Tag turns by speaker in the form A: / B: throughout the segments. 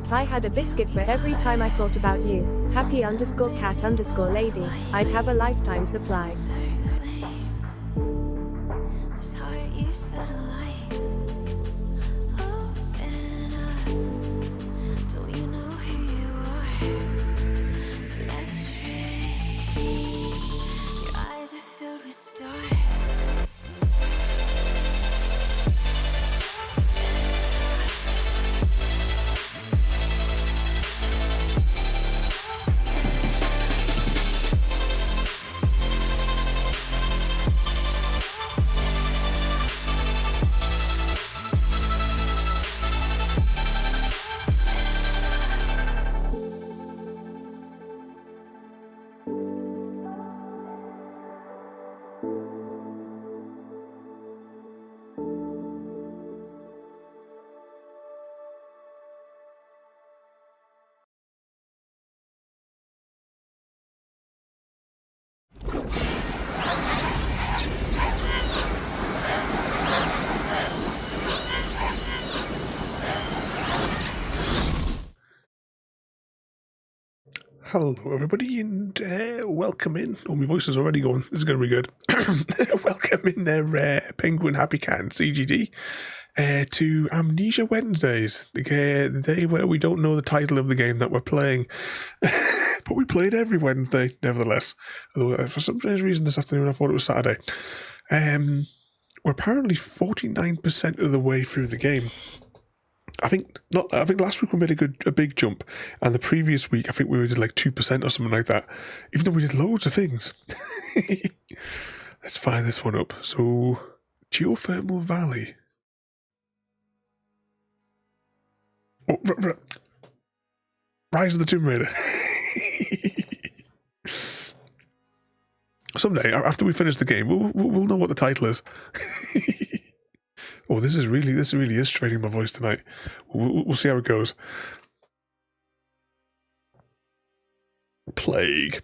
A: If I had a biscuit for every time I thought about you, happy_cat_lady, I'd have a lifetime supply.
B: Hello everybody and welcome in. Oh, my voice is already going. This is going to be good. Welcome in there, Penguin Happy Can CGD to Amnesia Wednesdays, the day where we don't know the title of the game that we're playing. But we played every Wednesday, nevertheless. Although for some strange reason this afternoon I thought it was Saturday. We're apparently 49% of the way through the game. I think last week we made a big jump, and the previous week I think we did like 2% or something like that. Even though we did loads of things. Let's fire this one up. So, Geothermal Valley. Oh, Rise of the Tomb Raider. Someday, after we finish the game, we'll know what the title is. Oh, this really is straining my voice tonight. We'll see how it goes. Plague.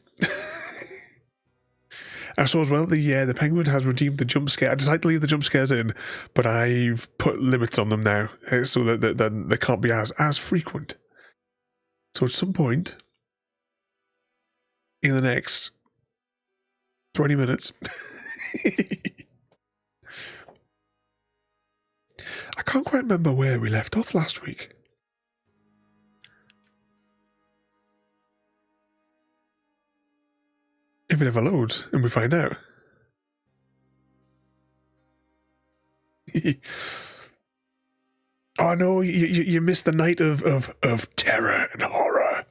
B: I saw as well the Penguin has redeemed the jump scare. I decided to leave the jump scares in, but I've put limits on them now, so that they can't be as frequent. So at some point in the next 20 minutes. I can't quite remember where we left off last week. If it ever loads and we find out. Oh no, you missed the night of terror and horror.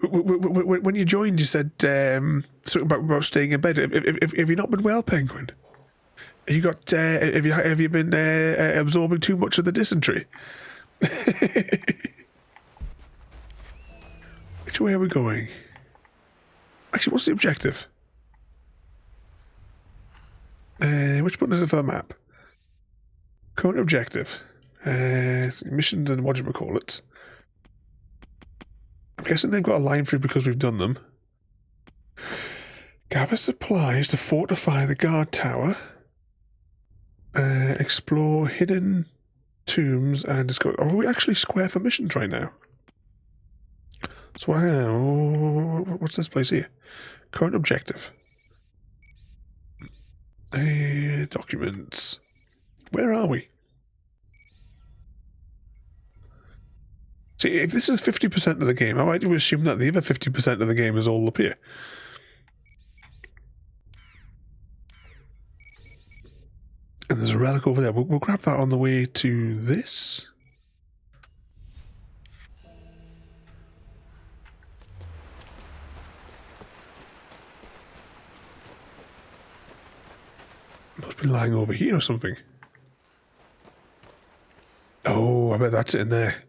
B: When you joined, you said something about staying in bed. Have you not been well, Penguin? You got? Have you been absorbing too much of the dysentery? Which way are we going? Actually, what's the objective? Which button is it for the map? Current objective. Missions and whatchamacallit. I'm guessing they've got a line through because we've done them. Gather supplies to fortify the guard tower. Explore hidden tombs and discover. Are we actually square for missions right now? So what's this place here? Current objective. Documents. Where are we? See, if this is 50% of the game, I might assume that the other 50% of the game is all up here. And there's a relic over there. We'll grab that on the way to this. Must be lying over here or something. Oh, I bet that's it in there.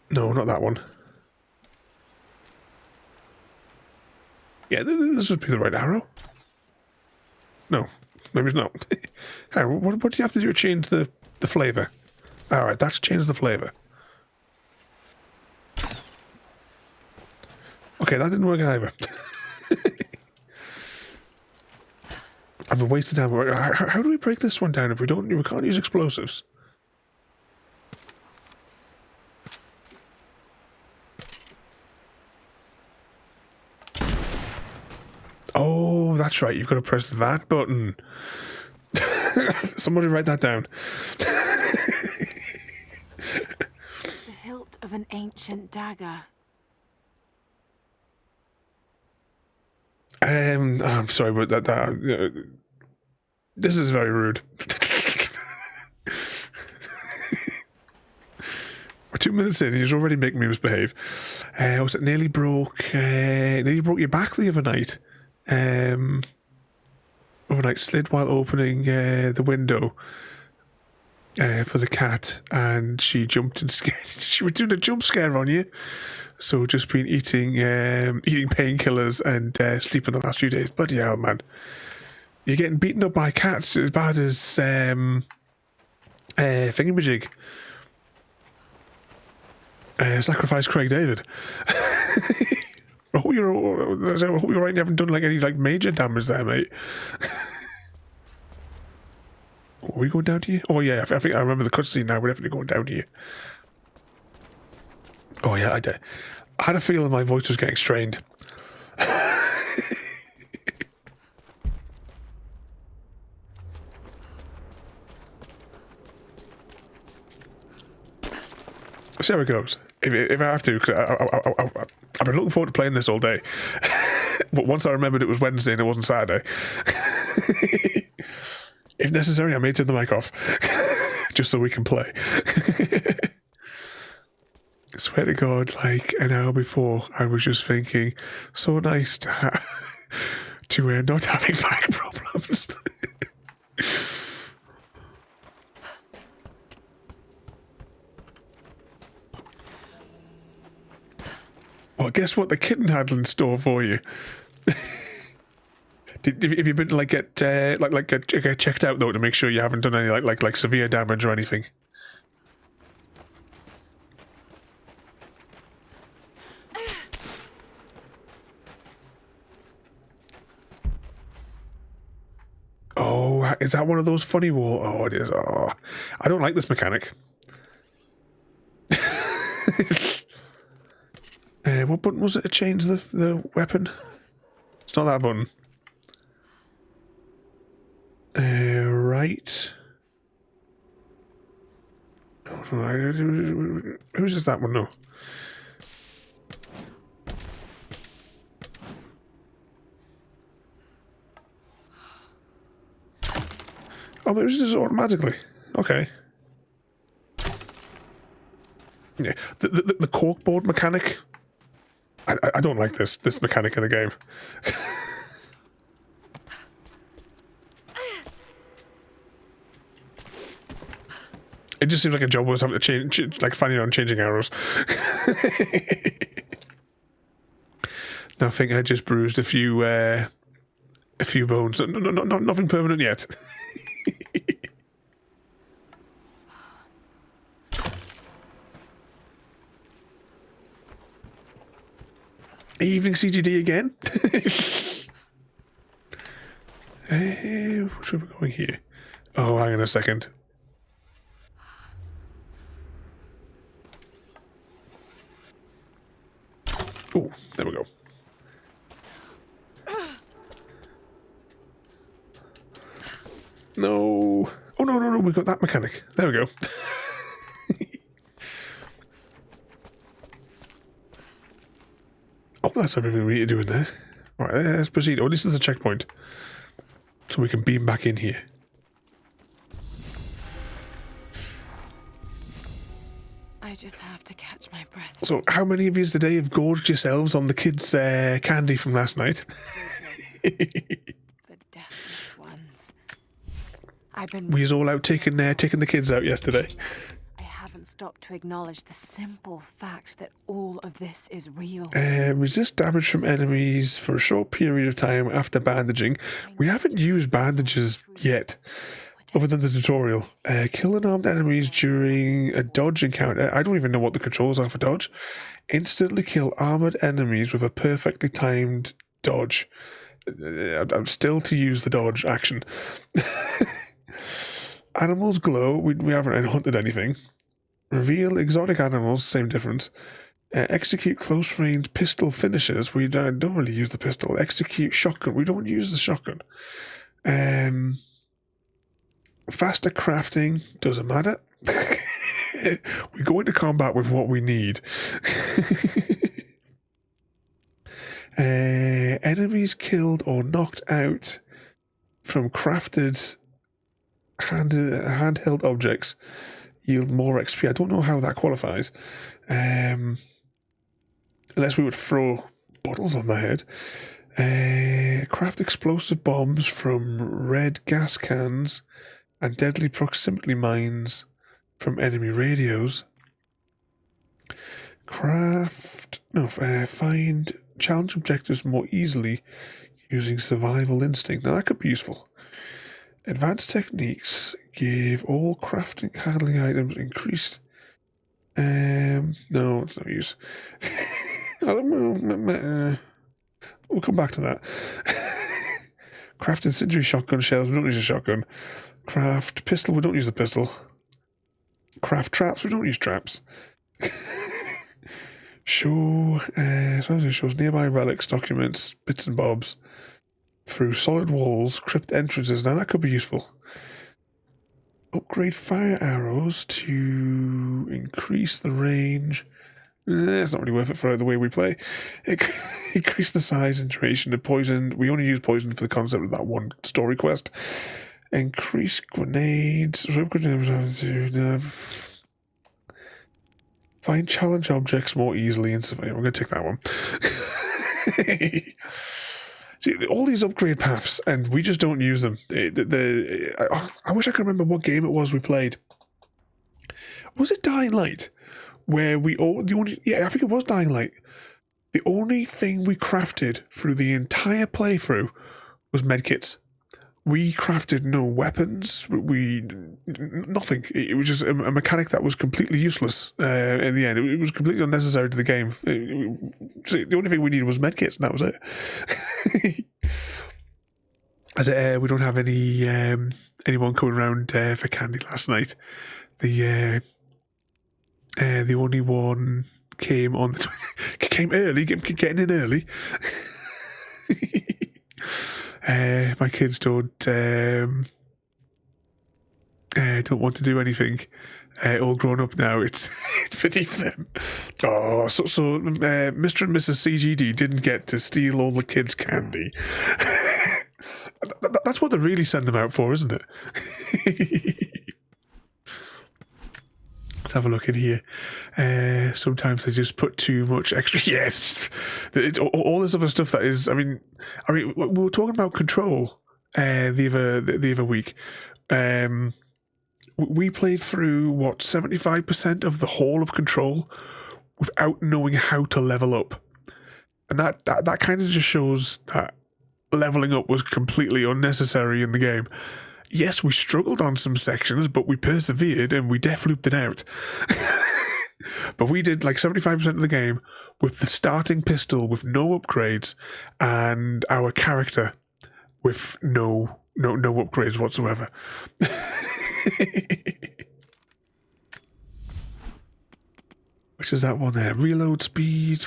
B: No, not that one. Yeah, this would be the right arrow. No, maybe it's not. What do you have to do to change the flavour? Alright, that's changed the flavour. Okay, that didn't work either. I've been wasting time. How do we break this one down if we can't use explosives? Oh, that's right. You've got to press that button. Somebody write that down.
C: The hilt of an ancient dagger.
B: I'm sorry, but this is very rude. We're 2 minutes in and he's already making me misbehave. Was it nearly broke your back the other night? Overnight slid while opening the window for the cat, and she jumped and scared. She was doing a jump scare on you. So just been eating painkillers and sleeping the last few days. Bloody hell, man! You're getting beaten up by cats as bad as Thingamajig. Sacrifice Craig David. I hope you're right and you haven't done like any like major damage there, mate. Are we going down to you? Oh yeah, I think I remember the cutscene now. We're definitely going down to you. Oh yeah, I did. I had a feeling my voice was getting strained. See how it goes. If I have to, because I've been looking forward to playing this all day. But once I remembered it was Wednesday and it wasn't Saturday. If necessary, I may turn the mic off. Just so we can play. I swear to God, like an hour before, I was just thinking, so nice to not having back problems. Well, guess what the kitten had in store for you. Have you been to like get checked out though to make sure you haven't done any like severe damage or anything? Oh, is that one of those funny wall? Oh, it is. Oh, I don't like this mechanic. What button was it to change the weapon? It's not that button. Right. Who's just that one? No. Oh, but it was just automatically. Okay. Yeah, the corkboard mechanic. I don't like this mechanic in the game. It just seems like a job was having to change, like finding out and changing arrows. Now I think I just bruised a few bones. Nothing permanent yet. Evening CGD again. Which way are we going here? Oh, hang on a second. Oh, there we go. No. Oh, no, we got that mechanic. There we go. Oh, that's everything we need to do in there. Right, let's proceed. Oh, this is a checkpoint. So we can beam back in here.
C: I just have to catch my breath.
B: So, how many of you today have gorged yourselves on the kids' candy from last night?
C: The deathless ones.
B: We was all out taking the kids out yesterday.
C: I haven't stopped to acknowledge the simple fact that all of this is real.
B: Resist damage from enemies for a short period of time after bandaging. We haven't used bandages yet. Other than the tutorial. Kill unarmed enemies during a dodge encounter. I don't even know what the controls are for dodge. Instantly kill armored enemies with a perfectly timed dodge. I'm still to use the dodge action. Animals glow. We haven't hunted anything. Reveal exotic animals. Same difference. Execute close range pistol finishes. We don't really use the pistol. Execute shotgun. We don't use the shotgun. Faster crafting. Doesn't matter. We go into combat with what we need. Enemies killed or knocked out from crafted handheld objects yield more XP. I don't know how that qualifies. Unless we would throw bottles on their head. Craft explosive bombs from red gas cans and deadly proximity mines from enemy radios. Find challenge objectives more easily using survival instinct. Now that could be useful. Advanced techniques give all crafting handling items increased. No, it's no use. We'll come back to that. Craft incendiary shotgun shells. We don't use a shotgun. Craft pistol. We don't use the pistol. Craft traps. We don't use traps. Shows nearby relics, documents, bits and bobs through solid walls, crypt entrances. Now that could be useful. Upgrade fire arrows to increase the range. It's not really worth it for the way we play. Increase the size and duration of poison. We only use poison for the concept of that one story quest. Increase grenades. Find challenge objects more easily in survival. I'm going to take that one. See, all these upgrade paths, and we just don't use them. I wish I could remember what game it was we played. Was it Dying Light? Where I think it was Dying Light. The only thing we crafted through the entire playthrough was medkits. We crafted no weapons. Nothing. It was just a mechanic that was completely useless in the end. It was completely unnecessary to the game. The only thing we needed was medkits, and that was it. We don't have anyone coming around for candy last night. The only one came on the came early, getting in early. My kids don't want to do anything. All grown up now, it's beneath them. Oh, so Mr. and Mrs. CGD didn't get to steal all the kids' candy. That's what they really send them out for, isn't it? Let's have a look in here. Sometimes they just put too much extra. Yes, all this other stuff that is. I mean, we were talking about Control the other week. We played through 75% of the whole of Control without knowing how to level up, and that kind of just shows that leveling up was completely unnecessary in the game. Yes, we struggled on some sections, but we persevered and we def looped it out. But we did like 75% of the game with the starting pistol with no upgrades and our character with no upgrades whatsoever. Which is that one there? Reload speed.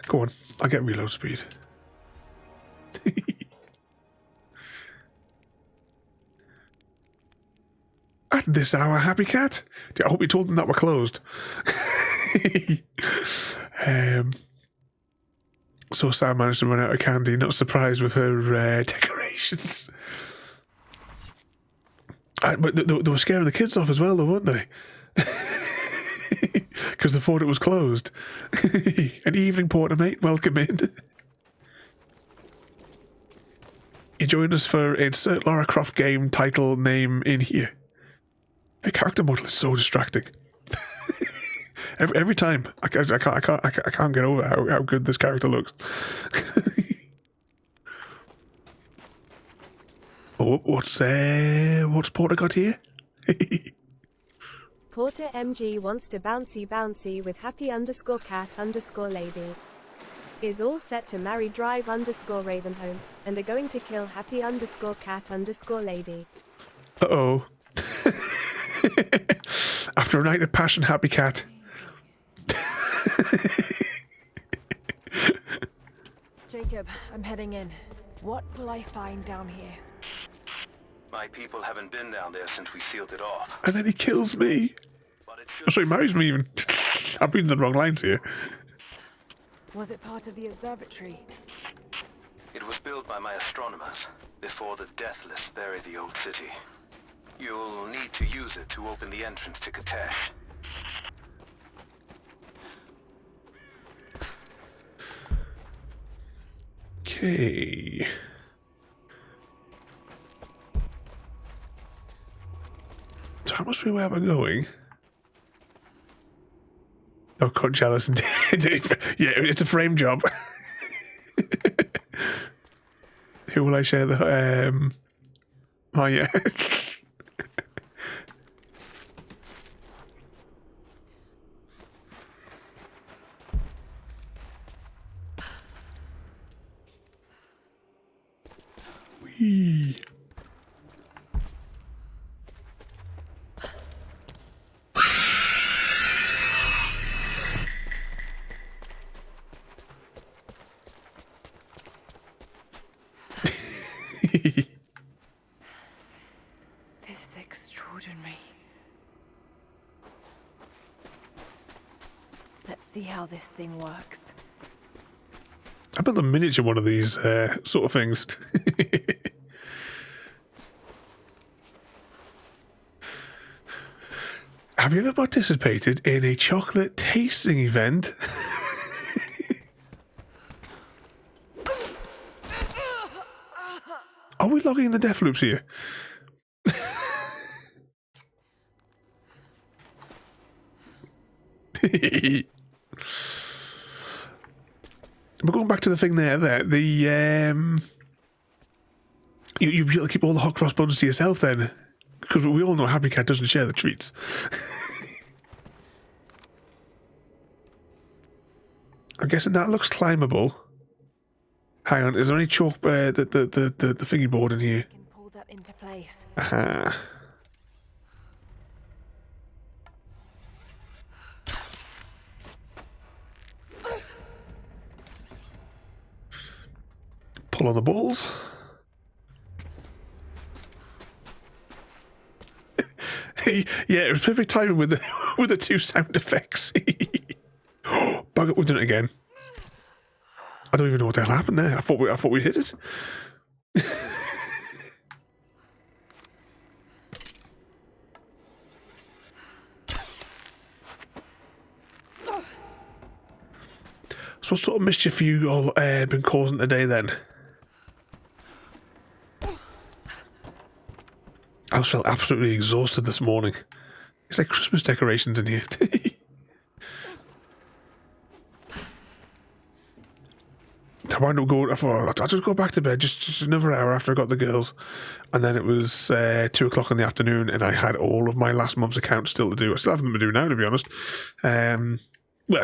B: Go on, I'll get reload speed. At this hour, Happy Cat. I hope you told them that we're closed. So Sam managed to run out of candy, not surprised with her decorations. But they were scaring the kids off as well, though, weren't they? Because they thought it was closed. An evening porter, mate. Welcome in. You joined us for insert Lara Croft game title name in here. Her character model is so distracting. every time I can't get over how good this character looks. Oh, what's Porter got here?
A: Porter MG wants to bouncy with happy_cat_lady. Is all set to marry drive_Ravenholm, and are going to kill happy_cat_lady.
B: Uh-oh. After a night of passion, Happy Cat.
C: Jacob, I'm heading in. What will I find down here?
D: My people haven't been down there since we sealed it off.
B: And then he kills me.
D: But it
B: Oh,
D: should
B: sorry, marries me even. I'm reading the wrong lines here.
C: Was it part of the observatory?
D: It was built by my astronomers before the Deathless buried the old city. You'll need to use it to open the entrance to Kitezh.
B: Okay. So how much we where we're going? Oh, cut jealous. Yeah, it's a frame job. Who will I share the oh yeah. Whee.
C: This is extraordinary. Let's see how this thing works.
B: I built a miniature one of these sort of things. Have you ever participated in a chocolate tasting event? Are we logging in the death loops here? We're going back to the thing there. The you be able to keep all the hot cross buns to yourself then, because we all know Happy Cat doesn't share the treats. I'm guessing that looks climbable. Hang on, is there any chalk the thingy board in here?
C: Can pull that into place.
B: Aha. Pull on the balls. Yeah, it was perfect timing with the two sound effects. Bug up, we've done it again. I don't even know what the hell happened there. I thought we hit it. So what sort of mischief you all been causing today then? I just felt absolutely exhausted this morning. It's like Christmas decorations in here. I wound up going, I thought, I'll just go back to bed just another hour after I got the girls. And then it was 2 o'clock in the afternoon and I had all of my last month's accounts still to do. I still have them to do now, to be honest. Well,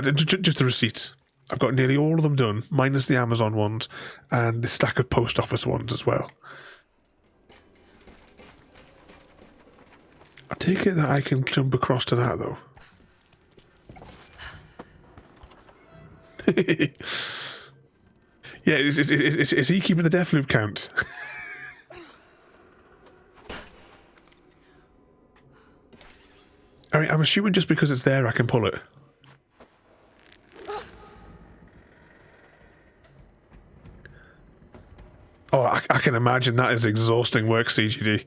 B: just the receipts. I've got nearly all of them done, minus the Amazon ones and the stack of post office ones as well. I take it that I can jump across to that, though. Yeah, is he keeping the death loop count? I mean, I'm assuming just because it's there, I can pull it. Oh, I can imagine that is exhausting work, CGD.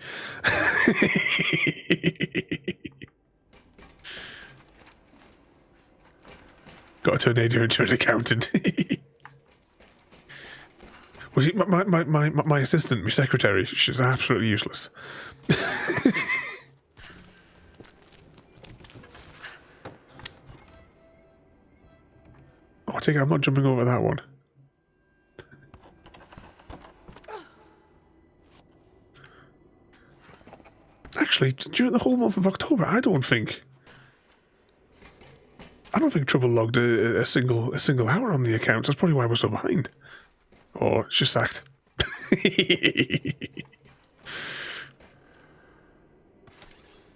B: Got to turn Nadia into an accountant. Was she, my assistant, my secretary, she's absolutely useless. Oh, I take it I'm not jumping over that one. Actually, during the whole month of October, I don't think I don't think Trouble logged a single hour on the account. That's probably why we're so behind. Or it's just sacked.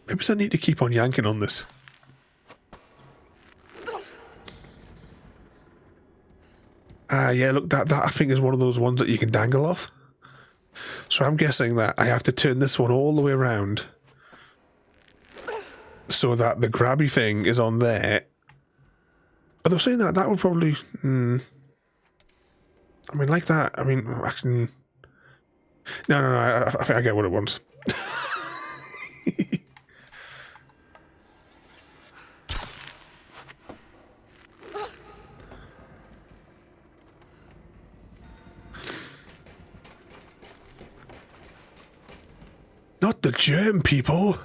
B: Maybe I need to keep on yanking on this. Yeah, look, that I think is one of those ones that you can dangle off. So I'm guessing that I have to turn this one all the way around so that the grabby thing is on there. Are they saying that that would probably... I mean, like that. I mean, actually... No, I think I get what it wants. Not the germ people.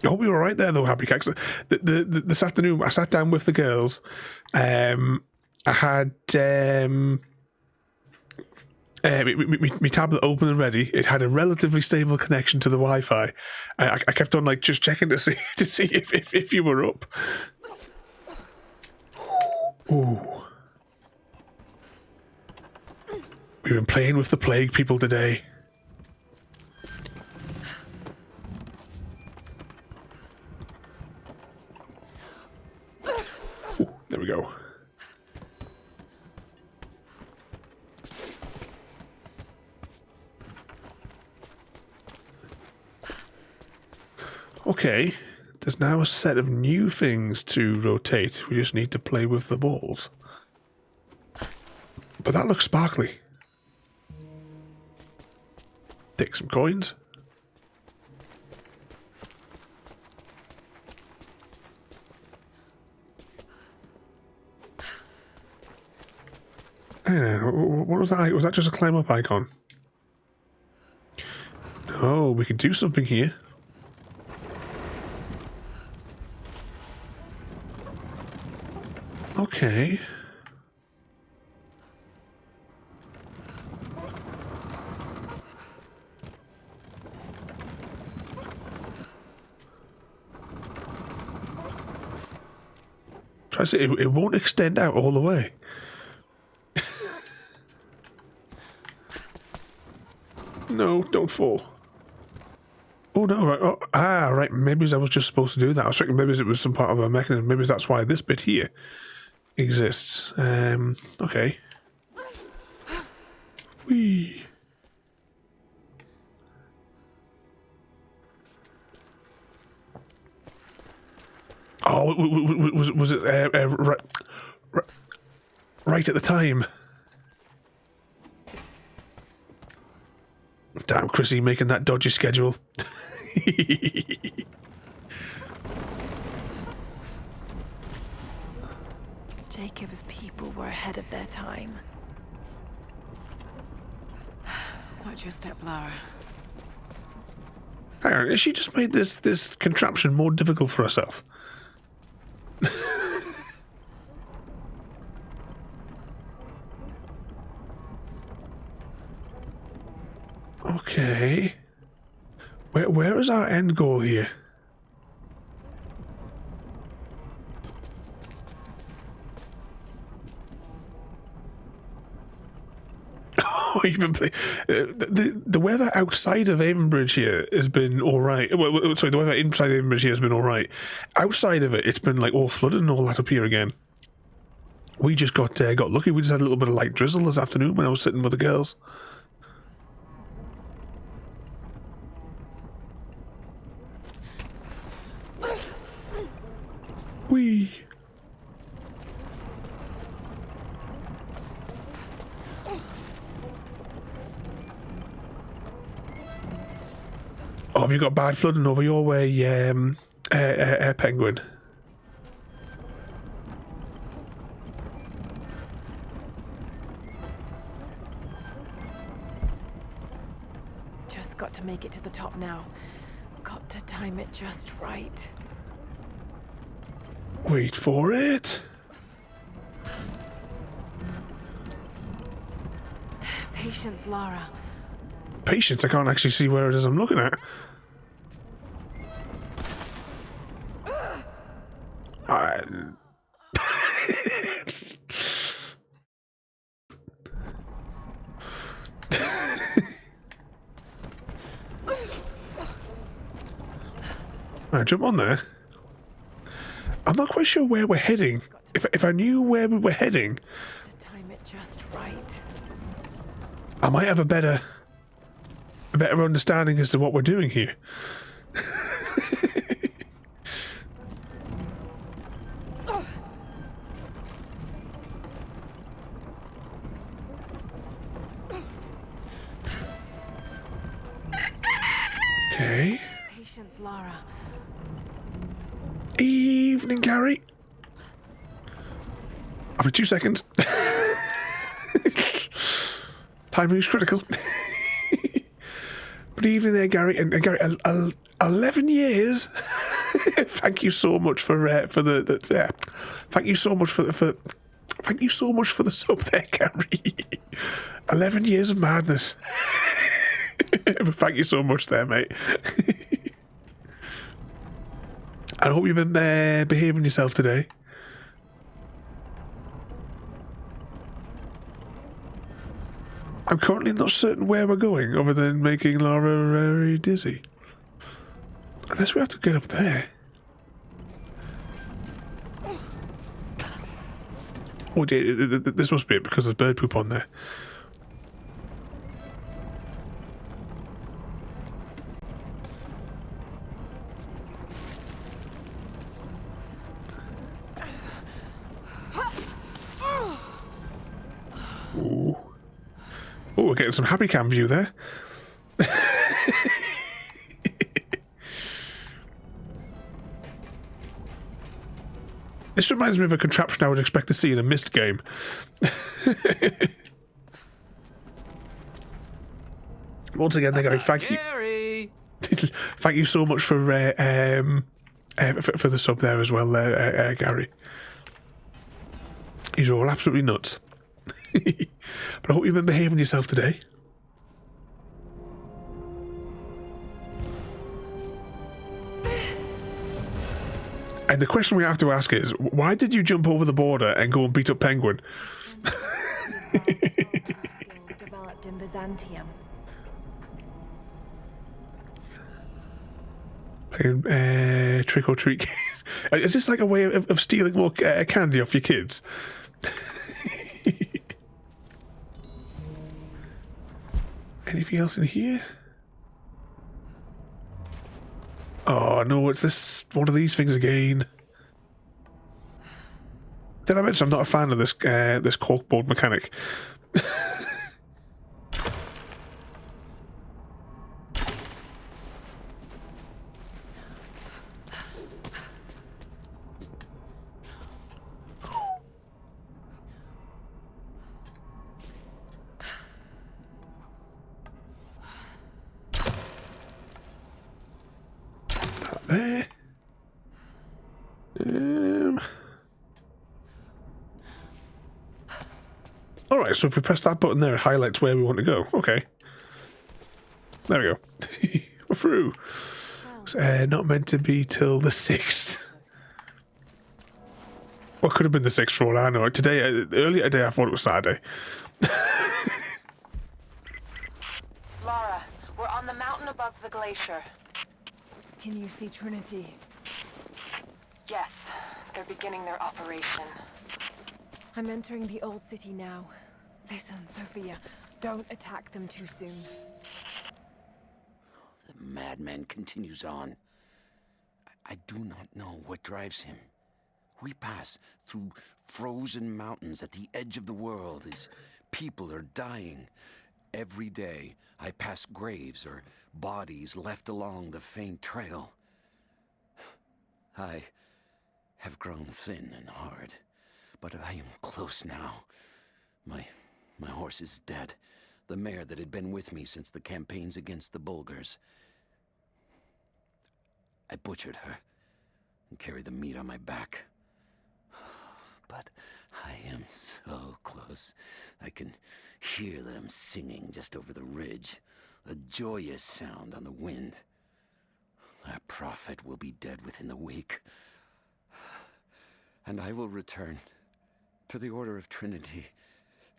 B: I hope you're all right there, though, Happy Cakes. This afternoon, I sat down with the girls. I had my tablet open and ready. It had a relatively stable connection to the Wi-Fi. I kept on like just checking to see if you were up. Ooh. We've been playing with the plague people today. Ooh, there we go. Okay, there's now a set of new things to rotate. We just need to play with the balls. But that looks sparkly. Take some coins. What was that? Was that just a climb up icon? No, we can do something here. Okay. Try to say it won't extend out all the way. No, don't fall. Oh no, right. Oh, right. Maybe I was just supposed to do that. I was thinking maybe it was some part of a mechanism. Maybe that's why this bit here exists. Okay. Whee. Oh, was it right at the time? Damn, Chrissy making that dodgy schedule.
C: Jacob's people were ahead of their time. Watch your step, Lara.
B: Hang on, has she just made this contraption more difficult for herself? Okay. Where is our end goal here? Oh, even the weather outside of Avonbridge here has been all right. Well, sorry, the weather inside Avonbridge here has been all right. Outside of it, it's been like all flooded and all that up here again. We just got lucky. We just had a little bit of light drizzle this afternoon when I was sitting with the girls. Whee! Oh, have you got bad flooding over your way, Penguin?
C: Just got to make it to the top now. Got to time it just right.
B: Wait for it.
C: Patience, Lara.
B: Patience? I can't actually see where it is I'm looking at. Right, jump on there. I'm not quite sure where we're heading. If I knew where we were heading,
C: To time it just right.
B: I might have a better understanding as to what we're doing here. Okay.
C: Patience, Lara.
B: Evening, Gary. I'll be 2 seconds. Timing is critical. Good evening there, Gary. And Gary, 11 years. Thank you so much for the thank you so much thank you so much for the sub there, Gary. 11 years of madness. Thank you so much there, mate. I hope you've been behaving yourself today. I'm currently not certain where we're going, other than making Lara very dizzy. Unless we have to get up there. Oh dear, this must be it because there's bird poop on there. Ooh. Oh, we're getting some happy cam view there. This reminds me of a contraption I would expect to see in a Myst game. Once again, they're going, thank you. Thank you so much for the sub there as well, Gary. You're all absolutely nuts. But I hope you've been behaving yourself today. And the question we have to ask is, why did you jump over the border and go and beat up Penguin?
C: Skills developed in Byzantium.
B: Playing trick or treat games. Is this like a way of stealing more candy off your kids? Anything else in here? Oh no, it's this one of these things again. Did I mention I'm not a fan of this this corkboard mechanic? There. Alright, so if we press that button there, it highlights where we want to go. Okay. There we go. We're through. It's not meant to be till the 6th. Well, could have been the 6th for all I know. Today, earlier today, I thought it was Saturday.
E: Lara, we're on the mountain above the glacier.
C: Can you see Trinity?
E: Yes, they're beginning their operation.
C: I'm entering the old city now. Listen, Sophia, don't attack them too soon.
F: The madman continues on. I do not know what drives him. We pass through frozen mountains at the edge of the world as people are dying. Every day, I pass graves or bodies left along the faint trail. I have grown thin and hard, but I am close now. My horse is dead. The mare that had been with me since the campaigns against the Bulgars. I butchered her and carried the meat on my back. But I am so close. I can hear them singing just over the ridge. A joyous sound on the wind. Our prophet will be dead within the week. and I will return to the Order of Trinity,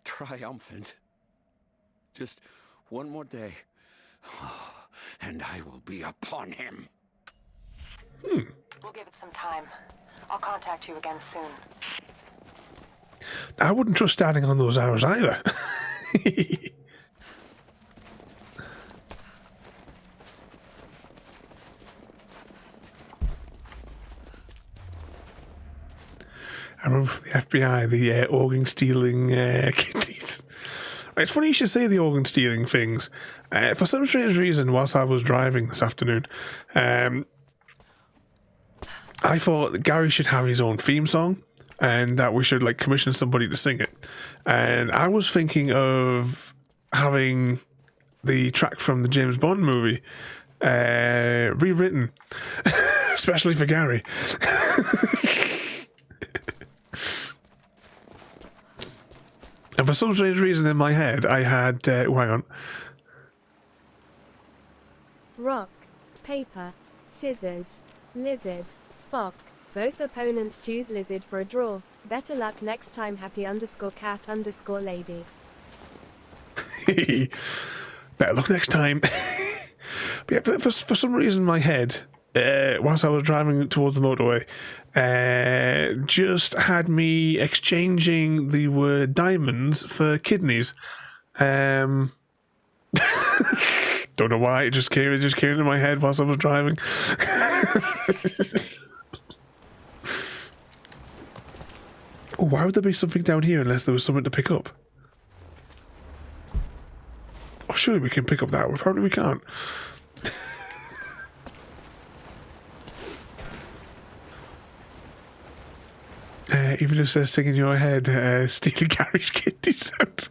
F: triumphant. Just one more day, and I will be upon him.
E: We'll give it some time. I'll contact you again soon.
B: I wouldn't trust standing on those arrows either. I remember from the FBI, the organ stealing kidneys. It's funny you should say the organ stealing things. For some strange reason, whilst I was driving this afternoon, I thought that Gary should have his own theme song and that we should like commission somebody to sing it. And I was thinking of having the track from the James Bond movie rewritten, especially for Gary. And for some strange reason in my head, I had... hang on.
A: Rock, paper, scissors, lizard, Spock. Both opponents choose lizard for a draw. Better luck next time, happy_cat_lady.
B: Better luck next time. But yeah, for some reason in my head, whilst I was driving towards the motorway, just had me exchanging the word diamonds for kidneys. Don't know why, it just came into my head whilst I was driving. Oh, why would there be something down here unless there was something to pick up? Oh, surely we can pick up that. Probably we can't. Even just singing in your head, stealing Gary's kidney sound.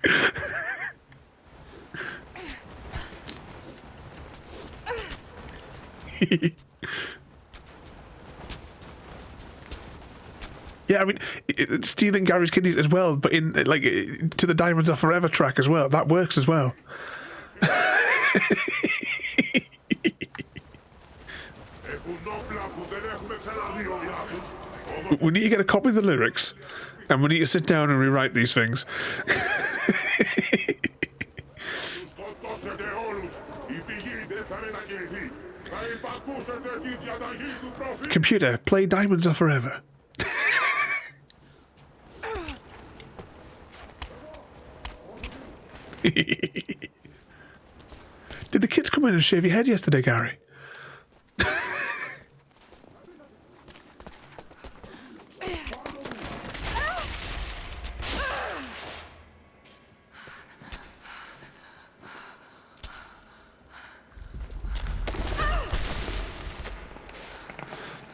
B: Yeah, I mean, stealing Gary's kidneys as well, but in like to the Diamonds Are Forever track as well. That works as well. We need to get a copy of the lyrics, and we need to sit down and rewrite these things. Computer, play Diamonds Are Forever. Did the kids come in and shave your head yesterday, Gary?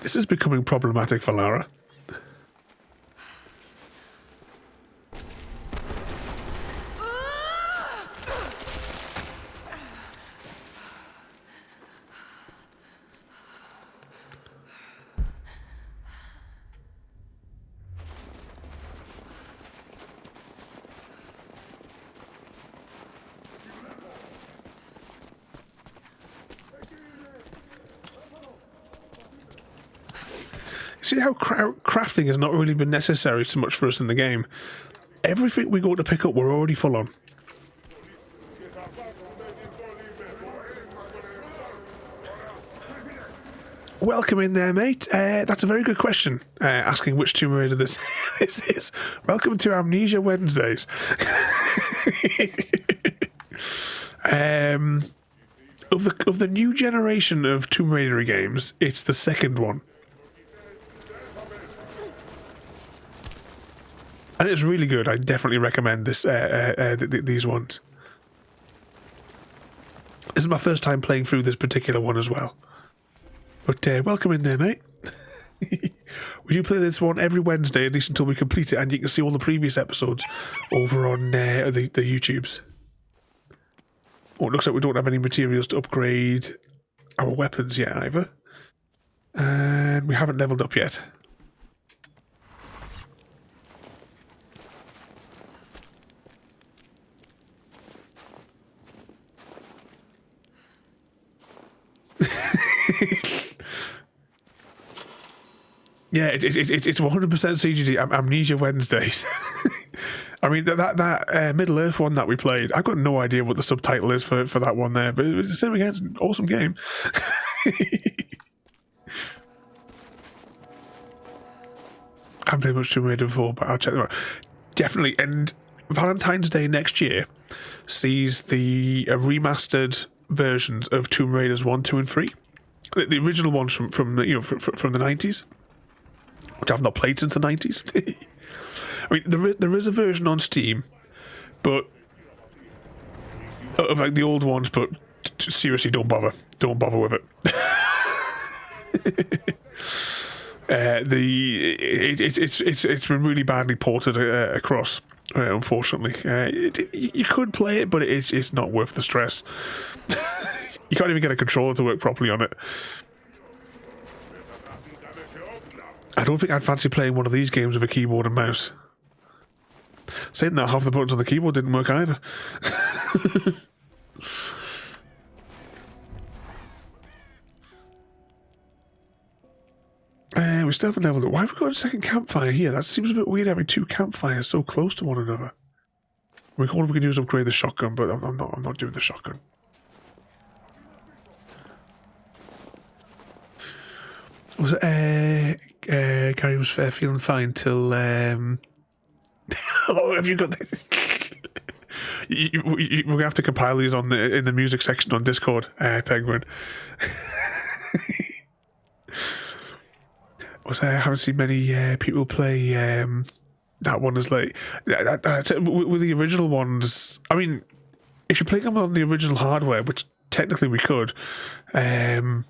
B: This is becoming problematic for Lara. See how crafting has not really been necessary so much for us in the game. Everything we go to pick up, we're already full on. Welcome in there, mate. That's a very good question, asking which Tomb Raider this is. Welcome to Amnesia Wednesdays. Of the new generation of Tomb Raider games, it's the second one. And it's really good. I definitely recommend this. These ones. This is my first time playing through this particular one as well. But welcome in there, mate. We do play this one every Wednesday, at least until we complete it, and you can see all the previous episodes over on the YouTubes. Oh, it looks like we don't have any materials to upgrade our weapons yet either. And we haven't leveled up yet. Yeah, it's 100% CGD. Amnesia Wednesdays. I mean, that Middle Earth one that we played, I've got no idea what the subtitle is for that one there, but it's the same again. It's an awesome game. I haven't played much Tomb Raider before, but I'll check them out. Definitely. And Valentine's Day next year sees the remastered versions of Tomb Raiders 1, 2, and 3. The original ones from the 90s, which I've not played since the 90s. I mean, there is a version on Steam, but of like the old ones. But seriously, don't bother with it. It's been really badly ported across. Unfortunately, you could play it, but it's not worth the stress. You can't even get a controller to work properly on it. I don't think I'd fancy playing one of these games with a keyboard and mouse. Saying that, half the buttons on the keyboard didn't work either. We still haven't leveled up. Why have we got a second campfire here? That seems a bit weird having two campfires so close to one another. All we can do is upgrade the shotgun, but I'm not doing the shotgun. Was Gary was feeling fine till oh, have you got this? We're gonna have to compile these in the music section on Discord, Penguin. I haven't seen many people play that one as late. With the original ones, I mean, if you're playing them on the original hardware, which technically we could, it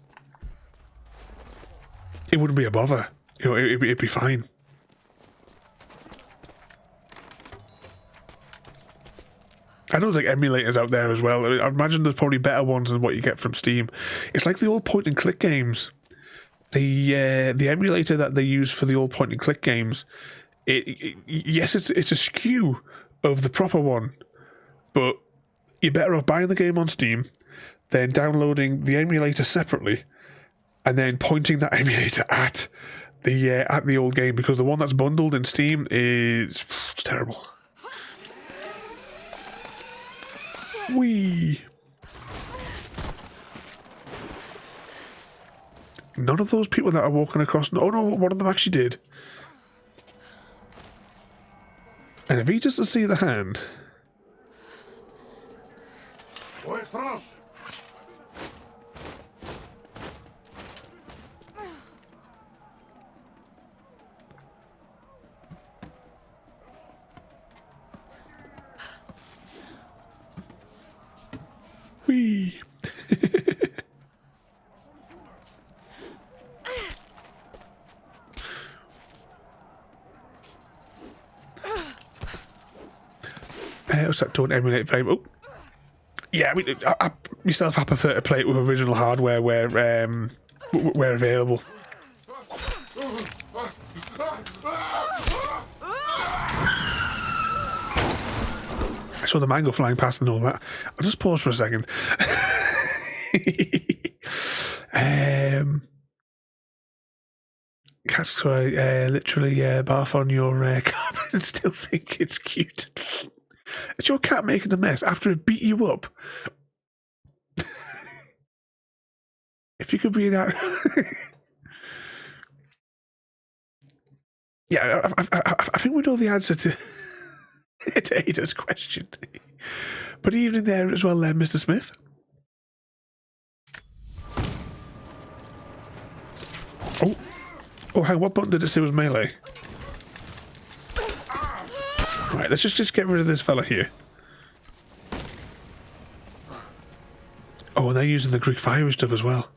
B: wouldn't be a bother. You know, it'd be fine. I know there's like emulators out there as well. I imagine there's probably better ones than what you get from Steam. It's like the old point-and-click games. The emulator that they use for the old point-and-click games, yes, it's a skew of the proper one, but you're better off buying the game on Steam, then downloading the emulator separately, and then pointing that emulator at the old game, because the one that's bundled in Steam is it's terrible. Whee! None of those people that are walking across... Oh no, one of them actually did. And if he doesn't see the hand... Whee! What's that? Don't emulate frame. Oh, yeah. I mean, I myself, I prefer to play it with original hardware where available. I saw the mango flying past and all that. I'll just pause for a second. Cats try literally barf on your carpet and still think it's cute. It's your cat making a mess after it beat you up. If you could be an yeah, I think we know the answer to Ada's question. But evening there as well, Mr. Smith. Oh, hang on, what button did it say was melee? Right, let's just get rid of this fella here. Oh, and they're using the Greek fiery stuff as well.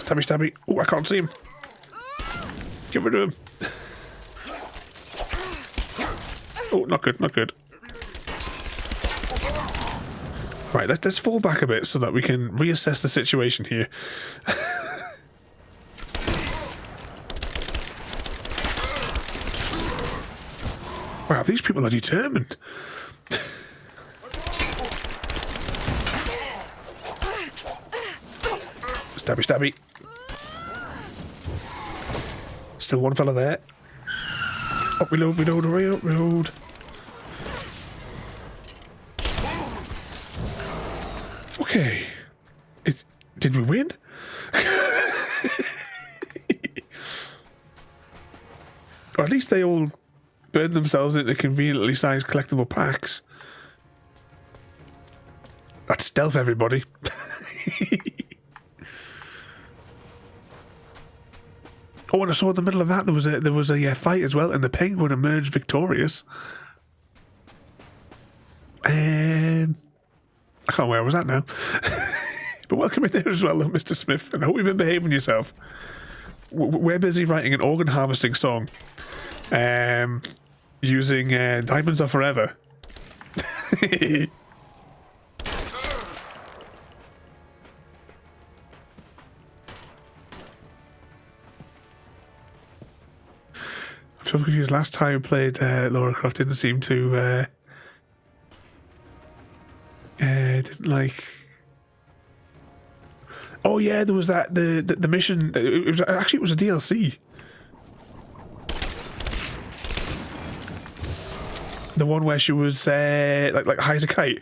B: Stabby, stabby. Oh, I can't see him. Get rid of him. Oh, not good, not good. Right, let's fall back a bit so that we can reassess the situation here. Wow, these people are determined. Stabby, stabby. Still one fella there. Up, reload, reload, reload, reload. Okay. Did we win? Or at least they all burned themselves into conveniently sized collectible packs. That's stealth, everybody. Oh, and I saw in the middle of that there was a fight as well, and the penguin emerged victorious. I can't remember where I was at now. But welcome in there as well, Mr. Smith, and I hope you've been behaving yourself. We're busy writing an organ harvesting song, using Diamonds Are Forever. I'm so confused. Last time I played Lara Croft didn't seem to didn't like. Oh yeah, there was that the mission. It was a DLC. The one where she was like high as a kite,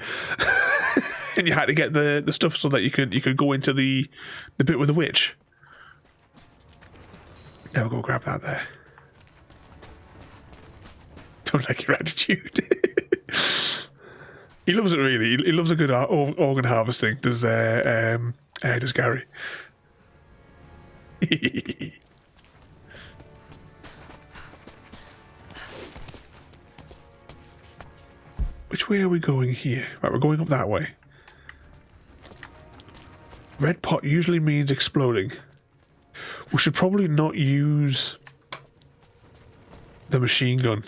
B: and you had to get the stuff so that you could go into the bit with the witch. Now we'll go grab that there. Don't like your attitude. He loves it really. He loves a good organ harvesting. Does Gary? Which way are we going here? Right, we're going up that way. Red pot usually means exploding. We should probably not use the machine gun,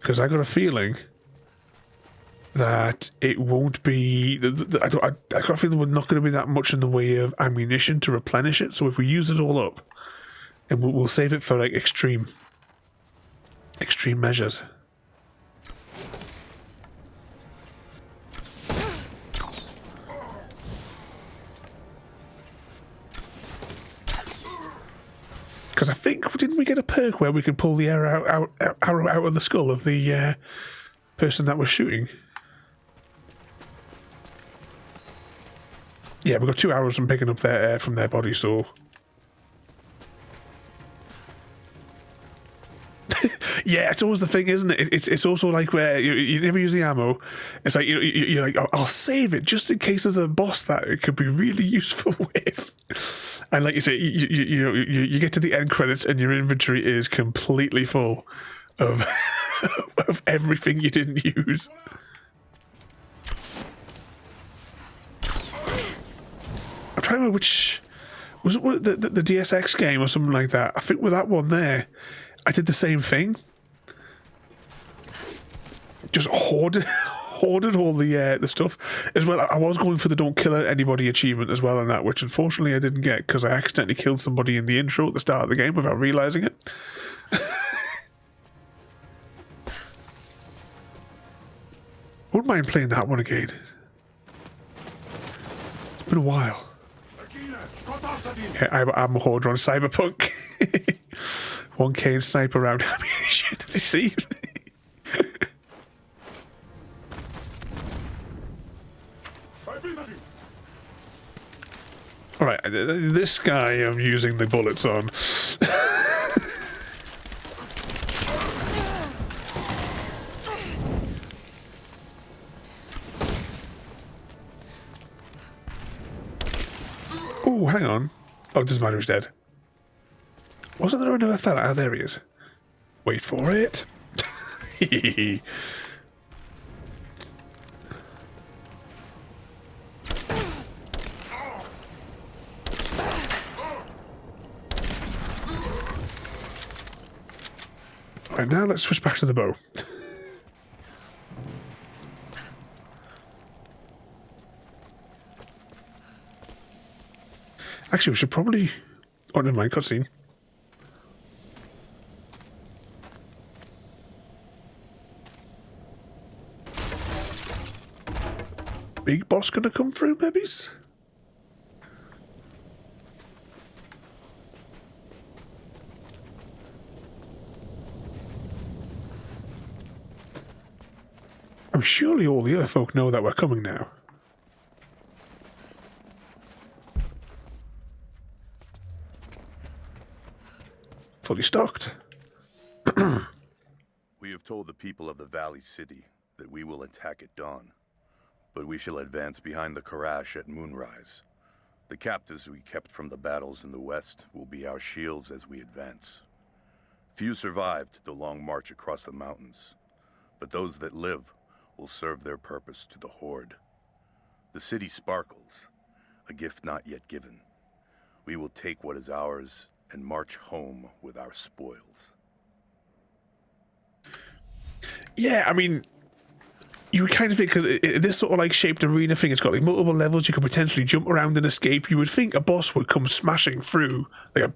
B: because I got a feeling that it won't be. I got a feeling we're not going to be that much in the way of ammunition to replenish it. So if we use it all up, and we'll save it for like extreme measures. Because I think, didn't we get a perk where we could pull the arrow out of the skull of the person that was shooting? Yeah, we got 2 arrows from picking up their from their body, so. Yeah, it's always the thing, isn't it? It's also like where you never use the ammo. It's like you're like, I'll save it just in case there's a boss that it could be really useful with. And like you say, you get to the end credits and your inventory is completely full of of everything you didn't use. I'm trying to remember which was it, the DSX game or something like that. I think with that one there, I did the same thing. Just hoarded all the stuff as well. I was going for the don't kill anybody achievement as well on that, which unfortunately I didn't get because I accidentally killed somebody in the intro at the start of the game without realizing it. Wouldn't mind playing that one again. It's been a while. Yeah, I'm a hoarder on Cyberpunk. 1K and sniper round ammunition. Did they see? Alright, this guy I'm using the bullets on. Oh, hang on. Oh, it doesn't matter, he's dead. Wasn't there another fella? Ah, there he is. Wait for it. Right, now let's switch back to the bow. Actually, we should probably... Oh, never mind, cutscene. Big boss gonna come through, maybe? surely all the other folk know that we're coming now. Fully stocked.
G: We have told the people of the Valley City that we will attack at dawn, but we shall advance behind the Karash at moonrise. The captives we kept from the battles in the west will be our shields as we advance. Few survived the long march across the mountains, but those that live will serve their purpose to the Horde. The city sparkles, a gift not yet given. We will take what is ours and march home with our spoils.
B: Yeah, I mean, you would kind of think, because this sort of like shaped arena thing, it's got like multiple levels, you could potentially jump around and escape. You would think a boss would come smashing through, like a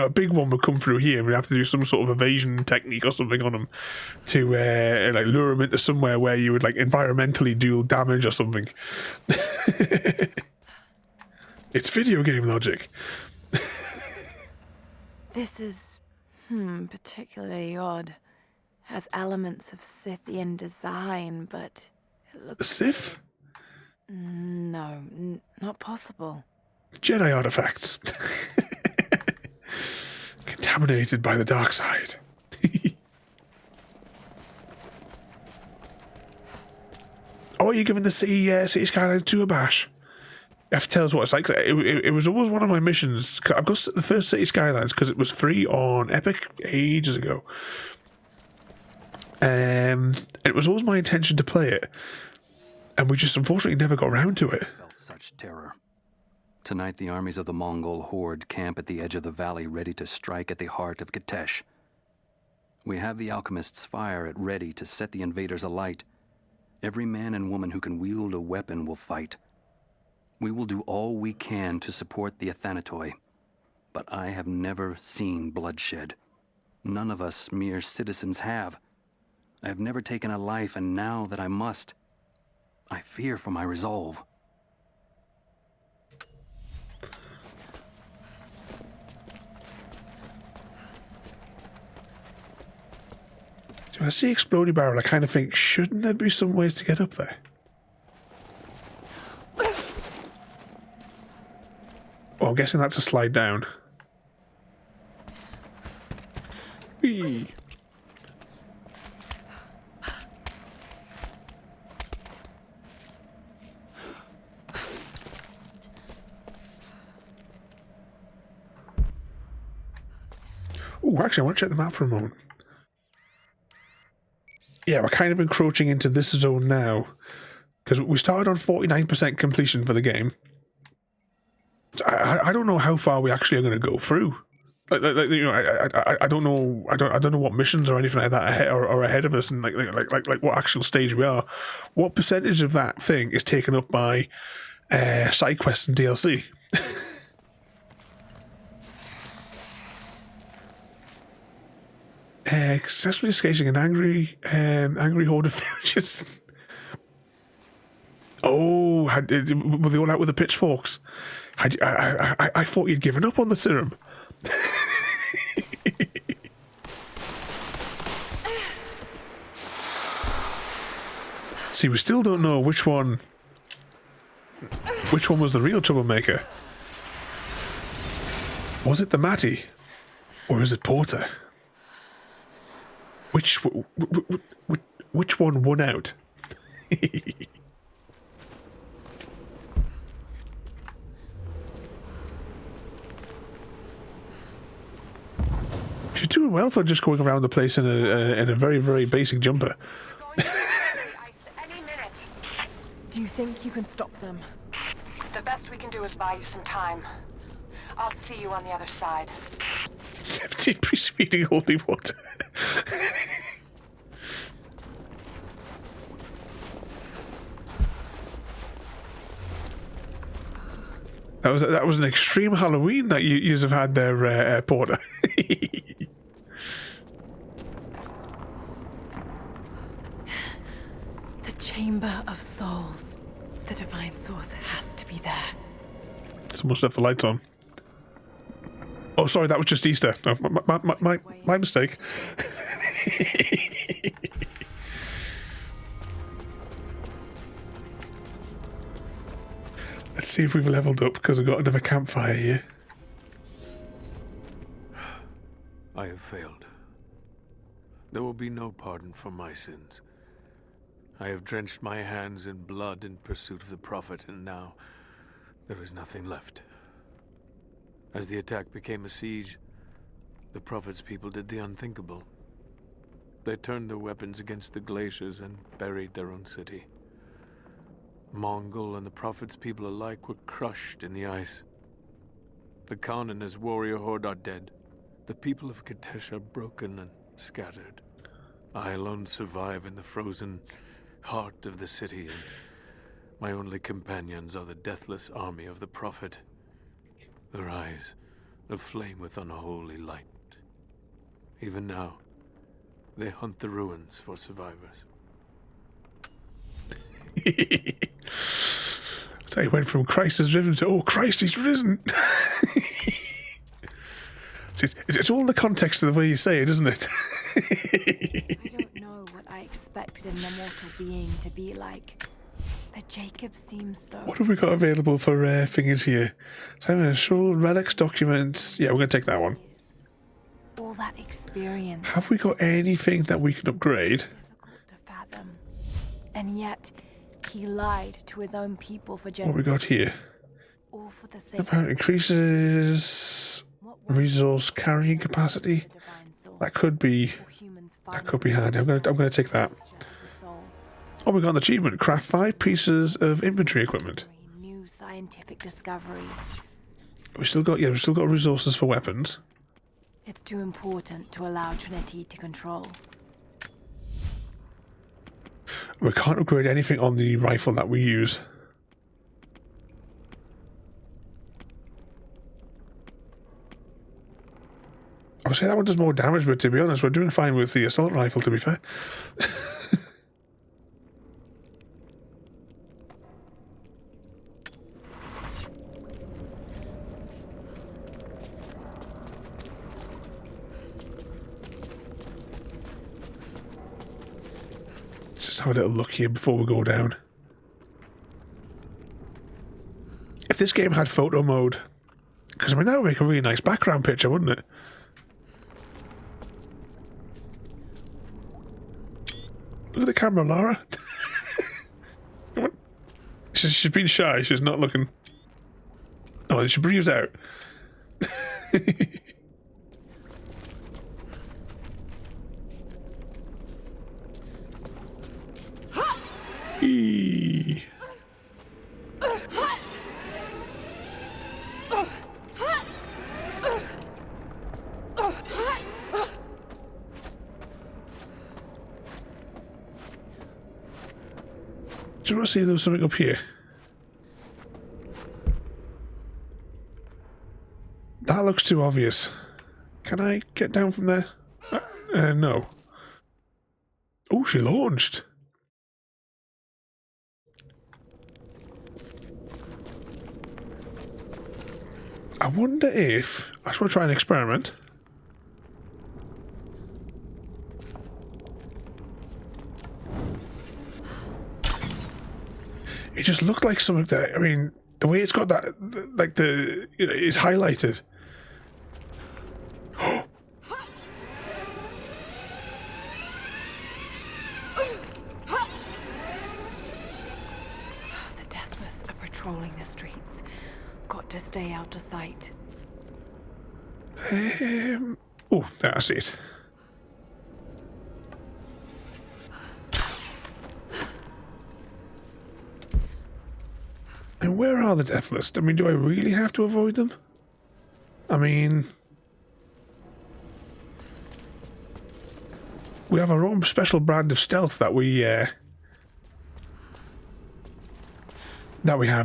B: big one would come through here, and we'd have to do some sort of evasion technique or something on them to like lure them into somewhere where you would like environmentally deal damage or something. It's video game logic.
C: This is, particularly odd. Has elements of Scythian design, but it looks...
B: Sith?
C: No, not possible.
B: Jedi artifacts. Contaminated by the dark side. Oh, are you giving the City Skylines to a bash? You have to tell us what it's like. It was always one of my missions. I've got the first City Skylines because it was free on Epic ages ago. It was always my intention to play it, and we just unfortunately never got around to it.
H: Felt such terror. Tonight the armies of the Mongol horde camp at the edge of the valley, ready to strike at the heart of Kitezh. We have the alchemist's fire at ready to set the invaders alight. Every man and woman who can wield a weapon will fight. We will do all we can to support the Athanatoi, but I have never seen bloodshed. None of us mere citizens have. I have never taken a life, and now that I must, I fear for my resolve.
B: So when I see exploding barrel, I kind of think, shouldn't there be some ways to get up there? Oh, I'm guessing that's a slide down. Whee! Oh, actually, I want to check the map for a moment. Yeah, we're kind of encroaching into this zone now. Because we started on 49% completion for the game. So I don't know how far we actually are going to go through. I don't know. I don't know what missions or anything like that are ahead of us, and like what actual stage we are. What percentage of that thing is taken up by side quests and DLC? Successfully escaping an angry horde of villagers. Oh, were they all out with the pitchforks? I thought you'd given up on the serum. See, we still don't know which one was the real troublemaker. Was it the Matty, or is it Porter? Which one won out? She's doing well for just going around the place in a very, very basic jumper.
E: Any minute.
C: Do you think you can stop them?
E: The best we can do is buy you some time. I'll see you on the other side.
B: 17 preceding holy water. That was an extreme Halloween that you have had there, Porter.
C: The Chamber of Souls. The Divine Source has to be there.
B: Someone left the lights on. Oh, sorry, that was just Easter. No, my mistake. Let's see if we've leveled up, because I've got another campfire here.
I: I have failed. There will be no pardon for my sins. I have drenched my hands in blood in pursuit of the Prophet, and now there is nothing left. As the attack became a siege, the Prophet's people did the unthinkable. They turned their weapons against the glaciers and buried their own city. Mongol and the Prophet's people alike were crushed in the ice. The Khan and his warrior horde are dead. The people of Kitezh are broken and scattered. I alone survive in the frozen heart of the city, and my only companions are the deathless army of the Prophet, their eyes aflame with unholy light. Even now, they hunt the ruins for survivors.
B: So he went from Christ has risen to, oh, Christ, he's risen. It's all in the context of the way you say it, isn't it?
C: I don't know what I expected an immortal being to be like, but Jacob seems so...
B: What have we got available for things here? Show relics, documents. Yeah, we're going to take that one.
C: All that experience.
B: Have we got anything that we can upgrade?
C: Difficult to fathom. And yet, he lied to his own people for
B: What have we got here?
C: All for the sake
B: Apparently increases resource carrying capacity. That could be handy. I'm gonna take that. Oh, we got an achievement. Craft 5 pieces of inventory equipment.
C: New scientific discovery.
B: We've still got resources for weapons.
C: It's too important to allow Trinity to control.
B: We can't upgrade anything on the rifle that we use. I would say that one does more damage, but to be honest, we're doing fine with the assault rifle, to be fair. Just have a little look here before we go down. If this game had photo mode, because I mean that would make a really nice background picture, wouldn't it? Look at the camera, Lara. Come on. She's been shy. She's not looking. Oh, she breathes out. Eee. Do you want to see there was something up here? That looks too obvious. Can I get down from there? No. Oh, she launched. I wonder if... I just want to try an experiment. It just looked like something that, I mean, the way it's got that, like the, you know, it's highlighted.
C: The Deathless are patrolling the streets. Got to stay out of sight.
B: Oh, that's it. And where are the Deathless? I mean, do I really have to avoid them? I mean... we have our own special brand of stealth that we have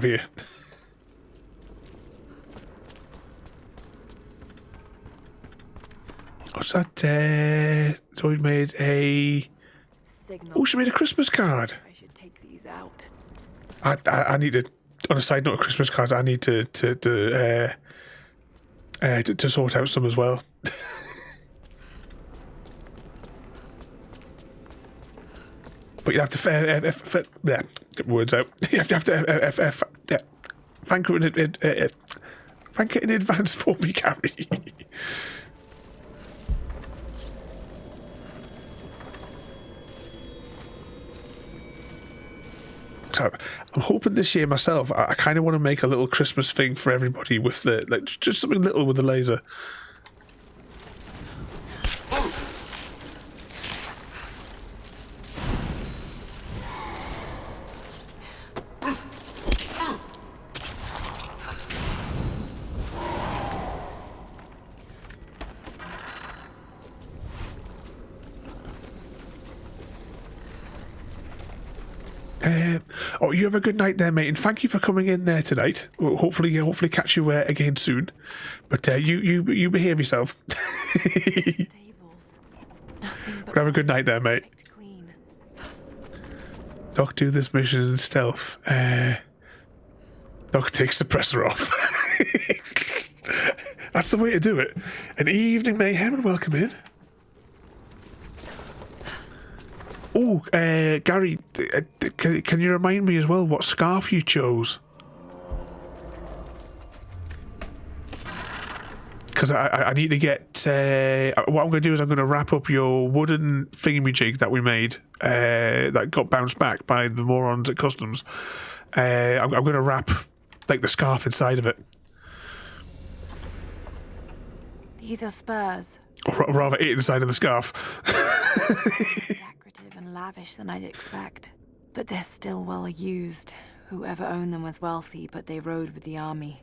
B: here. What's that? So we made a...
C: Signal.
B: Oh, she made a Christmas card.
C: I should take these out.
B: I need to... On a side note of Christmas cards, I need to sort out some as well. But you have to get words out. You have to thank you in advance for me, Gary. So I'm hoping this year myself, I kind of want to make a little Christmas thing for everybody with the, like, just something little with the laser. Oh, you have a good night there, mate, and thank you for coming in there tonight. We'll hopefully catch you again soon. But you behave yourself. Have a good night there, mate. Doc, do this mission in stealth. Doc takes the presser off. That's the way to do it. An evening, mayhem, and welcome in. Oh, Gary, can you remind me as well what scarf you chose? Because I need to get... what I'm going to do is I'm going to wrap up your wooden thingamajig that we made that got bounced back by the morons at Customs. I'm going to wrap, like, the scarf inside of it.
C: These are spurs.
B: Or rather, it inside of the scarf.
C: Decorative and lavish than I'd expect. But they're still well used. Whoever owned them was wealthy, but they rode with the army.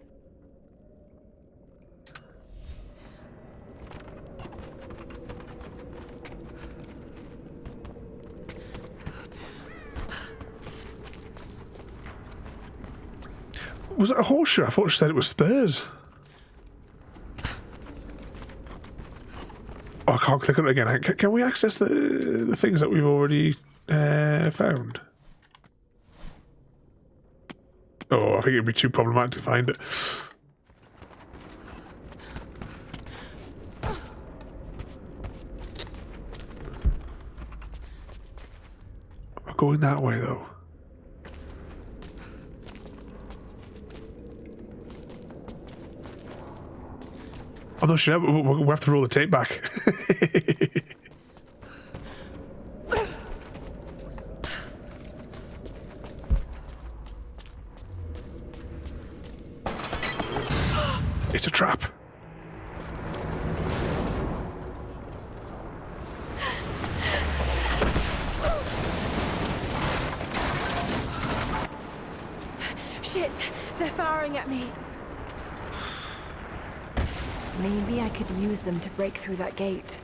B: Was it a horseshoe? I thought she said it was spurs. Oh, I can't click on it again. Can we access the things that we've already found? Oh, I think it'd be too problematic to find it. We're going that way, though. I'm not sure. We'll have to roll the tape back. It's a trap.
C: Shit! They're firing at me! Maybe I could use them to break through that gate.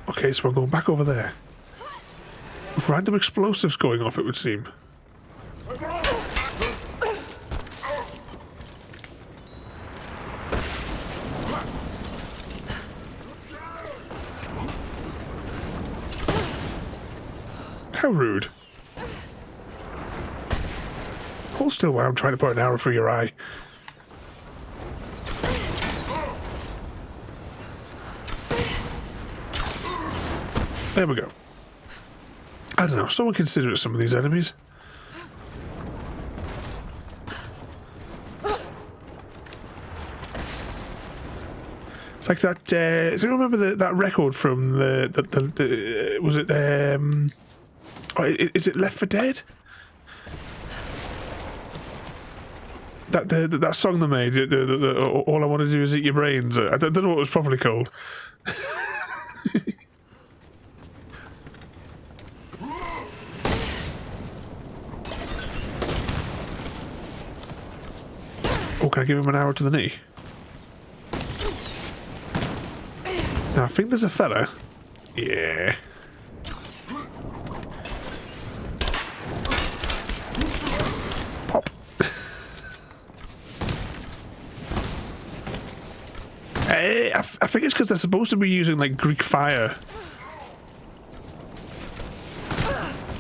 B: Okay, so we're going back over there. With random explosives going off, it would seem. How rude. Hold still while I'm trying to put an arrow through your eye. There we go. I don't know, someone consider some of these enemies. It's like that, do you remember that record from the was it, is it Left 4 Dead? That song they made, All I Want to Do Is Eat Your Brains. I don't know what it was properly called. Oh, can I give him an arrow to the knee? Now, I think there's a fella. Yeah. Pop. I think it's because they're supposed to be using, like, Greek fire.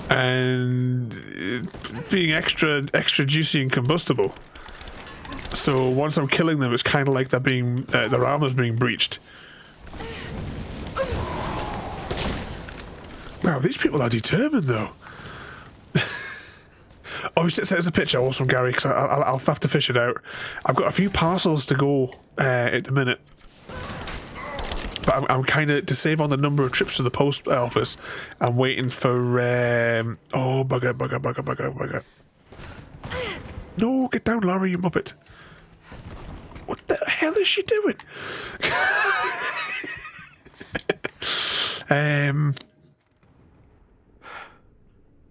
B: And being extra juicy and combustible. So once I'm killing them, it's kind of like they're being, their armor's being breached. Wow, these people are determined, though. Oh, there's a picture also, Gary, because I'll have to fish it out. I've got a few parcels to go at the minute. But I'm kind of, to save on the number of trips to the post office, I'm waiting for, oh, bugger. No, get down, Lara, you muppet. What the hell is she doing?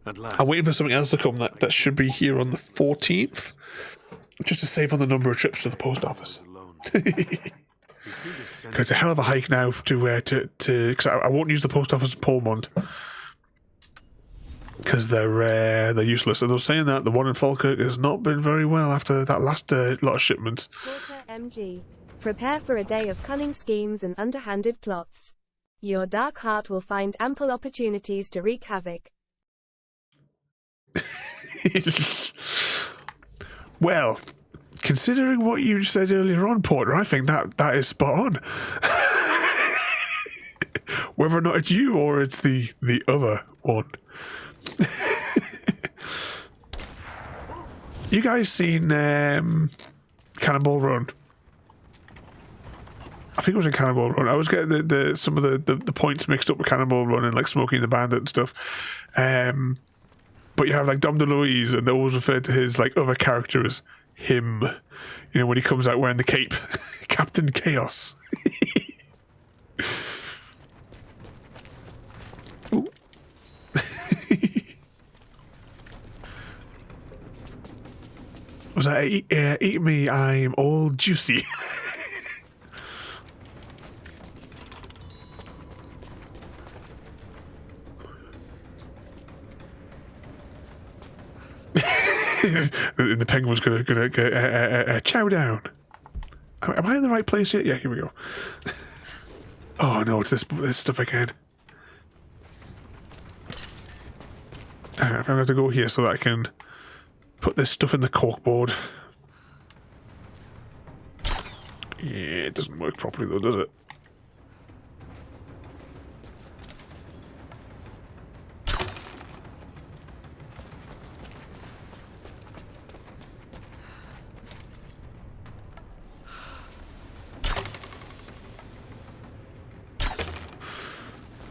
I: At last.
B: I'm waiting for something else to come that should be here on the 14th, just to save on the number of trips to the post office. Because it's a hell of a hike now because I won't use the post office in Polmont because they're useless. And they're saying that the one in Falkirk has not been very well after that last lot of shipments.
A: Quarter MG. Prepare for a day of cunning schemes and underhanded plots. Your dark heart will find ample opportunities to wreak havoc.
B: Well, considering what you said earlier on, Porter, I think that is spot on. Whether or not it's you or it's the other one. You guys seen Cannonball Run? I think it was in Cannonball Run. I was getting some of the points mixed up with Cannonball Run and like Smokey and the Bandit and stuff. But you have like Dom DeLuise, and they always refer to his like other character as him. You know, when he comes out wearing the cape, Captain Chaos. Ooh. Was that eat me? I'm all juicy. The penguin's gonna chow down. Am I in the right place yet? Yeah, here we go. Oh no, it's this stuff again. Hang on, I'm gonna have to go here so that I can put this stuff in the corkboard. Yeah, it doesn't work properly though, does it?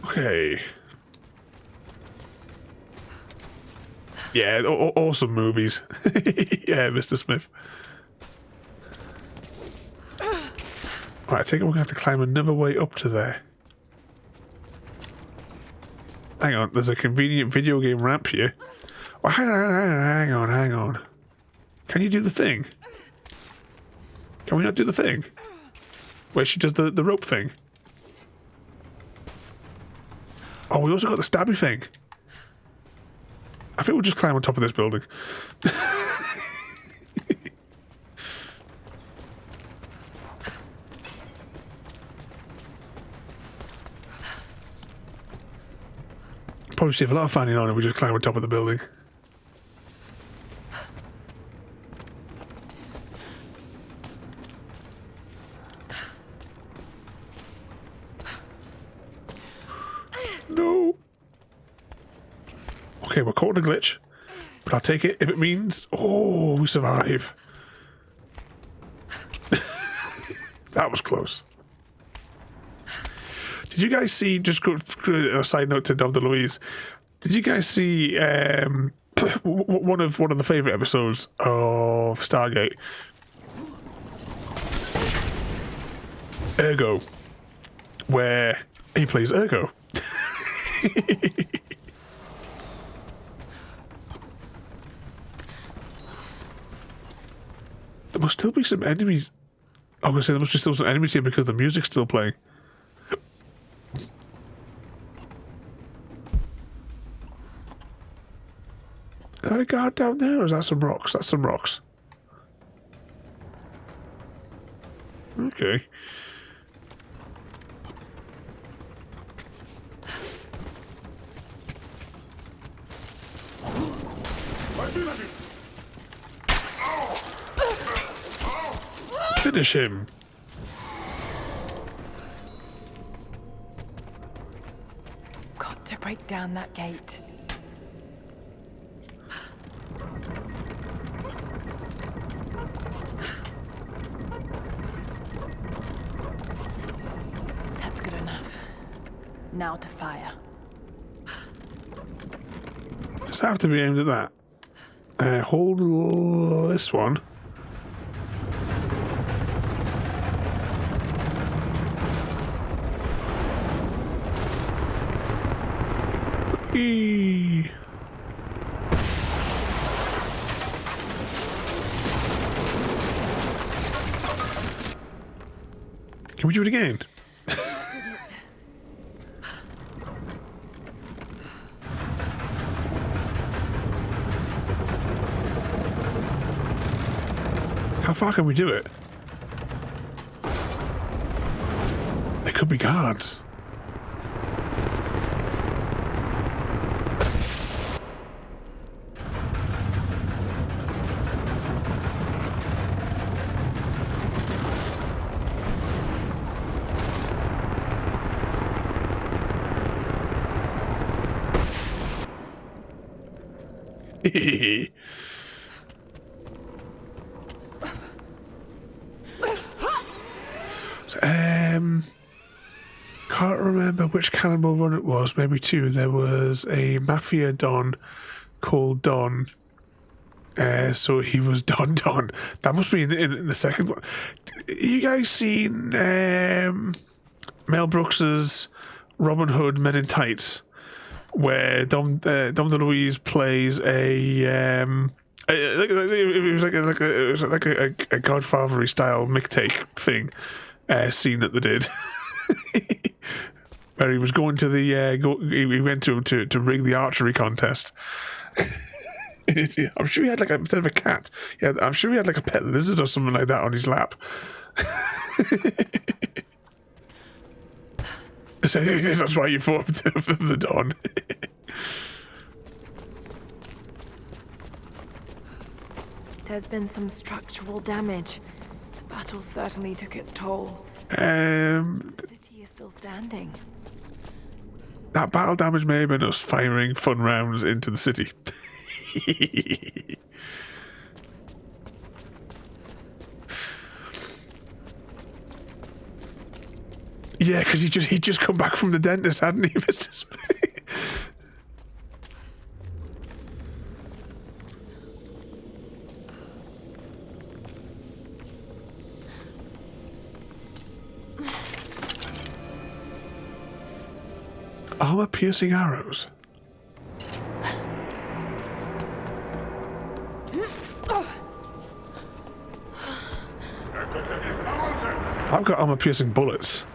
B: Okay. Yeah, awesome movies. Yeah, Mr. Smith. Right, I think we're going to have to climb another way up to there. Hang on, there's a convenient video game ramp here. Oh, hang on. Can you do the thing? Can we not do the thing? Where she does the rope thing? Oh, we also got the stabby thing. I think we'll just climb on top of this building. Probably save a lot of fanning on if we just climb on top of the building. No. Okay, we're caught in a glitch, but I'll take it if it means, oh, we survive. That was close. Did you guys see, just go, a side note to Dom DeLuise, did you guys see one of the favourite episodes of Stargate? Ergo, where he plays Ergo. There must still be some enemies. I was going to say there must be still some enemies here because the music's still playing. Is that a guard down there or is that some rocks? That's some rocks. Okay. Finish him.
C: got to break down that gate. That's good enough. Now to fire.
B: Does it have to be aimed at that? Hold this one. Eee. Can we do it again? How far can we do it? There could be guards. Can't remember which Cannonball Run it was. Maybe two. There was a Mafia Don called Don. So he was Don. That must be in the second one. You guys seen Mel Brooks's Robin Hood Men in Tights, where Dom DeLuise plays it was like a Godfather-y style mixtape thing scene that they did. Where he was going to the he went to rig the archery contest. I'm sure he had like instead of a cat, I'm sure he had like a pet lizard or something like that on his lap. So that's why you formed the Dawn.
C: There's been some structural damage. The battle certainly took its toll. The city is still standing.
B: That battle damage may have been us firing fun rounds into the city. Yeah, because he'd just come back from the dentist, hadn't he, Mr. Smith? Armor-piercing arrows. I've got armor-piercing bullets.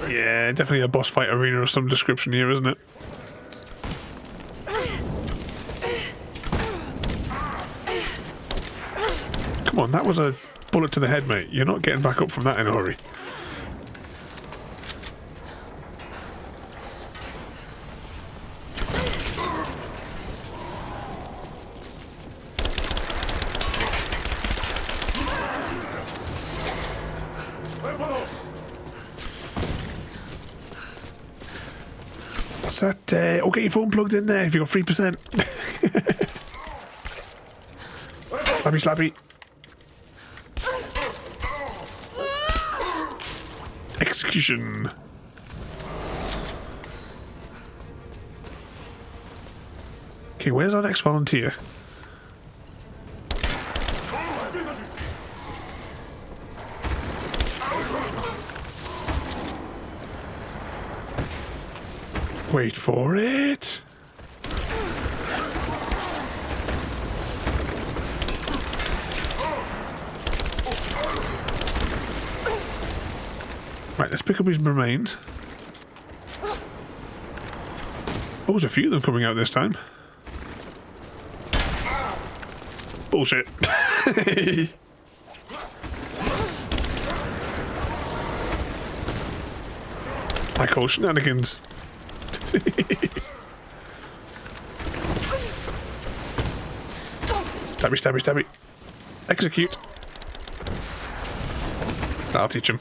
B: Yeah, definitely a boss fight arena of some description here, isn't it? Come on, that was a bullet to the head, mate. You're not getting back up from that in a hurry. What's that? Oh, get your phone plugged in there if you've got 3%. Slappy. Execution. Okay, where's our next volunteer? Wait for it. Right, let's pick up his remains. Oh, there's a few of them coming out this time. Bullshit. I call shenanigans. Stabby. Execute. I'll teach him.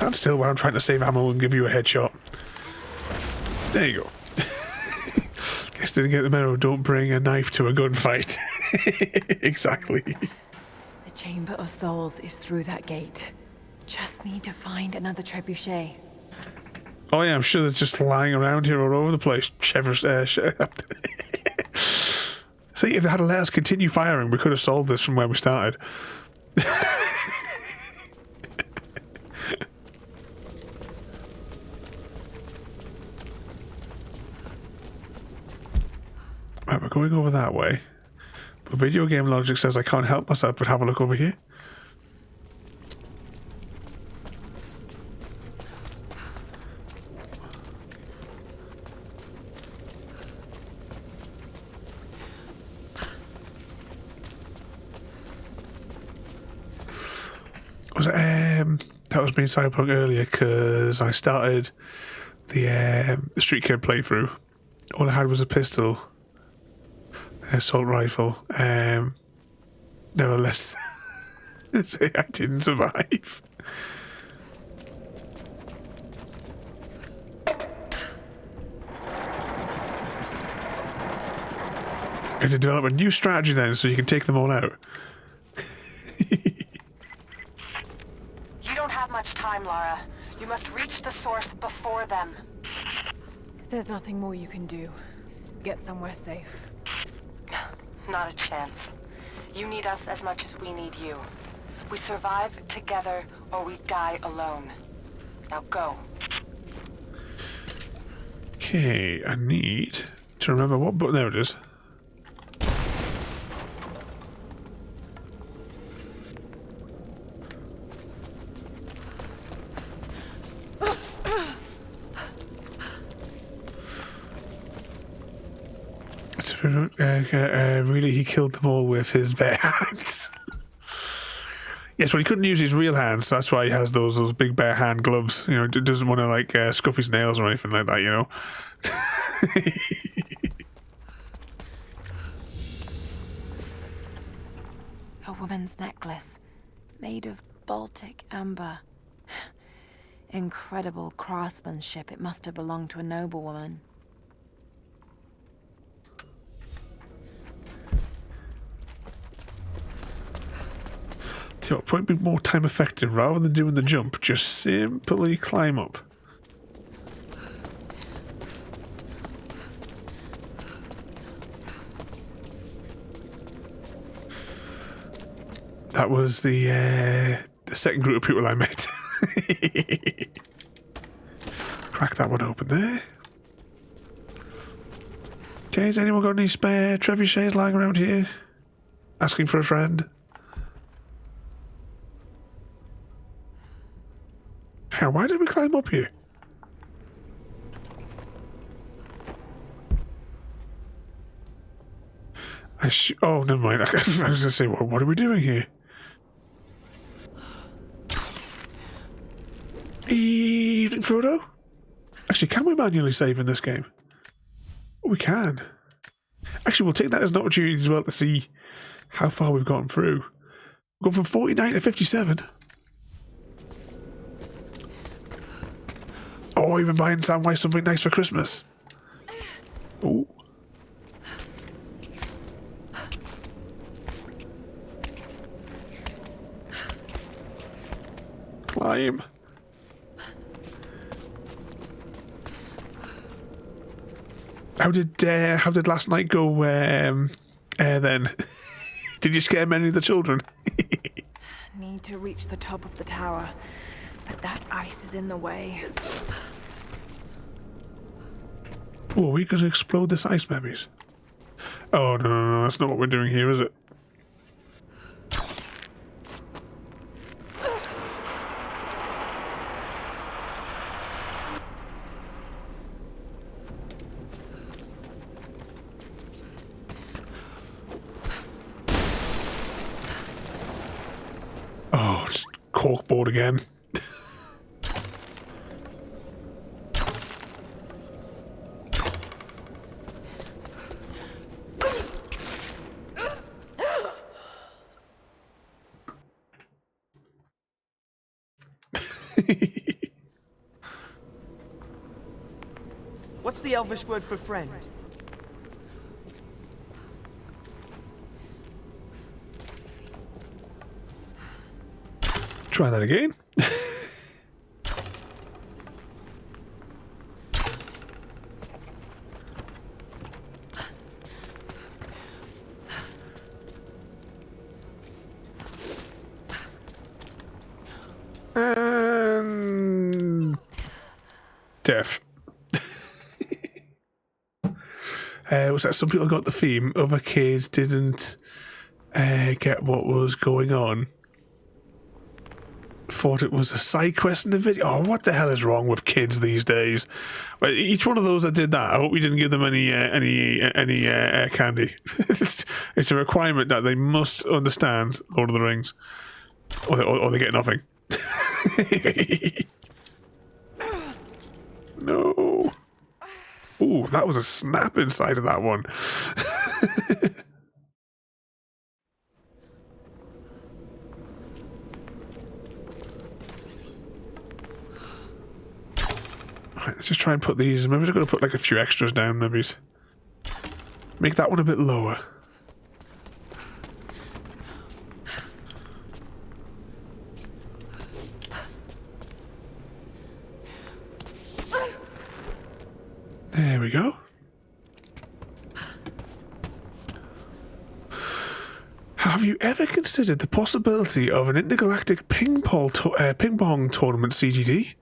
B: Stand still while I'm trying to save ammo and give you a headshot. There you go. Guess didn't get the memo. Don't bring a knife to a gunfight. Exactly.
C: The Chamber of Souls is through that gate. Just need to find another trebuchet.
B: Oh yeah, I'm sure they're just lying around here all over the place. See, if they had let us continue firing, we could have solved this from where we started. Right, we're going over that way. But video game logic says I can't help myself but have a look over here. Was it, that was being Cyberpunk earlier because I started the Street Kid playthrough. All I had was a pistol, an assault rifle. Nevertheless, I didn't survive. I had to develop a new strategy then so you can take them all out.
E: You don't have much time, Lara. You must reach the source before them.
C: There's nothing more you can do. Get somewhere safe.
E: Not a chance. You need us as much as we need you. We survive together or we die alone. Now go.
B: Okay, I need to remember what button. There it is. Really, he killed them all with his bare hands. Yes, well, he couldn't use his real hands, so that's why he has those big bare hand gloves. You know, doesn't want to like scuff his nails or anything like that. You know.
C: A woman's necklace, made of Baltic amber. Incredible craftsmanship. It must have belonged to a noblewoman.
B: So it'll probably be more time effective rather than doing the jump. Just simply climb up. That was the second group of people I met. Crack that one open there. Okay, has anyone got any spare trebuchets lying around here? Asking for a friend? How? Why did we climb up here? Oh, never mind. I was going to say, what are we doing here? Evening photo? Actually, can we manually save in this game? Oh, we can. Actually, we'll take that as an opportunity as well to see how far we've gotten through. We've gone from 49 to 57. Oh, you've been buying Samwise something nice for Christmas. Oh. Climb. How did last night go then? Did you scare many of the children?
C: Need to reach the top of the tower, but that ice is in the way.
B: Oh, are we going to explode this ice memories? Oh, no, that's not what we're doing here, is it? Oh, it's corkboard again.
J: What's the Elvish word for friend?
B: Try that again. And deaf. Was that some people got the theme? Other kids didn't get what was going on. Thought it was a side quest in the video. Oh, what the hell is wrong with kids these days? Well, each one of those that did that, I hope we didn't give them any candy. It's a requirement that they must understand Lord of the Rings, or they get nothing. No. Ooh, that was a snap inside of that one. Alright, let's just try and put these. Maybe I'm going to put like a few extras down, maybe. Make that one a bit lower. There we go. Have you ever considered the possibility of an intergalactic ping pong tournament CGD?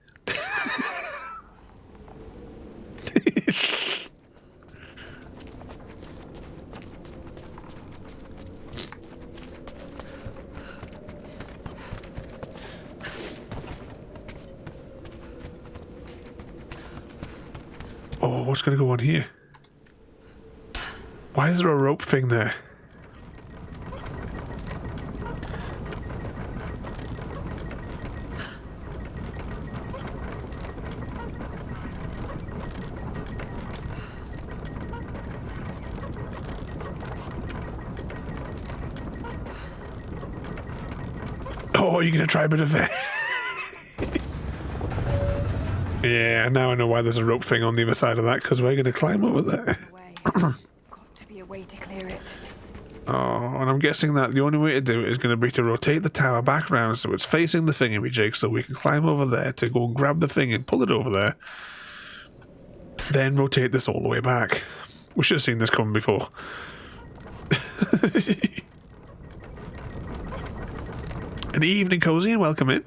B: Oh, what's going to go on here? Why is there a rope thing there? Oh, you're going to try a bit of that? Yeah, now I know why there's a rope thing on the other side of that, because we're going to climb over there.
C: Got to be a way to clear it.
B: Oh, and I'm guessing that the only way to do it is going to be to rotate the tower back round so it's facing the thingamajig, so we can climb over there to go and grab the thing and pull it over there. Then rotate this all the way back. We should have seen this coming before. An evening, Cozy, and welcome in.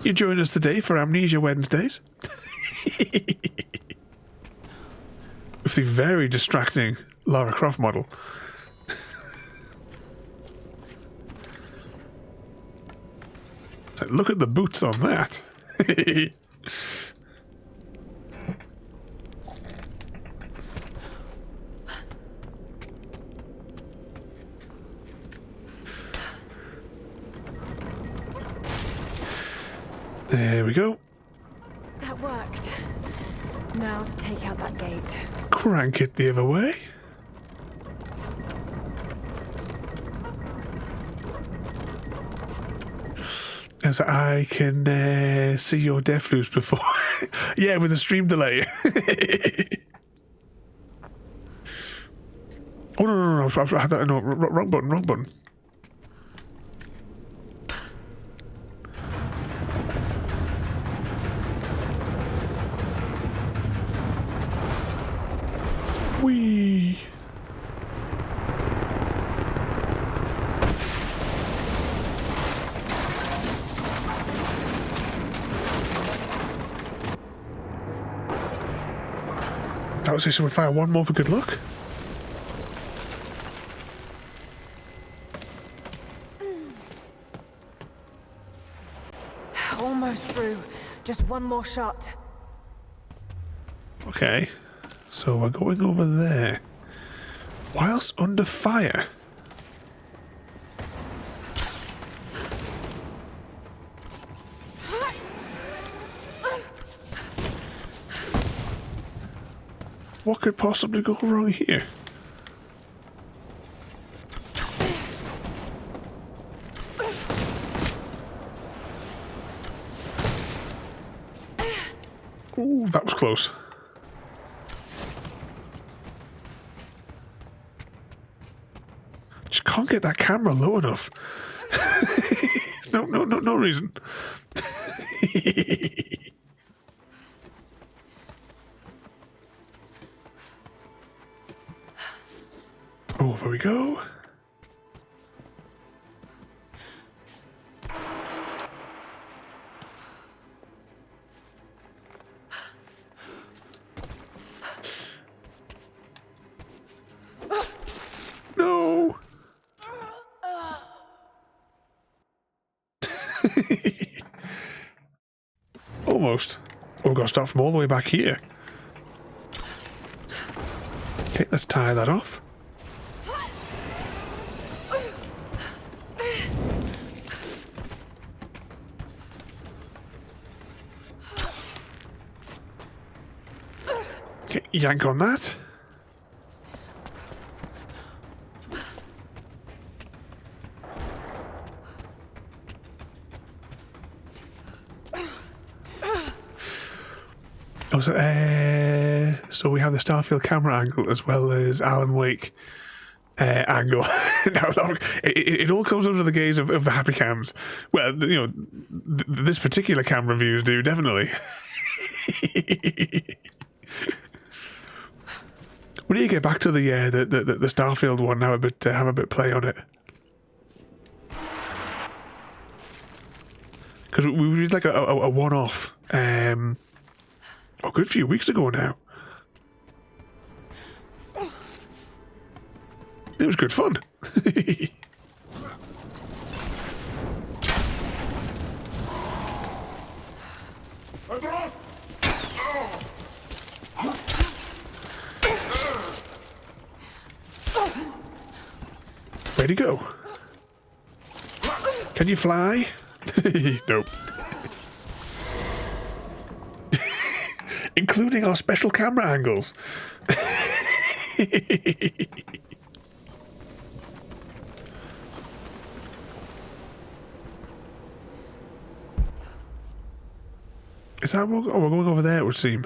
B: You join us today for Amnesia Wednesdays. With the very distracting Lara Croft model. Look at the boots on that. There we go.
C: That worked. Now to take out that gate.
B: Crank it the other way. As I can see your death loops before. Yeah, with a stream delay. Oh, no. I had that. No, wrong button. Whee! That was it. So we fire one more for good luck.
C: Almost through. Just one more shot.
B: Okay. So we're going over there. Whilst under fire. What could possibly go wrong here? was close. Just can't get that camera low enough. No reason. Over we go. No. Almost. Oh, we've got to start from all the way back here. Okay, let's tie that off. Okay, yank on that. Oh, so we have the Starfield camera angle as well as Alan Wake angle. Now, look, it all comes under the gaze of the happy cams. Well, you know, this particular camera views do, definitely. We need to get back to the Starfield one and have a bit play on it. Because we did like a one-off a good few weeks ago now. It was good fun. Where'd he go? Can you fly? Nope. Including our special camera angles. Is that what we're going over there, it would seem?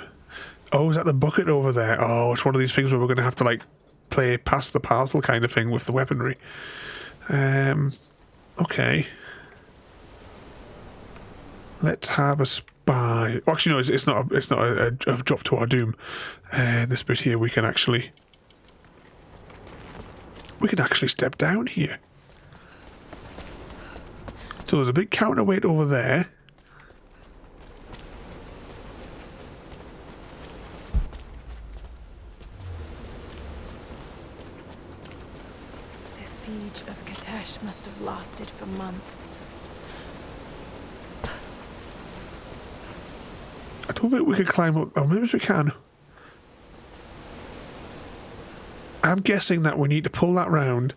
B: Oh, is that the bucket over there? Oh, it's one of these things where we're going to have to, like, play past the parcel kind of thing with the weaponry. Okay. Let's have a spy. Well, actually, no, it's not a drop to our doom. This bit here, we can actually step down here. So there's a big counterweight over there.
C: The siege of Kitezh must have lasted for months.
B: I don't think we could climb up. Oh, maybe we can. I'm guessing that we need to pull that round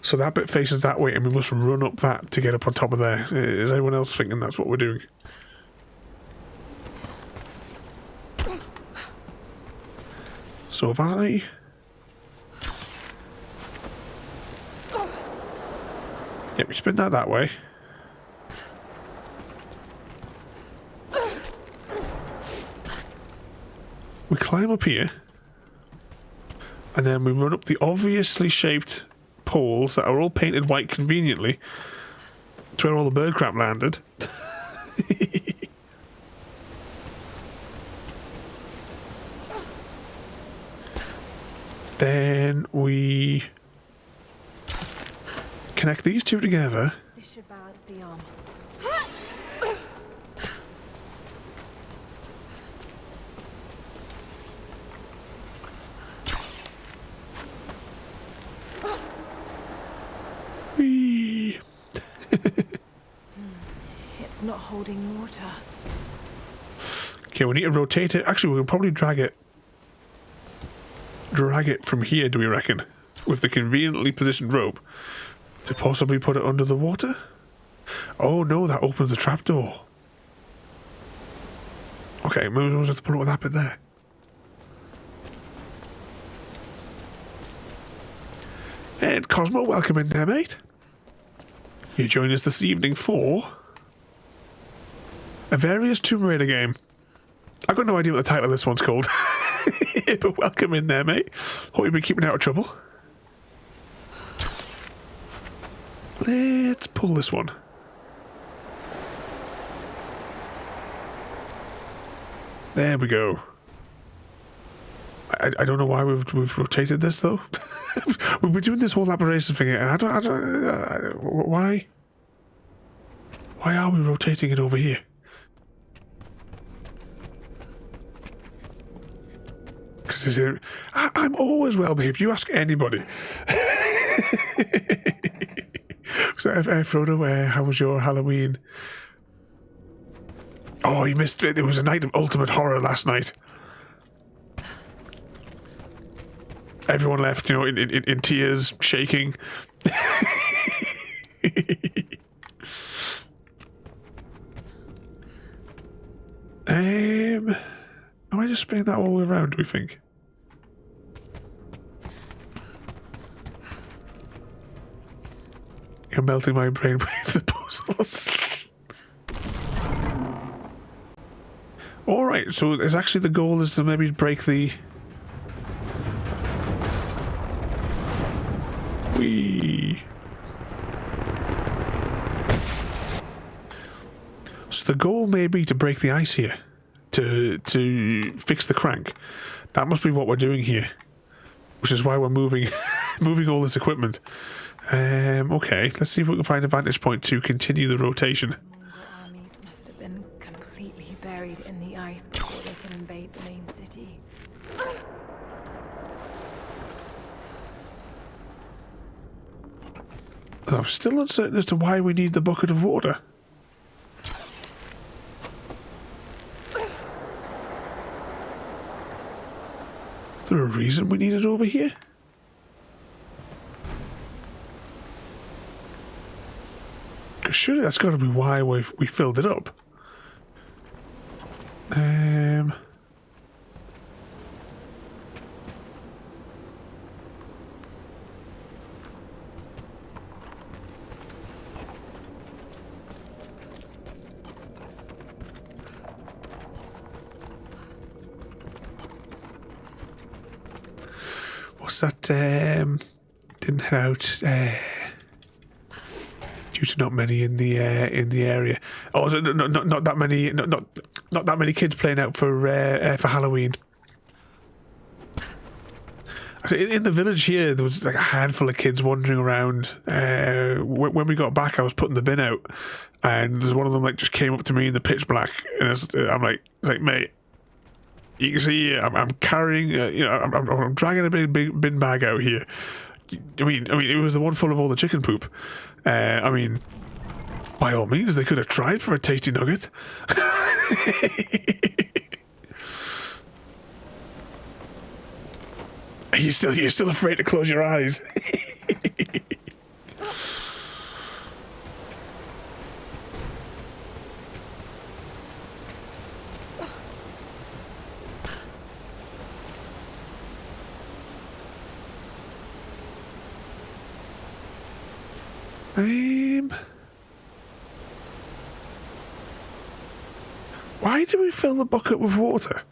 B: so that bit faces that way and we must run up that to get up on top of there. Is anyone else thinking that's what we're doing? So if I... Yep, we spin that way. We climb up here. And then we run up the obviously shaped poles that are all painted white conveniently to where all the bird crap landed. Then we connect these two together.
C: This should balance the arm.
B: Whee.
C: It's not holding water.
B: Okay, we need to rotate it. Actually, we can probably drag it from here, do we reckon? With the conveniently positioned rope to possibly put it under the water? Oh no, that opens the trapdoor. Okay, maybe we'll have to put it with that bit there. And Cosmo, welcome in there, mate. You join us this evening for a various Tomb Raider game. I've got no idea what the title of this one's called. But welcome in there, mate. Hope you've been keeping out of trouble. Let's pull this one. There we go. I don't know why we've rotated this though. We've been doing this whole aberration thing, and why are we rotating it over here? Because I'm always well behaved. You ask anybody. So, Frodo, how was your Halloween? Oh, you missed it. There was a night of ultimate horror last night. Everyone left, you know, in tears, shaking. Am I just spinning that all the way around, do we think? You're melting my brain with the puzzles. Alright, so it's actually the goal is to maybe break the... So the goal may be to break the ice here. To fix the crank. That must be what we're doing here. Which is why we're moving moving all this equipment. Okay, let's see if we can find a vantage point to continue the rotation.
C: The Mongol armies must have been completely buried in the ice before they can invade the main city.
B: I'm still uncertain as to why we need the bucket of water. Is there a reason we need it over here? Because surely that's got to be why we filled it up. What's that? Didn't head out due to not many in the area. Oh, not that many. Not that many kids playing out for Halloween. In the village here, there was like a handful of kids wandering around. When we got back, I was putting the bin out, and there's one of them like just came up to me in the pitch black, and I'm like, mate. You can see I'm carrying, I'm dragging a big bin bag out here. I mean, it was the one full of all the chicken poop. I mean, by all means, they could have tried for a tasty nugget. You're still afraid to close your eyes. Why do we fill the bucket with water?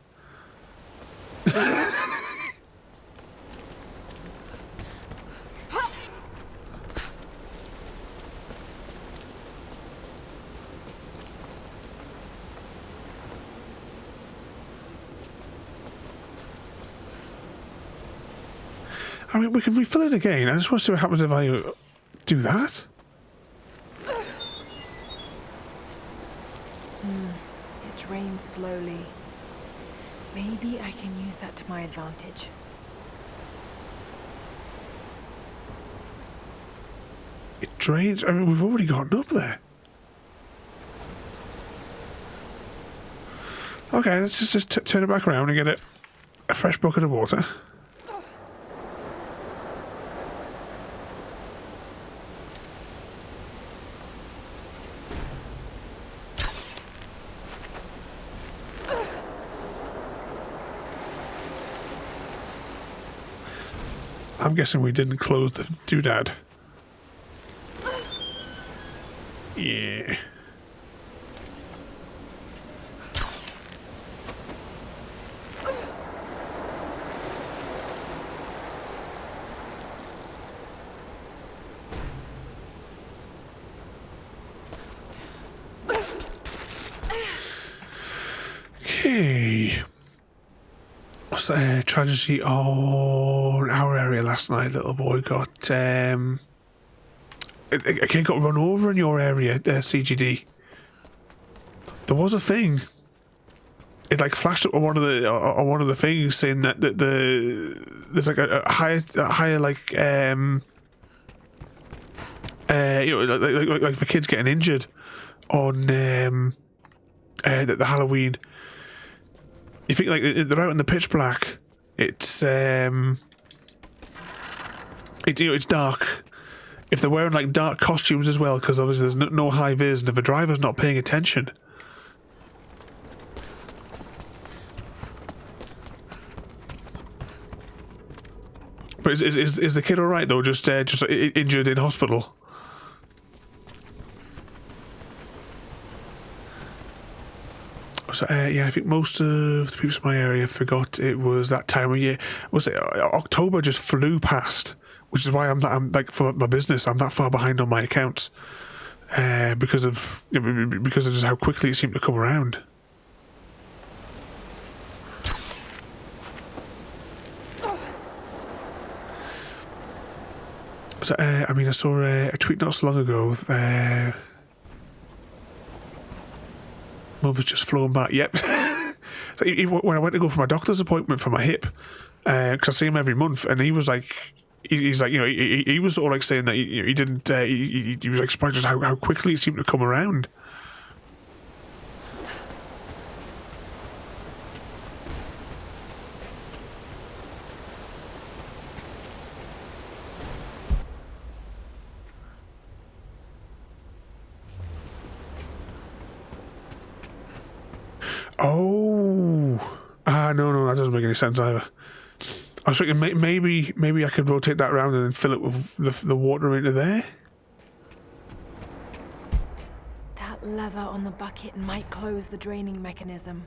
B: I mean, we can refill it again. I just want to see what happens if I do that.
C: It drains slowly. Maybe I can use that to my advantage.
B: It drains. I mean, we've already gotten up there. Okay, let's just turn it back around and get a fresh bucket of water. I'm guessing we didn't close the doodad. Yeah. What's that? Tragedy on our area last night. Little boy got a kid got run over in your area. CGD. There was a thing. It like flashed up on one of the things saying that there's like a higher like you know, like for kids getting injured on the Halloween. You think like they're out in the pitch black. It's you know, it's dark. If they're wearing like dark costumes as well, because obviously there's no high vis, and if a driver's not paying attention. But is the kid all right though? Just injured in hospital. So yeah, I think most of the people in my area forgot it was that time of year. Was it October just flew past, which is why I'm like for my business I'm that far behind on my accounts because of just how quickly it seemed to come around. So, I mean, I saw a tweet not so long ago. Mum was just flown back. Yep. So when I went to go for my doctor's appointment for my hip, because I see him every month, and he was like, he's like, you know, he was sort of like saying that he didn't. He was like surprised just how quickly it seemed to come around. Oh, no, that doesn't make any sense either. I was thinking maybe I could rotate that around and then fill it with the water into there.
C: That lever on the bucket might close the draining mechanism.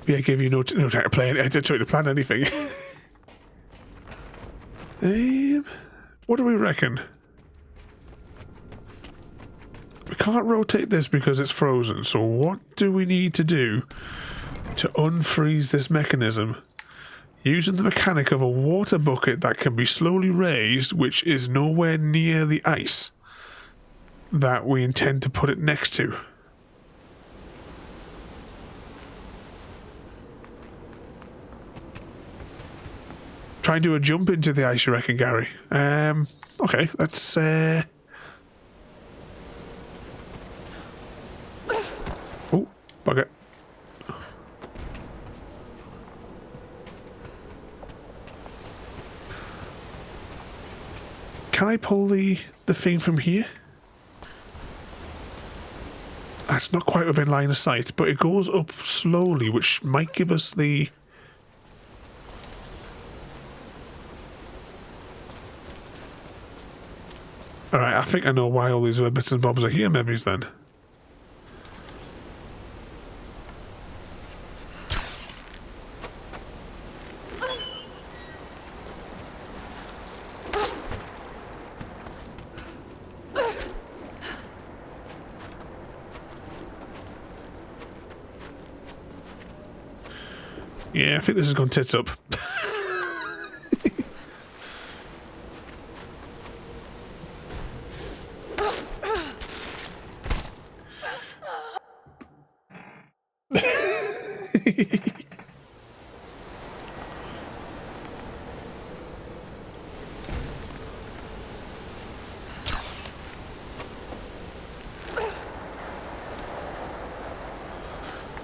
B: Yeah, give you no time to plan. I didn't try to plan anything. What do we reckon? We can't rotate this because it's frozen. So what do we need to do to unfreeze this mechanism? Using the mechanic of a water bucket that can be slowly raised, which is nowhere near the ice that we intend to put it next to. Try and do a jump into the ice, you reckon, Gary? Okay, let's... Oh, bugger. Can I pull the thing from here? That's not quite within line of sight, but it goes up slowly, which might give us the... Alright, I think I know why all these other bits and bobs are here, maybe then. Yeah, I think this has gone tits up.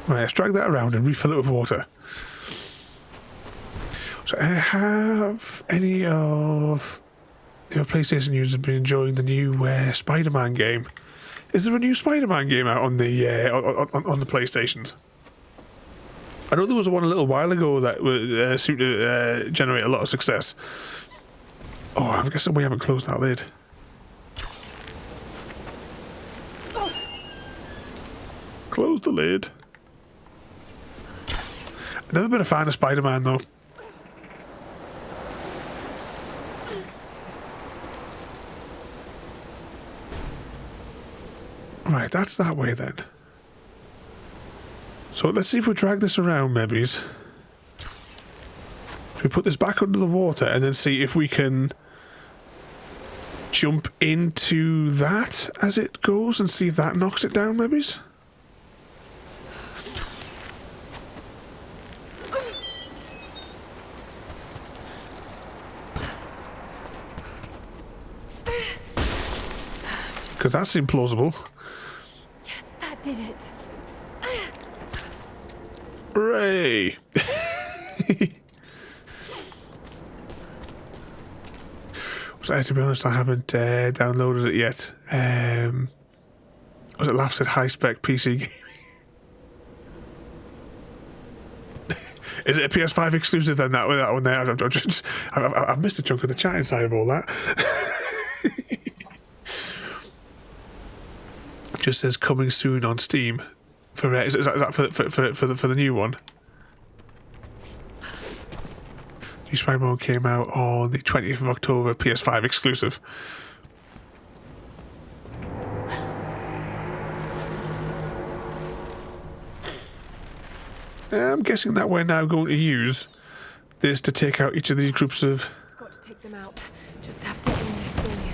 B: Right, let's drag that around and refill it with water. So, have any of the PlayStation users been enjoying the new Spider-Man game? Is there a new Spider-Man game out on the on the PlayStations? I know there was one a little while ago that seemed to generate a lot of success. Oh, I'm guessing we haven't closed that lid. Close the lid. I've never been a fan of Spider-Man though. Right, that's that way then. So let's see if we drag this around, maybe. If we put this back under the water and then see if we can jump into that as it goes and see if that knocks it down, maybe. Because that seemed plausible.
C: Yes, that did it.
B: Hooray! So, to be honest, I haven't downloaded it yet. Was it Laugh said high spec PC gaming? Is it a PS5 exclusive then? That one there? I've missed a chunk of the chat inside of all that. Just says coming soon on Steam. For is that for the new one? New Spy Mode came out on the 20th of October, PS5 exclusive. I'm guessing that we're now going to use this to take out each of these groups of...
C: Got to take them out. Just have to aim this thing.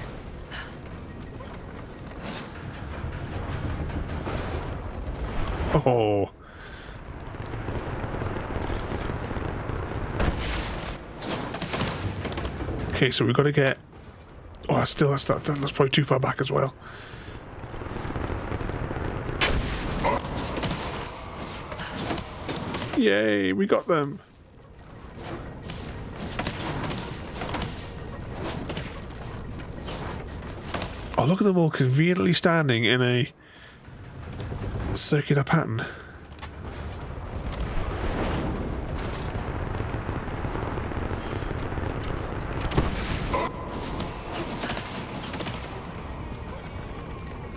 B: Oh. Okay, so we've got to get... Oh, that's probably too far back as well. Yay, we got them. Oh, look at them all conveniently standing in a circular pattern.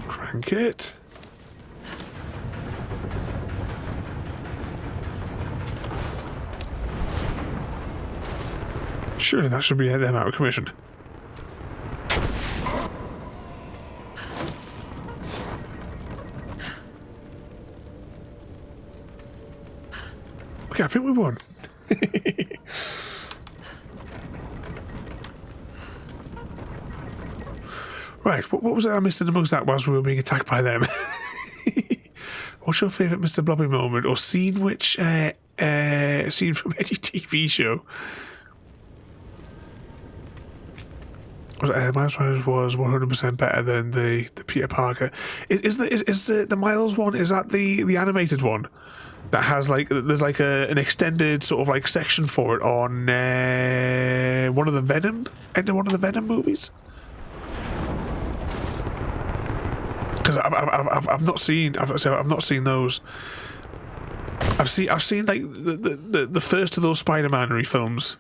B: Crank it. Surely that should be them out of commission. Okay, I think we won. Right, what was it I missed in amongst that whilst we were being attacked by them? What's your favourite Mr. Blobby moment or scene which scene from any TV show? Miles was 100% better than the Peter Parker. Is the Miles one? Is that the animated one that has like there's like an extended sort of like section for it on one of the Venom movies? Because I've not seen those. I've seen like the first of those Spider-Man films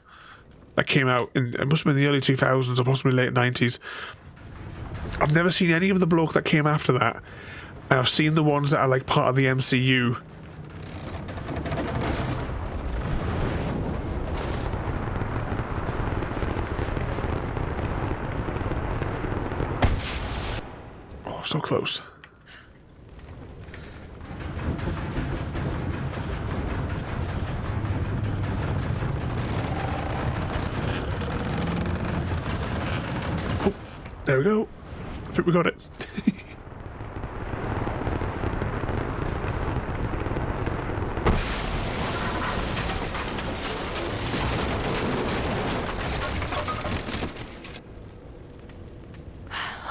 B: that came out in, it must have been the early 2000s or possibly late 90s. I've never seen any of the bloke that came after that. And I've seen the ones that are like part of the MCU. Oh, so close. There we go. I think we got it.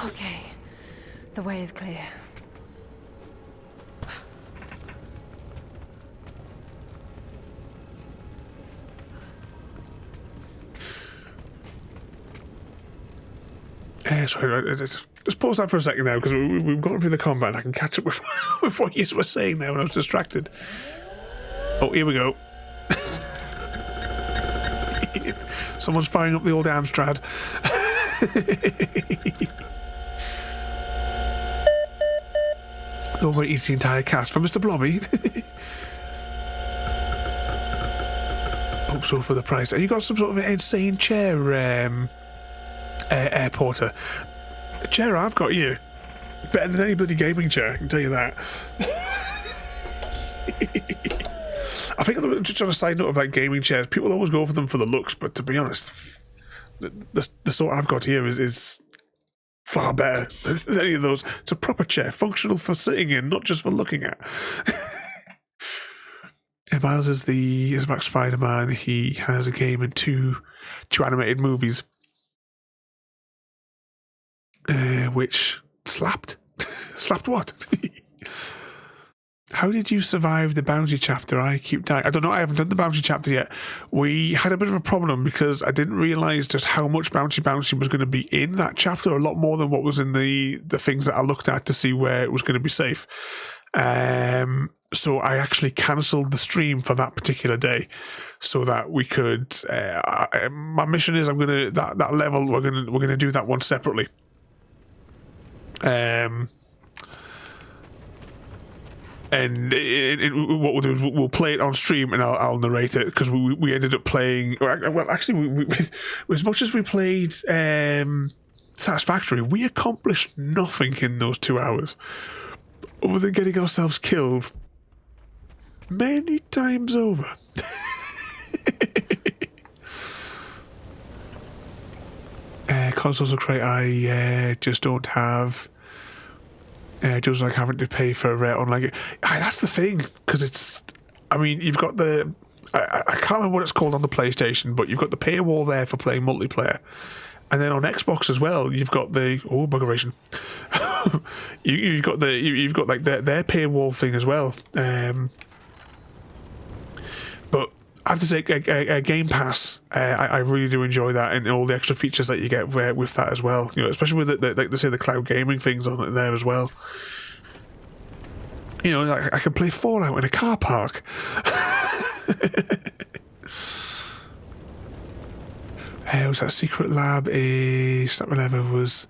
C: Okay. The way is clear.
B: Sorry, just pause that for a second now because we've gone through the combat and I can catch up with, with what you were saying there when I was distracted. Oh, here we go. Someone's firing up the old Amstrad. The one where it eats the entire cast from Mr. Blobby. Hope so for the price. Have you got some sort of insane chair, airporter? The chair I've got you Better than any bloody gaming chair, I can tell you that. I think, just on a side note of like gaming chairs, people always go for them for the looks, but to be honest, the sort I've got here is far better than any of those. It's a proper chair, functional for sitting in, not just for looking at. Miles is Max Spider-Man. He has a game and two animated movies, which slapped. Slapped what? How did you survive the bounty chapter? I keep dying. I don't know. I haven't done the bounty chapter yet. We had a bit of a problem because I didn't realise just how much bounty was going to be in that chapter. A lot more than what was in the things that I looked at to see where it was going to be safe. So I actually cancelled the stream for that particular day, so that we could. My mission is that level. We're gonna do that one separately. And what we'll do is we'll play it on stream, and I'll narrate it, because we ended up playing. Well, actually, we as much as we played Satisfactory, we accomplished nothing in those 2 hours, other than getting ourselves killed many times over. Consoles are great. I just don't have. Just like having to pay for online. That's the thing, because it's. I mean, you've got the. I can't remember what it's called on the PlayStation, but you've got the paywall there for playing multiplayer, and then on Xbox as well, you've got the buggeration. you've got like their paywall thing as well. But I have to say, Game Pass, I really do enjoy that, and all the extra features that you get with that as well. You know, especially with like they say the cloud gaming things on it there as well. You know, I can play Fallout in a car park. Was that Secret Lab? That whatever was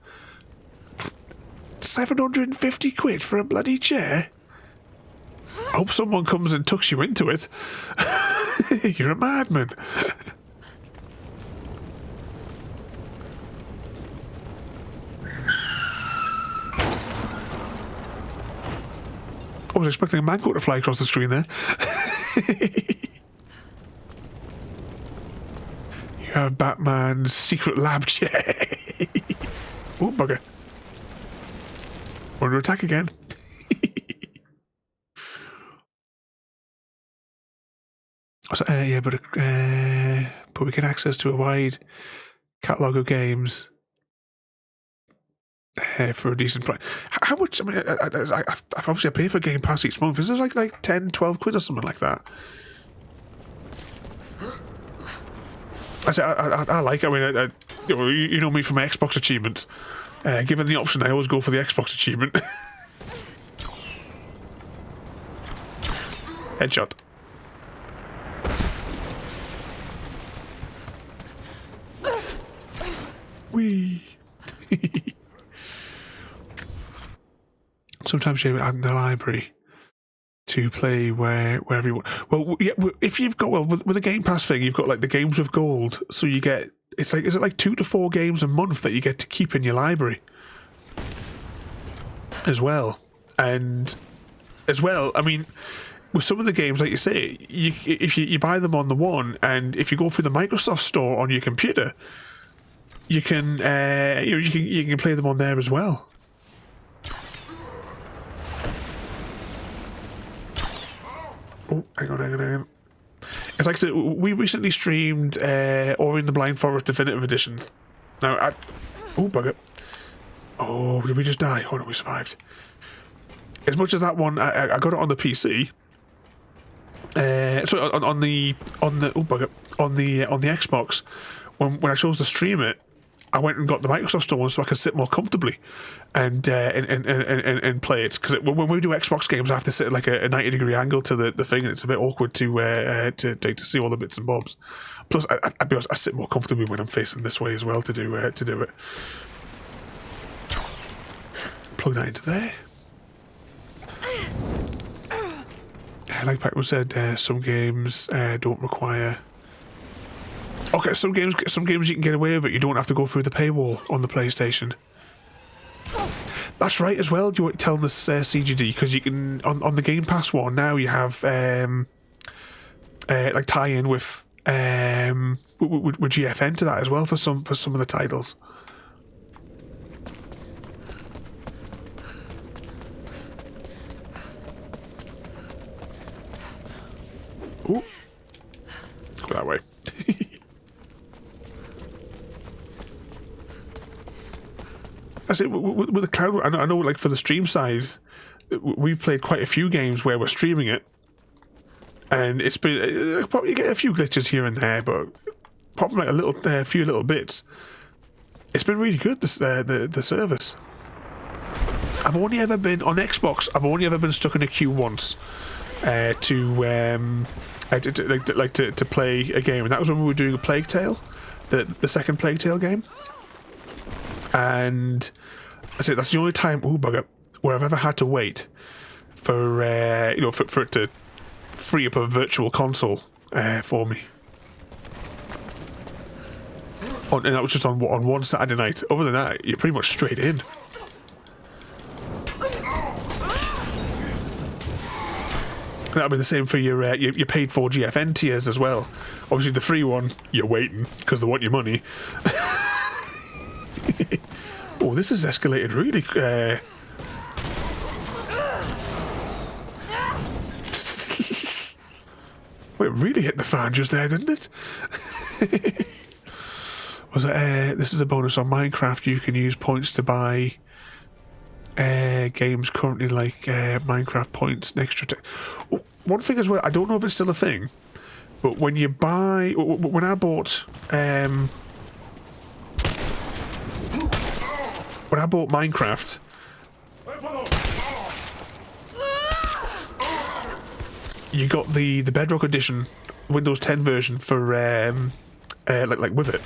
B: 750 quid for a bloody chair. I hope someone comes and tucks you into it. You're a madman. I was expecting a mango to fly across the screen there. You have Batman's Secret Lab chair. Oh, bugger. Want to attack again? Yeah, but we get access to a wide catalogue of games for a decent price. How much? I mean, I've obviously paid for Game Pass each month. Is it like 10, 12 quid or something like that? I like it. I mean, you know me for my Xbox achievements. Given the option, I always go for the Xbox achievement. Headshot. Wee. Sometimes you add in the library to play wherever you want. Well, yeah, if you've got with the Game Pass thing, you've got like the games with gold, so you get is it like 2 to 4 games a month that you get to keep in your library as well, and as well, I mean. With some of the games, like you say, if you buy them on the one, and if you go through the Microsoft Store on your computer, you can you can play them on there as well. Oh, hang on. It's like I said, we recently streamed Ori and the Blind Forest Definitive Edition. Now, oh bugger! Oh, did we just die? Oh no, we survived. As much as that one, I got it on the PC. So on the Xbox, when I chose to stream it, I went and got the Microsoft Store one so I could sit more comfortably and play it, because when we do Xbox games, I have to sit at like a 90-degree angle to the thing, and it's a bit awkward to see all the bits and bobs. Plus, I'd be honest, I sit more comfortably when I'm facing this way as well to do it. Plug that into there. Like Pac-Man said, some games don't require. Okay, some games you can get away with it. You don't have to go through the paywall on the PlayStation. That's right as well. You were telling this CGD, because you can on the Game Pass one now you have like tie-in with GFN to that as well for some of the titles. Ooh. Go that way. That's it. With the cloud, I know, like for the stream side, we've played quite a few games where we're streaming it, and it's been probably you get a few glitches here and there, but apart from like a few little bits, it's been really good. The service. I've only ever been on Xbox. I've only ever been stuck in a queue once to play a game, and that was when we were doing a Plague Tale, the second Plague Tale game. And that's it. That's the only time, bugger, where I've ever had to wait for for it to free up a virtual console for me. And that was just on one Saturday night. Other than that, you're pretty much straight in. That'll be the same for your paid for GFN tiers as well. Obviously, the free one, you're waiting because they want your money. Oh, this has escalated really. Well, it really hit the fan just there, didn't it? Was it? This is a bonus on Minecraft. You can use points to buy games currently, like Minecraft points next to. One thing as well, I don't know if it's still a thing, but when you buy, when I bought Minecraft, you got the Bedrock edition, Windows 10 version for like with it.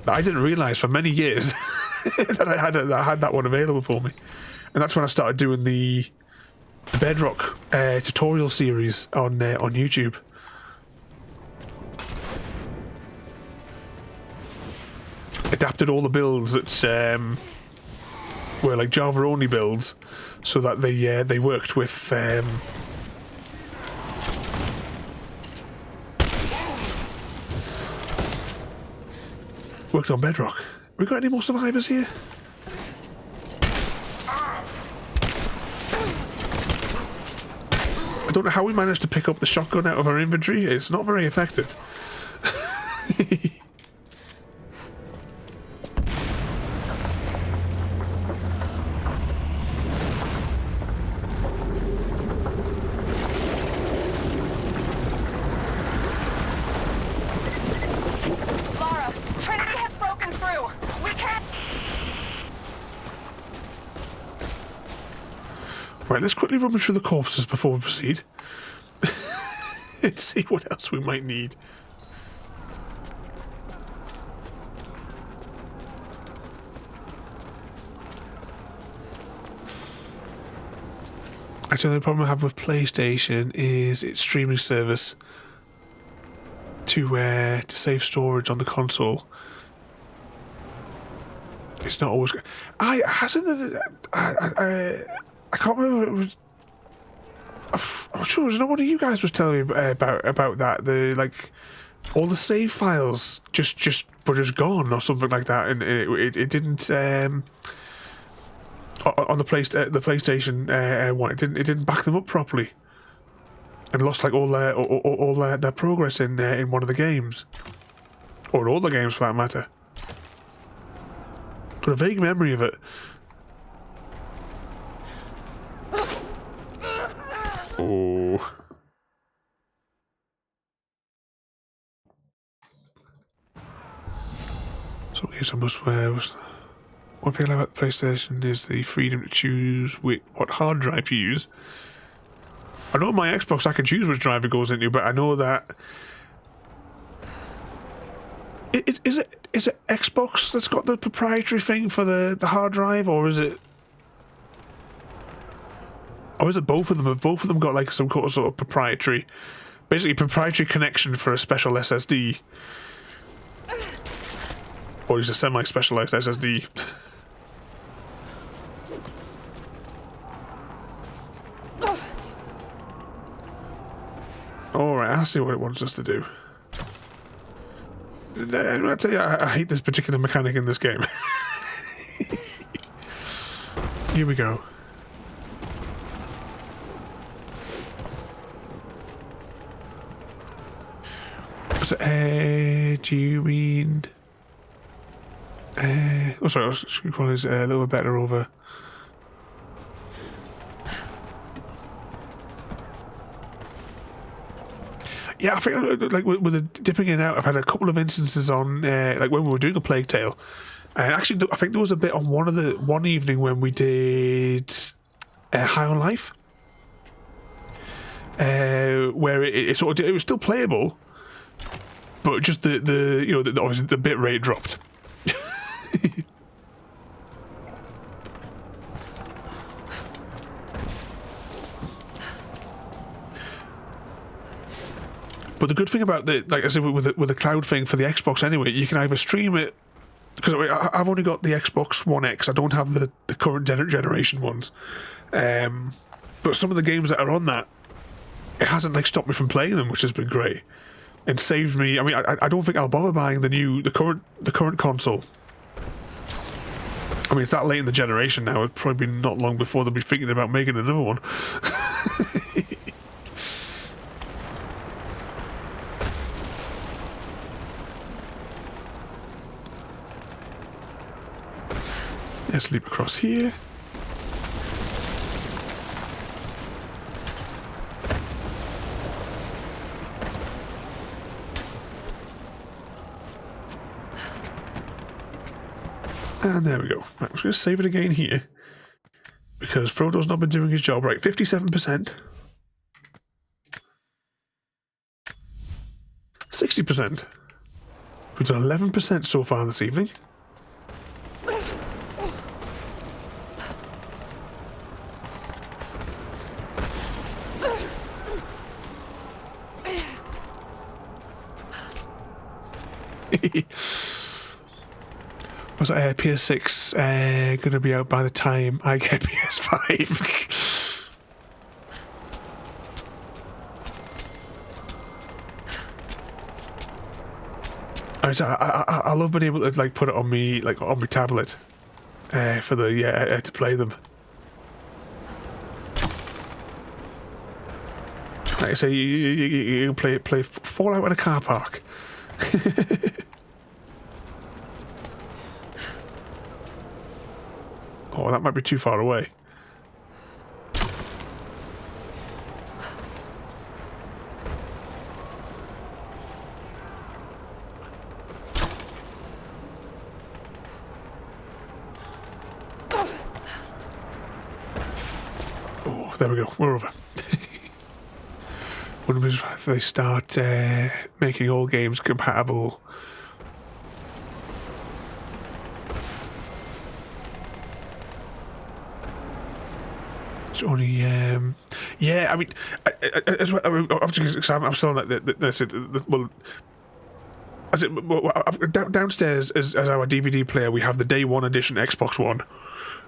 B: I didn't realise for many years that I had that one available for me, and that's when I started doing the Bedrock tutorial series on YouTube. Adapted all the builds that were like Java only builds, so that they worked with worked on Bedrock. We got any more survivors here? I don't know how we managed to pick up the shotgun out of our inventory. It's not very effective.
E: Lara, Trinity has broken through. We can't.
B: Right, let's quickly rummage through the corpses before we proceed. Let's see what else we might need. Actually, the only problem I have with PlayStation is its streaming service to save storage on the console. It's not always good. I can't remember. It was. I'm sure it was not one of you guys was telling me about that. The like all the save files just were just gone or something like that, and it didn't on the PlayStation one. It didn't back them up properly, and lost like all their progress in one of the games, or all the games for that matter. Got a vague memory of it. Oh. So I guess I must wear. One thing I like about the PlayStation is the freedom to choose what hard drive you use. I know on my Xbox I can choose which drive it goes into, but I know that is it Xbox that's got the proprietary thing for the hard drive, or is it? Or is it both of them? Have both of them got like some sort of proprietary, basically proprietary connection for a special SSD? Or is it a semi-specialized SSD? I see what it wants us to do. And, I tell you, I hate this particular mechanic in this game. Here we go. So, do you mean... oh, sorry, I was calling this a little bit better over... Yeah, I think like with the dipping in and out, I've had a couple of instances on like when we were doing a Plague Tale, and actually I think there was a bit on one evening when we did High on Life, where it was still playable, but just the obviously the bit rate dropped. But the good thing about like I said, with the cloud thing for the Xbox anyway, you can either stream it, because I've only got the Xbox One X. I don't have the current generation ones. But some of the games that are on that, it hasn't like stopped me from playing them, which has been great and saved me. I mean, I don't think I'll bother buying the current console. I mean, it's that late in the generation now. It'd probably be not long before they'll be thinking about making another one. Let's leap across here. And there we go. Right, I'm just going to save it again here, because Frodo's not been doing his job right. 57%. 60%. We've done 11% so far this evening. Was PS6 going to be out by the time I get PS5? I love being able to like put it on me on my tablet for the to play them. Like I say, you can play Fallout in a car park. Oh, that might be too far away. Oh, there we go. We're over. Wouldn't be if they start making all games compatible. Only, yeah. I mean, as well. I'm still on downstairs as our DVD player. We have the Day One edition Xbox One,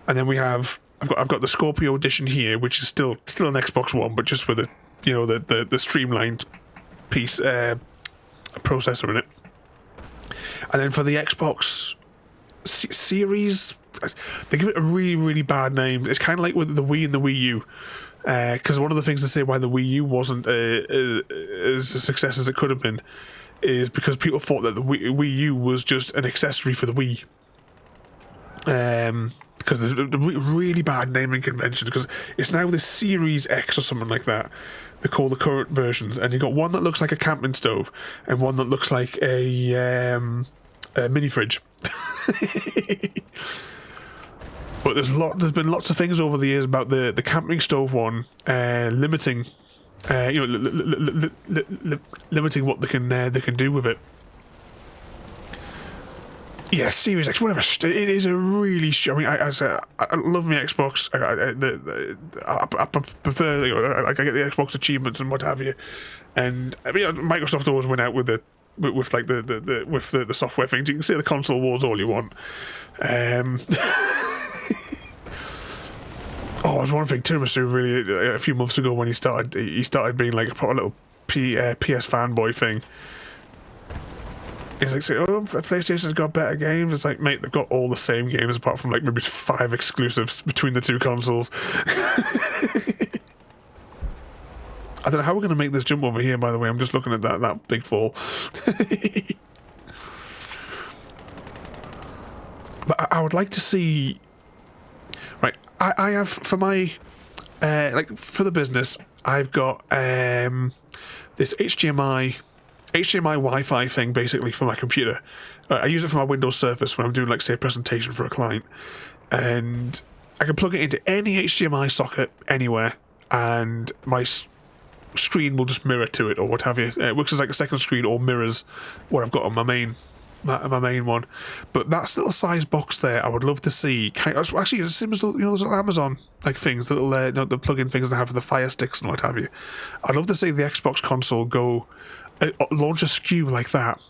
B: and then we have I've got the Scorpio edition here, which is still an Xbox One, but just with the streamlined piece processor in it. And then for the Xbox Series, they give it a really, really bad name. It's kind of like with the Wii and the Wii U, because one of the things to say why the Wii U wasn't as a success as it could have been is because people thought that the Wii U was just an accessory for the Wii. Because there's a really bad naming convention, because it's now the Series X or something like that. They call the current versions, and you've got one that looks like a camping stove and one that looks like a mini fridge. But there's been lots of things over the years about the camping stove one limiting, limiting what they can do with it. Yeah, Series X, whatever. It is a really. I mean, I love my Xbox. I prefer. I get the Xbox achievements and what have you. And I mean, Microsoft always went out with the software things. You can say the console wars all you want. Oh, there's one thing. Tiramisu really a few months ago when he started being like a little PS fanboy thing. It's like, say, oh, PlayStation's got better games. It's like, mate, they've got all the same games apart from like maybe 5 exclusives between the two consoles. I don't know how we're going to make this jump over here, by the way. I'm just looking at that big fall. But I would like to see... Right, I have, for my... like, for the business, I've got this HDMI Wi-Fi thing, basically, for my computer. I use it for my Windows Surface when I'm doing, like, say, a presentation for a client. And I can plug it into any HDMI socket anywhere, and my screen will just mirror to it or what have you. It works as like a second screen or mirrors what I've got on my main one. But that little size box there, I would love to see. Actually, it's similar to, those little Amazon like things, the little the plug-in things they have for the Fire Sticks and what have you. I'd love to see the Xbox console go launch a SKU like that.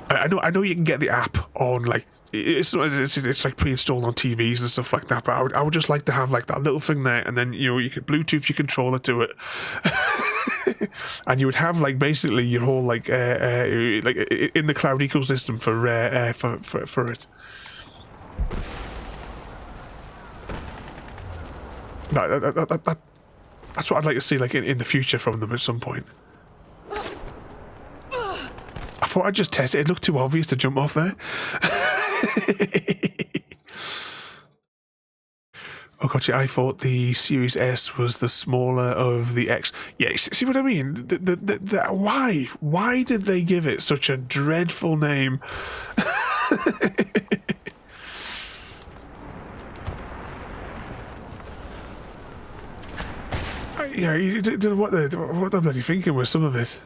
B: I know you can get the app on like. It's like pre-installed on TVs and stuff like that, but I would just like to have like that little thing there, and then you could Bluetooth your controller to it, and you would have like basically your whole like in the cloud ecosystem for it. That's what I'd like to see like in the future from them at some point. I thought I'd just test it. It looked too obvious to jump off there. Oh gotcha, I thought the Series S was the smaller of the X. Yeah, see what I mean? Why did they give it such a dreadful name? Yeah, you don't know what they're bloody thinking with some of it.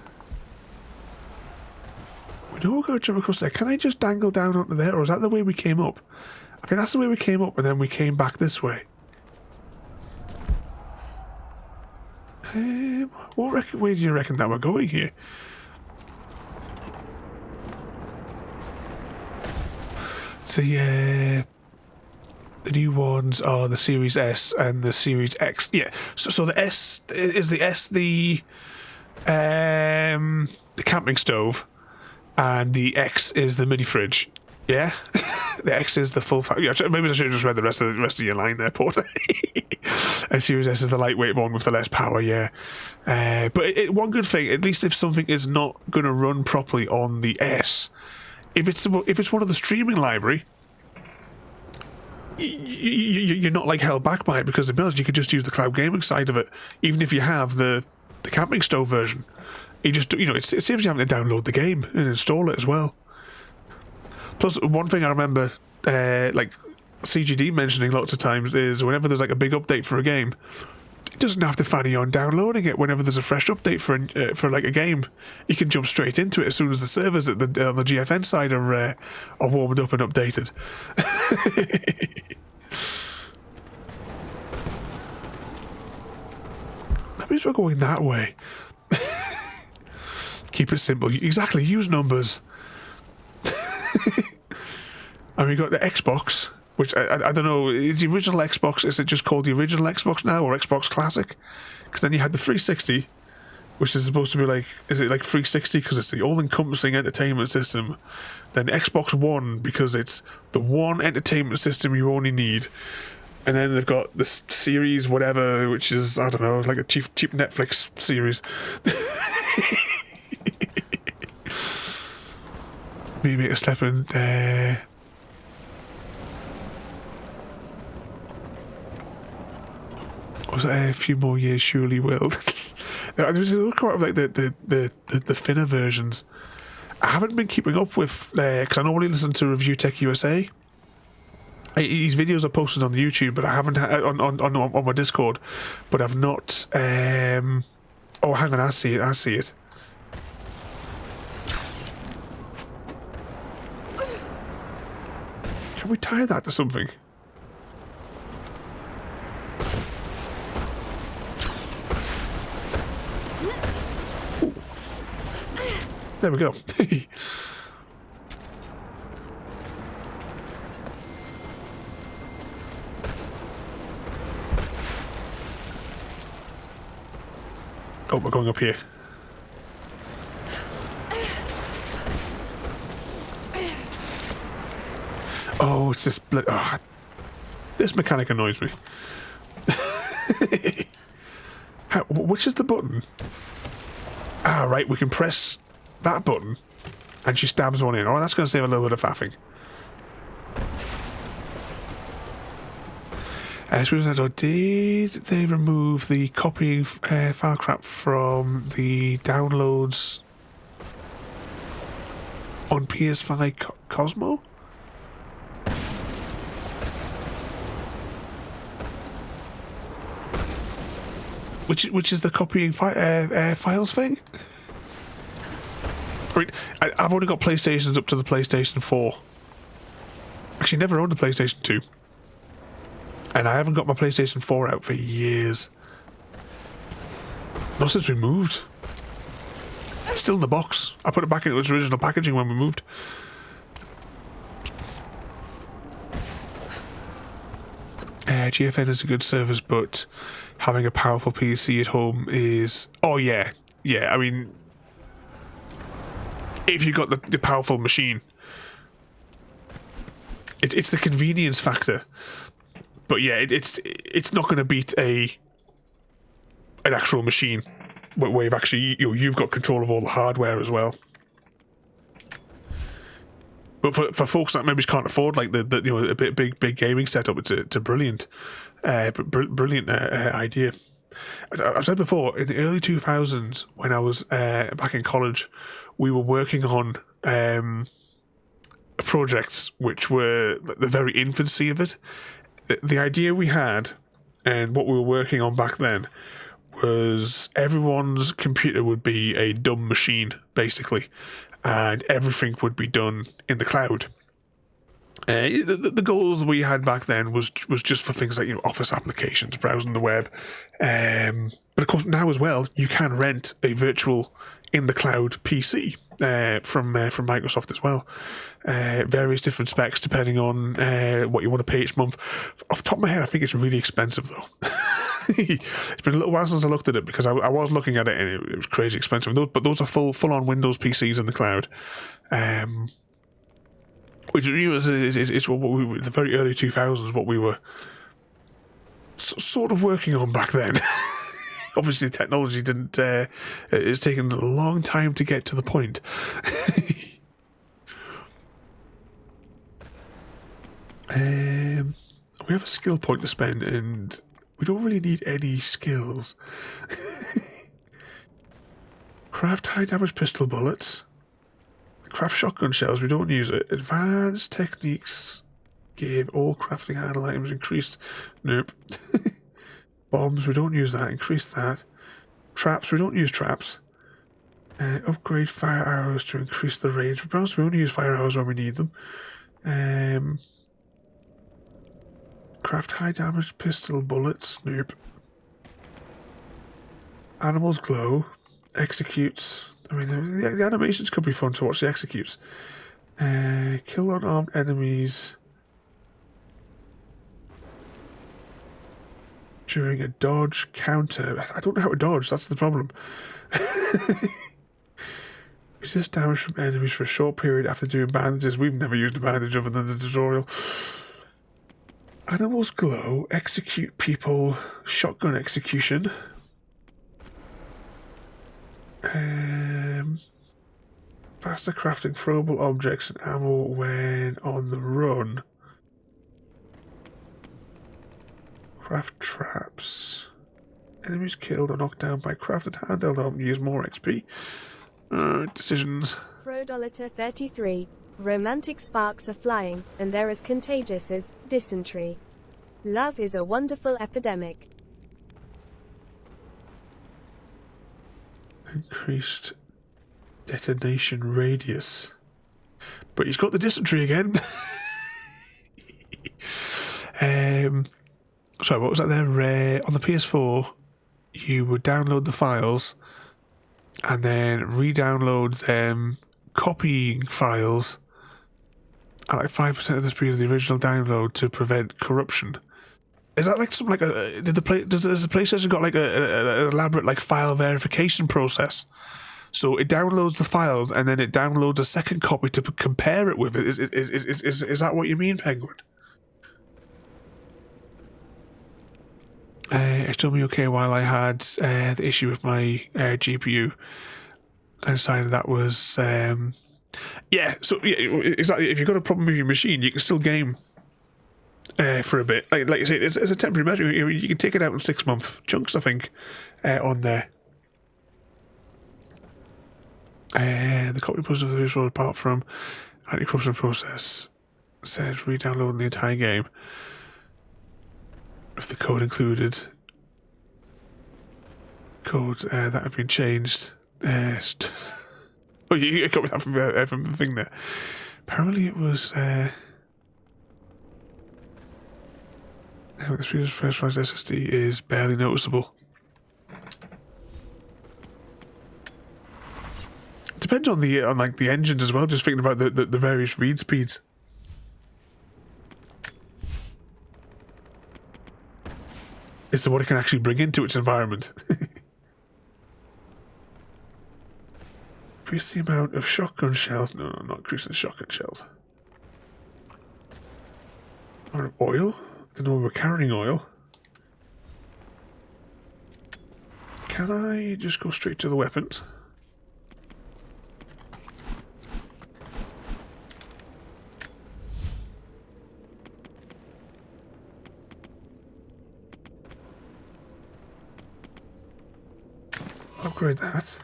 B: We know we're going to jump across there. Can I just dangle down onto there, or is that the way we came up? I mean, that's the way we came up, and then we came back this way. What way do you reckon that we're going here? So yeah, the new ones are the Series S and the Series X. Yeah, so the S is the camping stove. And the X is the mini fridge. Yeah? The X is the full... Yeah, maybe I should have just read the rest of your line there, Porter. And Series S is the lightweight one with the less power, yeah. But one good thing, at least if something is not going to run properly on the S, if it's one of the streaming library, you're not like held back by it, because to be honest, you could just use the cloud gaming side of it, even if you have the camping stove version. You just, it saves you having to download the game and install it as well. Plus, one thing I remember, like CGD mentioning lots of times, is whenever there's like a big update for a game, it doesn't have to fanny on downloading it. Whenever there's a fresh update for like a game, you can jump straight into it as soon as the servers on the GFN side are warmed up and updated. Maybe we're going that way. Keep it simple. Exactly, use numbers. And we got the Xbox, which I don't know, is the original Xbox, is it just called the original Xbox now, or Xbox Classic? Because then you had the 360, which is supposed to be like, is it like 360 because it's the all-encompassing entertainment system? Then Xbox One, because it's the one entertainment system you only need. And then they've got the series whatever, which is, I don't know, like a cheap Netflix series. Maybe make a step in there. Was it a few more years? Surely will. There's quite of like the thinner versions. I haven't been keeping up with because I normally listen to Review Tech USA. His videos are posted on YouTube, but I haven't on my Discord. But I've not. Oh, hang on! I see it. Can we tie that to something? Ooh. There we go. Oh, we're going up here. Oh, it's this blood. Oh, this mechanic annoys me. Which is the button? Ah, right, we can press that button and she stabs one in. Oh, that's going to save a little bit of faffing. Did they remove the copying file crap from the downloads on PS5 Cosmo? Which is the copying files thing? Right, I've only got PlayStations up to the PlayStation 4. Actually, never owned a PlayStation 2. And I haven't got my PlayStation 4 out for years. Not since we moved. It's still in the box. I put it back in its original packaging when we moved. GFN is a good service, but having a powerful PC at home is... Oh, yeah. Yeah, I mean... If you got the powerful machine... It's the convenience factor. But yeah, it's not going to beat an actual machine where you've actually you've got control of all the hardware as well. But for folks that maybe can't afford like the a big gaming setup, it's a brilliant idea. I've said before, in the early 2000s when I was back in college, we were working on projects which were the very infancy of it. The idea we had and what we were working on back then was everyone's computer would be a dumb machine, basically, and everything would be done in the cloud. The goals we had back then was just for things like office applications, browsing the web. But of course now as well, you can rent a virtual in the cloud PC from Microsoft as well. Various different specs depending on what you want to pay each month. Off the top of my head, I think it's really expensive though. It's been a little while since I looked at it because I was looking at it and it was crazy expensive. But those are full-on Windows PCs in the cloud. Which it's what we were, in the very early 2000s, what we were sort of working on back then. Obviously, the technology didn't. It's taken a long time to get to the point. We have a skill point to spend, and we don't really need any skills. Craft high damage pistol bullets. Craft shotgun shells. We don't use it. Advanced techniques give all crafting handle items increased. Nope. Bombs, we don't use that. Increase that. Traps, we don't use traps. Upgrade fire arrows to increase the range. We only use fire arrows when we need them. Craft high damage pistol bullets. Nope. Animals glow. Executes. I mean, the animations could be fun to watch. The executes. Kill unarmed enemies during a dodge counter. I don't know how to dodge, that's the problem. Resist damage from enemies for a short period after doing bandages. We've never used a bandage other than the tutorial. Animals glow. Execute people. Shotgun execution. Faster crafting throwable objects and ammo when on the run. Craft traps. Enemies killed or knocked down by crafted handheld help use more XP. Decisions.
A: Frodoliter 33. Romantic sparks are flying, and they're as contagious as dysentery. Love is a wonderful epidemic.
B: Increased detonation radius. But he's got the dysentery again. Sorry, what was that there? On the PS4, you would download the files and then re-download them, copying files at like 5% of the speed of the original download to prevent corruption. Is that like something like a? Does the PlayStation got like an elaborate like file verification process? So it downloads the files and then it downloads a second copy to compare it with it. Is that what you mean, Penguin? It told me okay while I had the issue with my GPU. I decided that was yeah. So yeah, exactly. If you've got a problem with your machine, you can still game for a bit. Like you say, it's a temporary measure. You can take it out in 6-month chunks, I think, on there. The copy process of the visual, apart from anti-corruption process, says re-downloading the entire game with the code included. Code that had been changed. Oh, you got that from the thing there. Apparently, it was. The speed of first rise SSD is barely noticeable. Depends on the like the engines as well. Just thinking about the various read speeds. As to what it can actually bring into its environment. Increase the amount of shotgun shells. No, not increasing shotgun shells. Amount of oil. I don't know if we're carrying oil. Can I just go straight to the weapons? Upgrade that.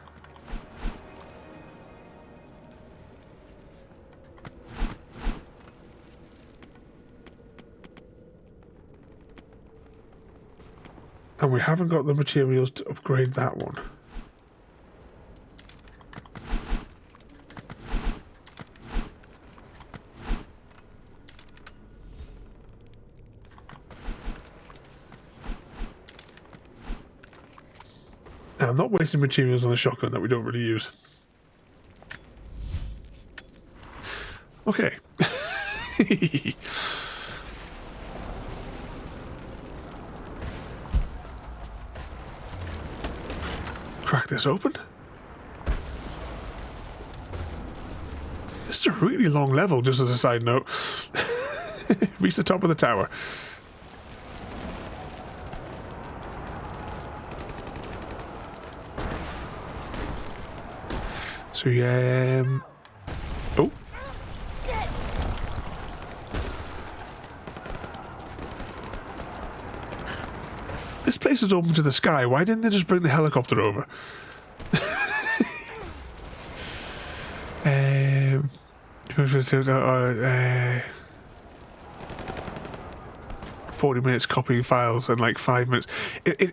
B: And we haven't got the materials to upgrade that one. Now, I'm not wasting materials on the shotgun that we don't really use. Okay. Crack this open. This is a really long level, just as a side note. Reach the top of the tower. So yeah. Oh. This place is open to the sky. Why didn't they just bring the helicopter over? 40 minutes copying files and like 5 minutes.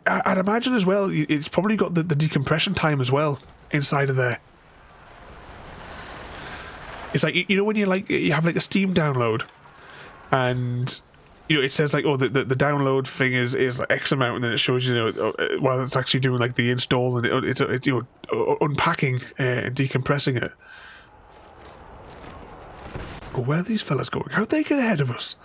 B: I'd imagine as well, it's probably got the decompression time as well inside of there. It's like, you know when you have like a Steam download and you know it says like, oh, the download thing is like X amount, and then it shows you, while it's actually doing like the install and it's you know, unpacking and decompressing it. But where are these fellas going? How'd they get ahead of us?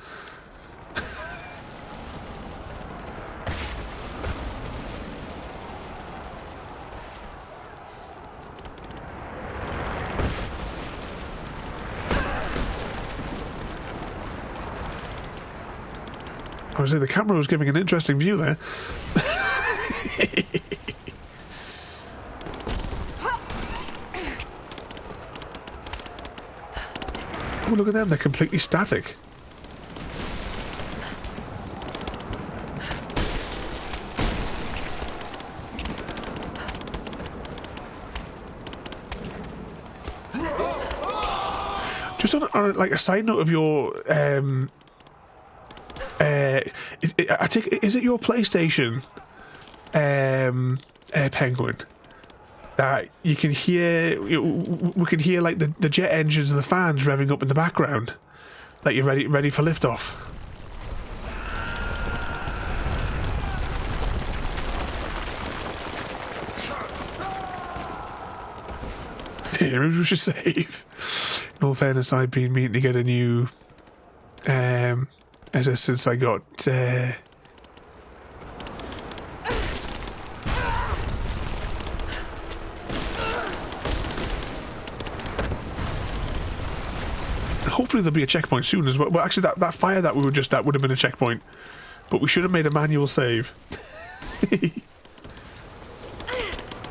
B: I would say the camera was giving an interesting view there. Oh, look at them, they're completely static. Just on like a side note of your I take, is it your PlayStation, Penguin, that you can hear? We can hear like the jet engines and the fans revving up in the background, like you're ready for liftoff. Yeah, maybe we should save. In all fairness, I've been meaning to get a new. Since I got Hopefully there'll be a checkpoint soon as well. Well, actually, that fire that we were just at would have been a checkpoint. But we should have made a manual save.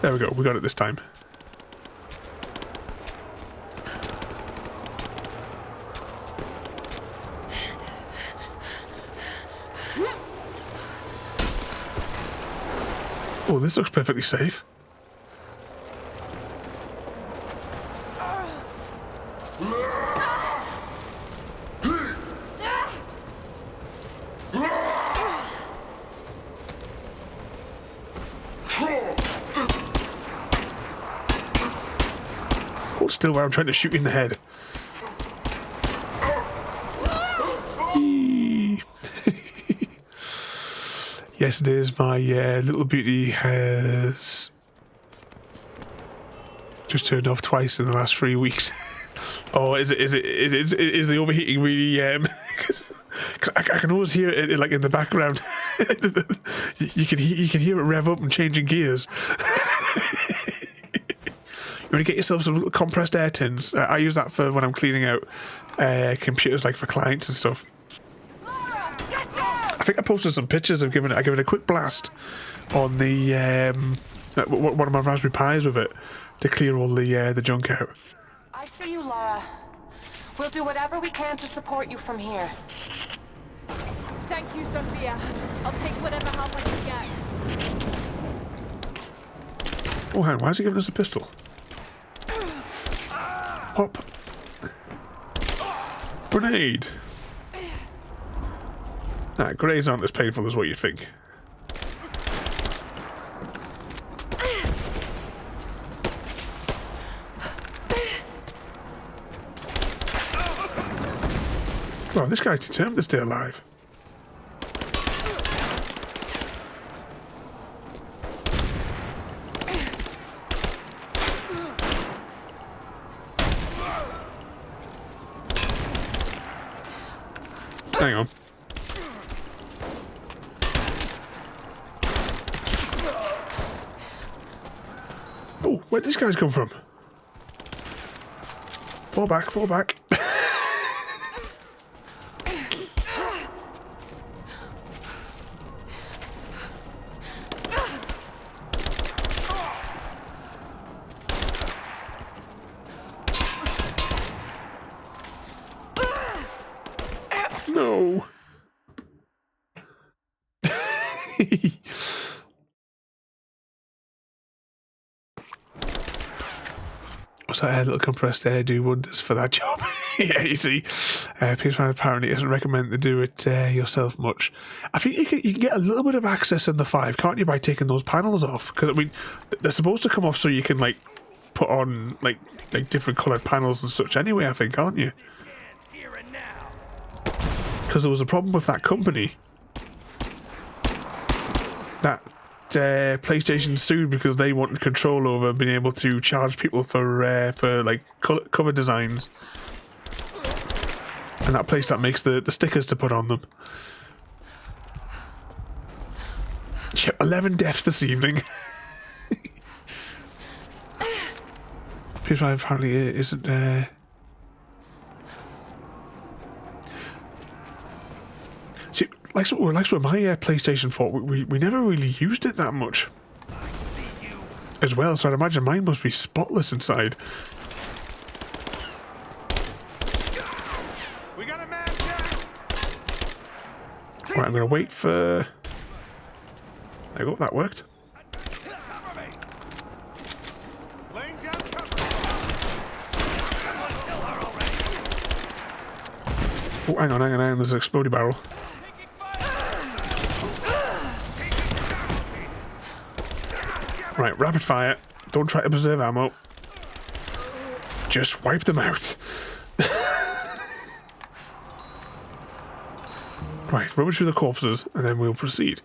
B: There we go. We got it this time. Oh, this looks perfectly safe. Hold still while I'm trying to shoot you in the head. Yes, it is. My little beauty has just turned off twice in the last 3 weeks. Oh, is the overheating really? Cause I can always hear it like in the background. you can hear it rev up and changing gears. You want to get yourself some little compressed air tins. I use that for when I'm cleaning out computers, like for clients and stuff. I think I posted some pictures of giving it a quick blast on the one of my Raspberry Pis with it to clear all the junk out.
E: I see you, Lara. We'll do whatever we can to support you from here.
C: Thank you, Sophia. I'll take whatever help I can get.
B: Oh, hang on, why is he giving us a pistol? Pop. Grenade. Nah, grenades aren't as painful as what you think. Well, this guy's determined to stay alive. Hang on. Oh, where'd these guys come from? Fall back, fall back. No. What's that little compressed air do wonders for that job? Yeah, you see, Teespring apparently isn't recommended to do it yourself much. I think you can get a little bit of access in the 5, can't you, by taking those panels off? Because I mean, they're supposed to come off so you can like put on like different coloured panels and such. Anyway, I think, aren't you? Because there was a problem with that company. That PlayStation sued because they wanted control over being able to charge people for like cover designs, and that place that makes the stickers to put on them. Yep, 11 deaths this evening. PS5 apparently isn't. See, like with my PlayStation 4, we never really used it that much as well, so I'd imagine mine must be spotless inside.
J: We got a man down.
B: Right, I'm going to wait for... There you go, that worked.
J: Laying down cover.
B: Oh, hang on, there's an exploding barrel. Right, rapid fire. Don't try to preserve ammo. Just wipe them out. Right, rummage through the corpses, and then we'll proceed.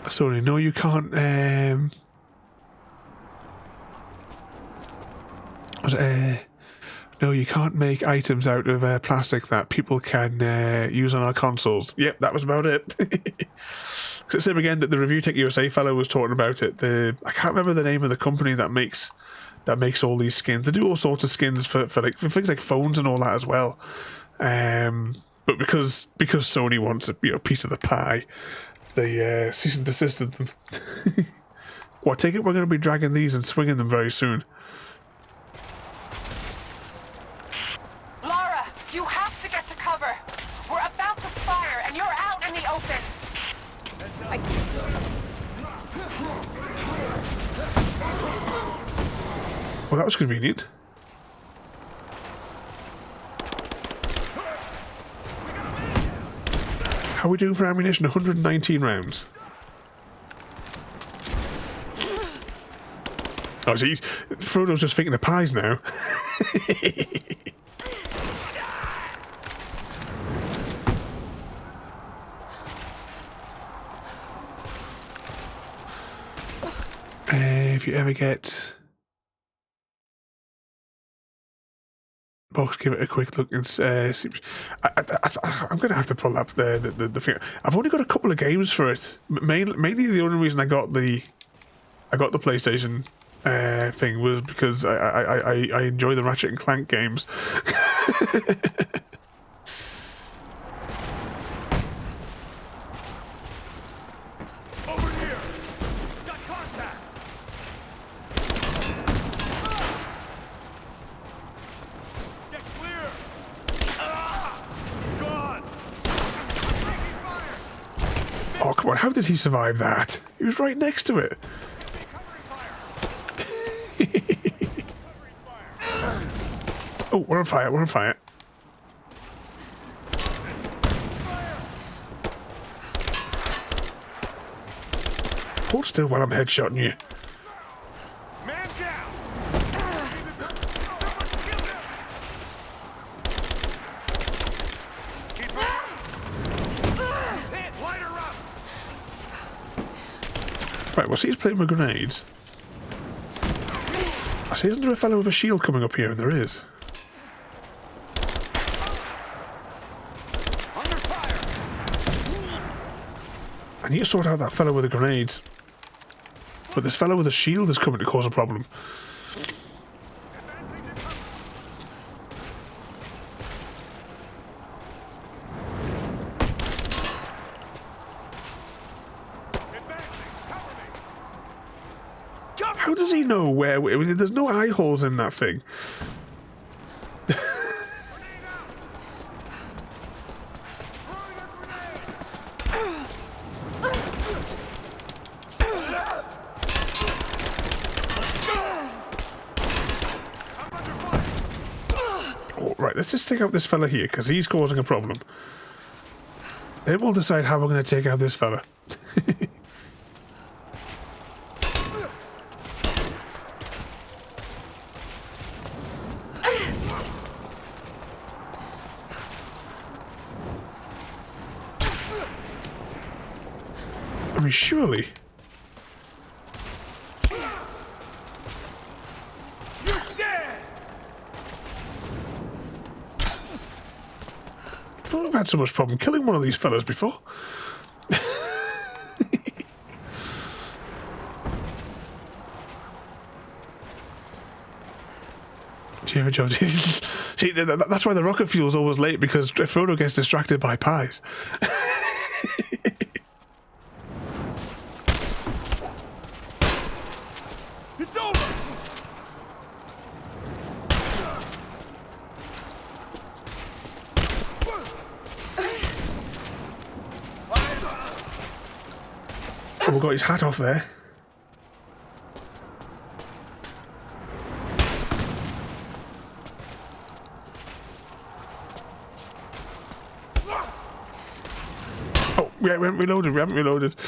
B: Sorry, no, you can't. No, you can't make items out of plastic that people can use on our consoles. Yep, that was about it. It's the same again that the Review Tech USA fellow was talking about it. I can't remember the name of the company that makes that makes all these skins. They do all sorts of skins for things like phones and all that as well. But because Sony wants a piece of the pie, they cease and desisted them. Well, I take it we're going to be dragging these and swinging them very soon.
E: Lara, you have to get to cover. We're about to fire, and you're out in the open.
B: Well, that was convenient. How are we doing for ammunition? 119 rounds. Oh, see, Frodo's just thinking of pies now. If you ever get box, give it a quick look and see. I'm going to have to pull up the thing. I've only got a couple of games for it. Mainly the only reason I got the PlayStation thing was because I enjoy the Ratchet and Clank games.
J: Over here! Got contact! Get clear! He's gone! Taking fire!
B: Oh, come on. How did he survive that? He was right next to it. Oh, we're on fire. We're on fire. Hold still while I'm headshotting you.
J: Man down! Someone kill him! Keep hit! Light her up!
B: Right, well, see, he's playing with grenades. I see, isn't there a fellow with a shield coming up here? And there is.
F: Under fire!
B: I need to sort out that fellow with the grenades. But this fellow with a shield is coming to cause a problem. How does he know where? There's no eye holes in that thing. Oh, right, let's just take out this fella here because he's causing a problem. Then we'll decide how we're going to take out this fella. I mean, surely.
J: You're dead!
B: I've had so much problem killing one of these fellas before. Do you have a job? See, that's why the rocket fuel's always late, because Frodo gets distracted by pies.
J: It's over!
B: Oh, we got his hat off there. Oh, we haven't reloaded.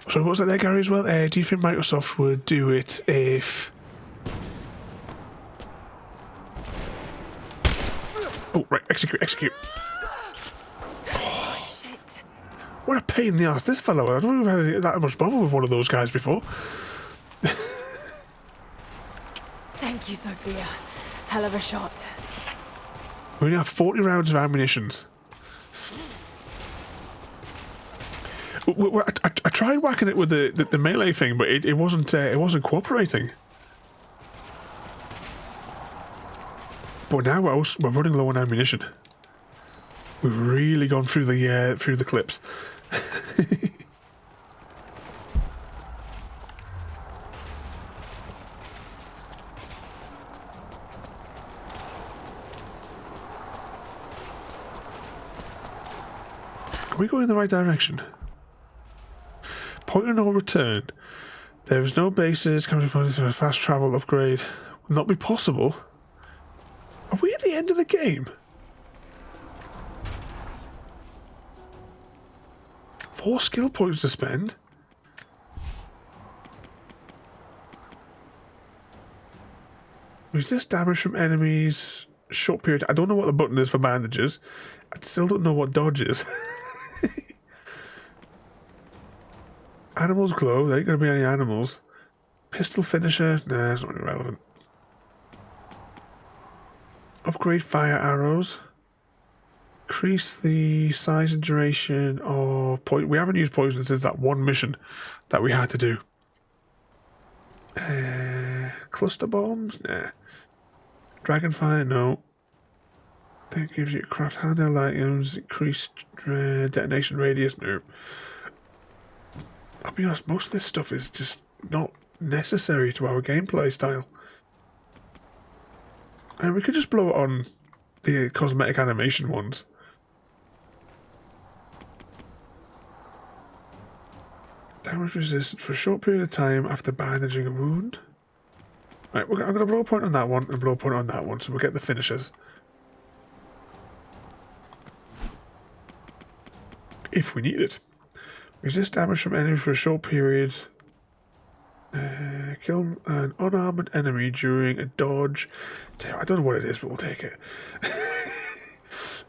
B: So what was that there, Gary, as well? Do you think Microsoft would do it if... Oh, right, execute.
C: Shit.
B: What a pain in the ass this fellow. I don't think we've had that much bother with one of those guys before.
C: Thank you, Sophia. Hell of a shot.
B: We only have 40 rounds of ammunition. I tried whacking it with the melee thing, but it wasn't cooperating. But now we're running low on ammunition. We've really gone through the clips. Are we going in the right direction? Point of no return. There is no basis coming to a fast travel upgrade. Will not be possible. Are we at the end of the game? 4 skill points to spend. Resist damage from enemies. Short period. I don't know what the button is for bandages. I still don't know what dodge is. Animals glow. There ain't going to be any animals. Pistol finisher. Nah, it's not really relevant. Upgrade fire arrows. Increase the size and duration of poison. We haven't used poison since that one mission that we had to do. Cluster bombs? Nah. Dragonfire? No. That gives you craft handheld items. Increased detonation radius? No. I'll be honest, most of this stuff is just not necessary to our gameplay style. And we could just blow it on the cosmetic animation ones. Damage resistant for a short period of time after bandaging a wound. Right, I'm going to blow a point on that one and blow a point on that one, so we'll get the finishers. If we need it. Resist damage from enemies for a short period. Kill an unarmored enemy during a dodge. I don't know what it is, but we'll take it.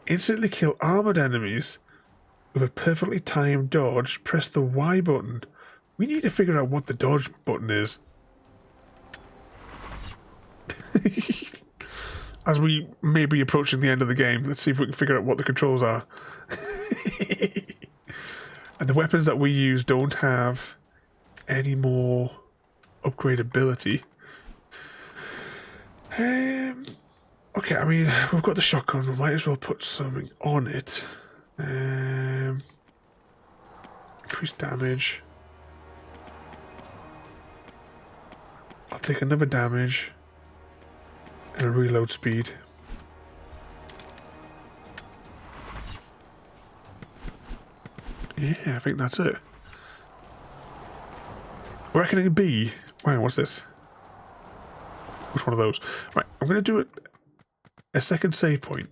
B: Instantly kill armored enemies with a perfectly timed dodge. Press the Y button. We need to figure out what the dodge button is. As we may be approaching the end of the game, let's see if we can figure out what the controls are. And the weapons that we use don't have any more upgradability. Okay, I mean, we've got the shotgun. We might as well put something on it. Increased damage. I'll take another damage. And a reload speed. Yeah, I think that's it. Reckoning B. Wow, what's this? Which one of those? Right, I'm going to do it a second save point.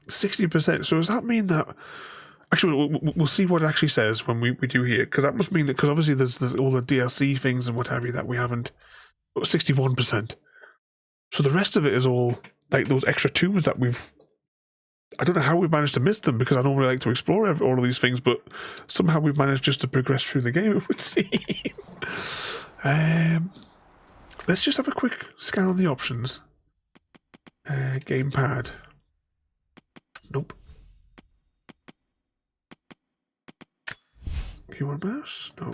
B: 60%. So does that mean that... Actually, we'll see what it actually says when we do here. Because that must mean that... Because obviously there's all the DLC things and what have you that we haven't... 61%. So the rest of it is all like those extra tombs that we've... I don't know how we've managed to miss them, because I normally like to explore all of these things, but somehow we've managed just to progress through the game, it would seem. Let's just have a quick scan on the options. Gamepad. Nope. Keyboard mouse? No.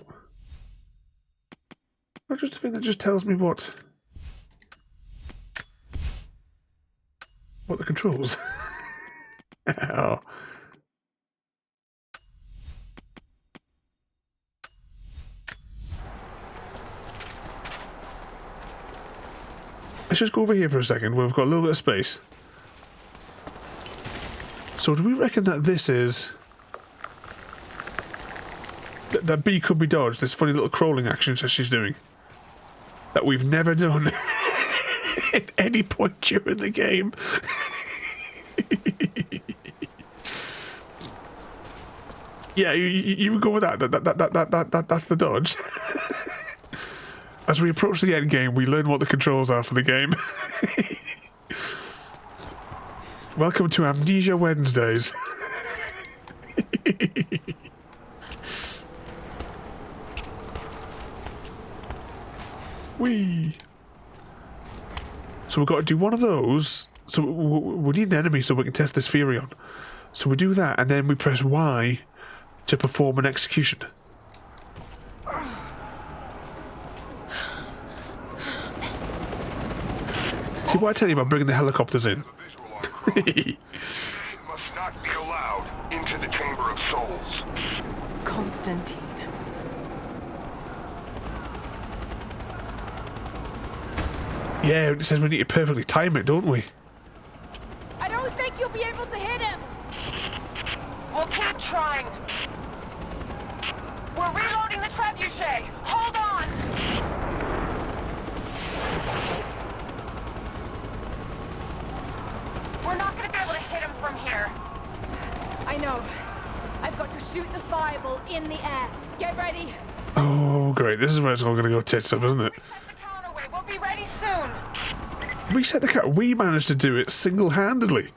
B: Not just a thing that just tells me what the controls. Oh. Let's just go over here for a second where we've got a little bit of space. So do we reckon that this is... That B could be dodged, this funny little crawling action that she's doing? That we've never done at any point during the game. Yeah, you would go with that. That's the dodge. As we approach the end game, we learn what the controls are for the game. Welcome to Amnesia Wednesdays. Whee! So we've got to do one of those. So we need an enemy so we can test this theory on. So we do that, and then we press Y to perform an execution. See what I tell you about bringing the helicopters in?
J: Must not be allowed into the Chamber of Souls.
C: Constantine.
B: Yeah, it says we need to perfectly time it, don't we?
C: I don't think you'll be able to hit him.
E: We'll keep trying. We're reloading the trebuchet. Hold on. We're not going to be able to hit him from here.
C: I know. I've got to shoot the fireball in the air. Get ready.
B: Oh, great. This is where it's all going to go tits up, isn't it?
E: Set the counterweight. We'll be ready soon.
B: Reset the cat. We managed to do it single-handedly.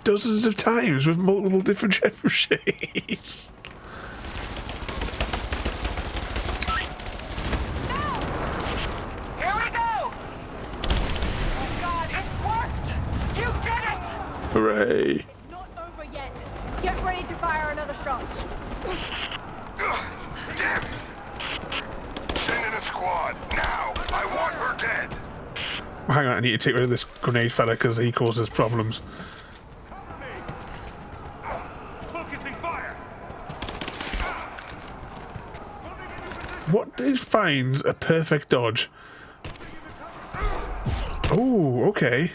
B: Dozens of times with multiple different trebuchets.
E: Here we go. Oh God, it worked. You did it.
B: Hooray.
C: It's not over yet. Get ready to fire another shot.
J: Damn it! Send in a squad, now! I want her dead!
B: Well, hang on, I need to take rid of this grenade fella because he causes problems.
J: Cover me! Focusing fire!
B: What defines a perfect dodge? Oh, okay.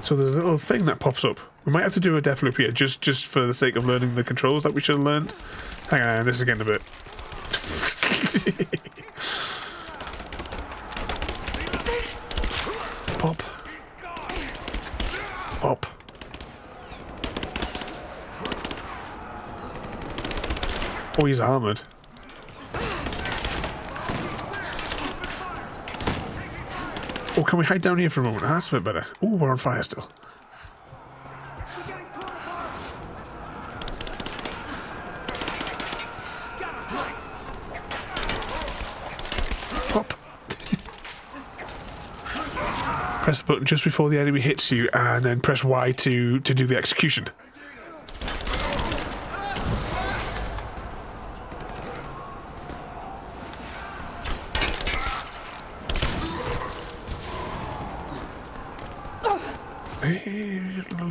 B: So there's a little thing that pops up. We might have to do a death loop here, just for the sake of learning the controls that we should have learned. Hang on, this is getting a bit... Pop. Pop. Oh, he's armoured. Oh, can we hide down here for a moment? That's a bit better. Oh, we're on fire still. Pop. Press the button just before the enemy hits you, and then press Y to do the execution.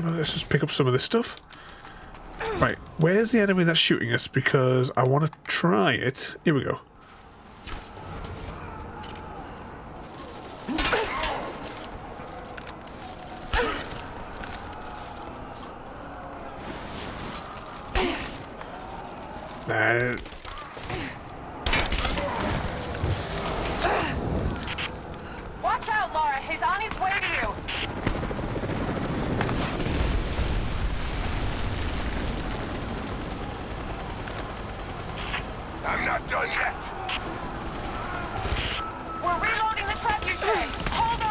B: Let's just pick up some of this stuff. Right, where's the enemy that's shooting us? Because I want to try it. Here we go.
E: Watch out, Lara. He's on his way to you.
J: I'm not done yet!
E: We're reloading the trebuchet. Hold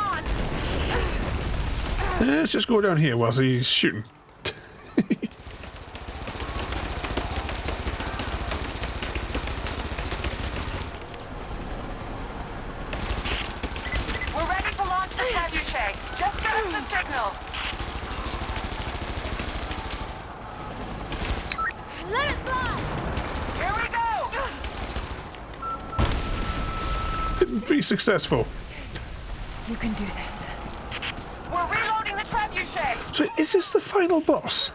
E: on.
B: Let's just go down here whilst he's shooting.
E: We're ready to launch the trebuchet. Just give us the signal.
C: Let it fly!
E: Here we go.
B: Didn't be successful.
C: You can do this.
E: We're reloading the trebuchet.
B: So is this the final boss?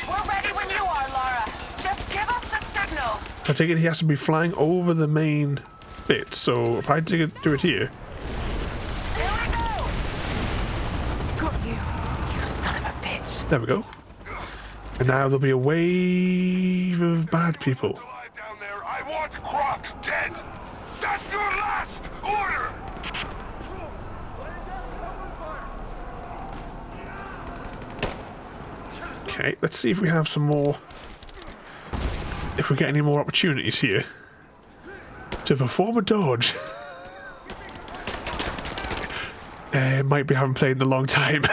E: We're ready when you are, Lara. Just give us the signal.
B: I take it he has to be flying over the main bit, so if I do it here...
E: Here we go.
C: Got you, you son of a bitch.
B: There we go. And now there'll be a wave of bad people.
J: Alive down there, I want Croft dead! That's your last order!
B: Okay, let's see if we have some more... If we get any more opportunities here to perform a dodge. Might be haven't played in a long time.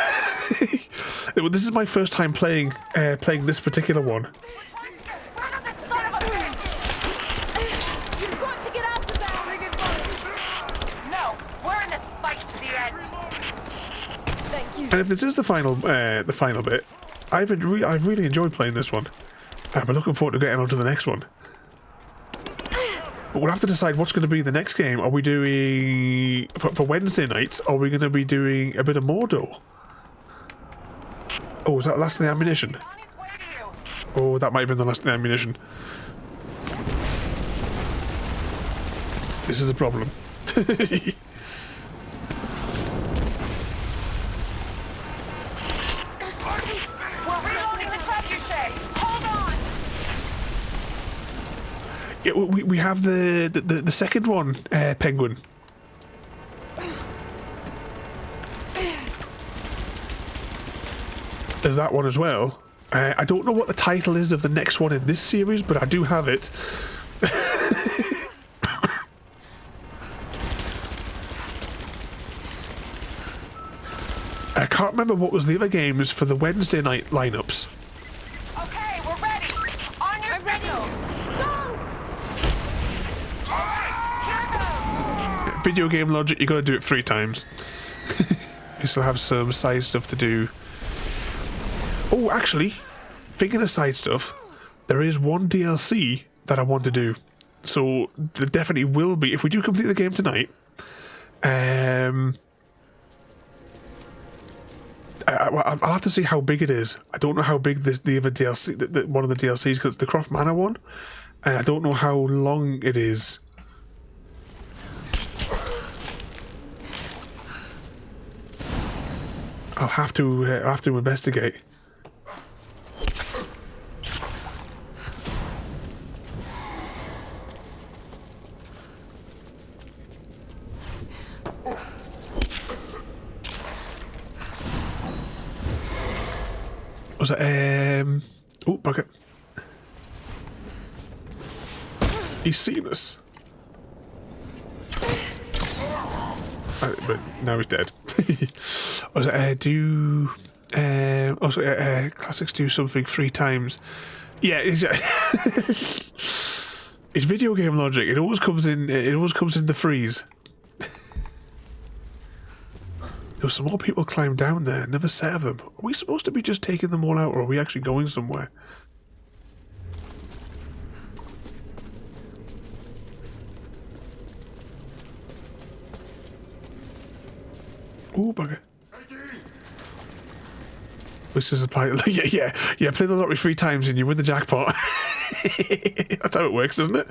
B: This is my first time playing this particular one.
C: You've got to get out of there!
E: No, we're in this fight to the end.
C: Thank you.
B: And if this is the final bit, I've really enjoyed playing this one. I'm looking forward to getting on to the next one. But we'll have to decide what's going to be the next game. Are we doing... For Wednesday nights, are we going to be doing a bit of Mordor? Oh, is that last of the ammunition? Oh, that might have been the last of the ammunition. This is a problem. Yeah, we have the second one, Penguin. There's that one as well. I don't know what the title is of the next one in this series, but I do have it. I can't remember what was the other games for the Wednesday night lineups.
E: Okay, we're ready. On your ready. Go.
B: Video game logic, you gotta do it 3 times. You still have some side stuff to do. Oh, actually, thinking of side stuff, there is one DLC that I want to do. So there definitely will be, if we do complete the game tonight. I'll have to see how big it is. I don't know how big the other DLC, one of the DLCs, because it's the Croft Manor one, and I don't know how long it is. I'll have to investigate. Was it oh, bucket. He's seen us. But now he's dead. Was it classics do something 3 times. Yeah, it's video game logic. It always comes in the freeze. There were some more people climbed down there. Never set of them. Are we supposed to be just taking them all out, or are we actually going somewhere? Oh, bugger. Which is a play. Yeah. Play the lottery 3 times and you win the jackpot. That's how it works, isn't it?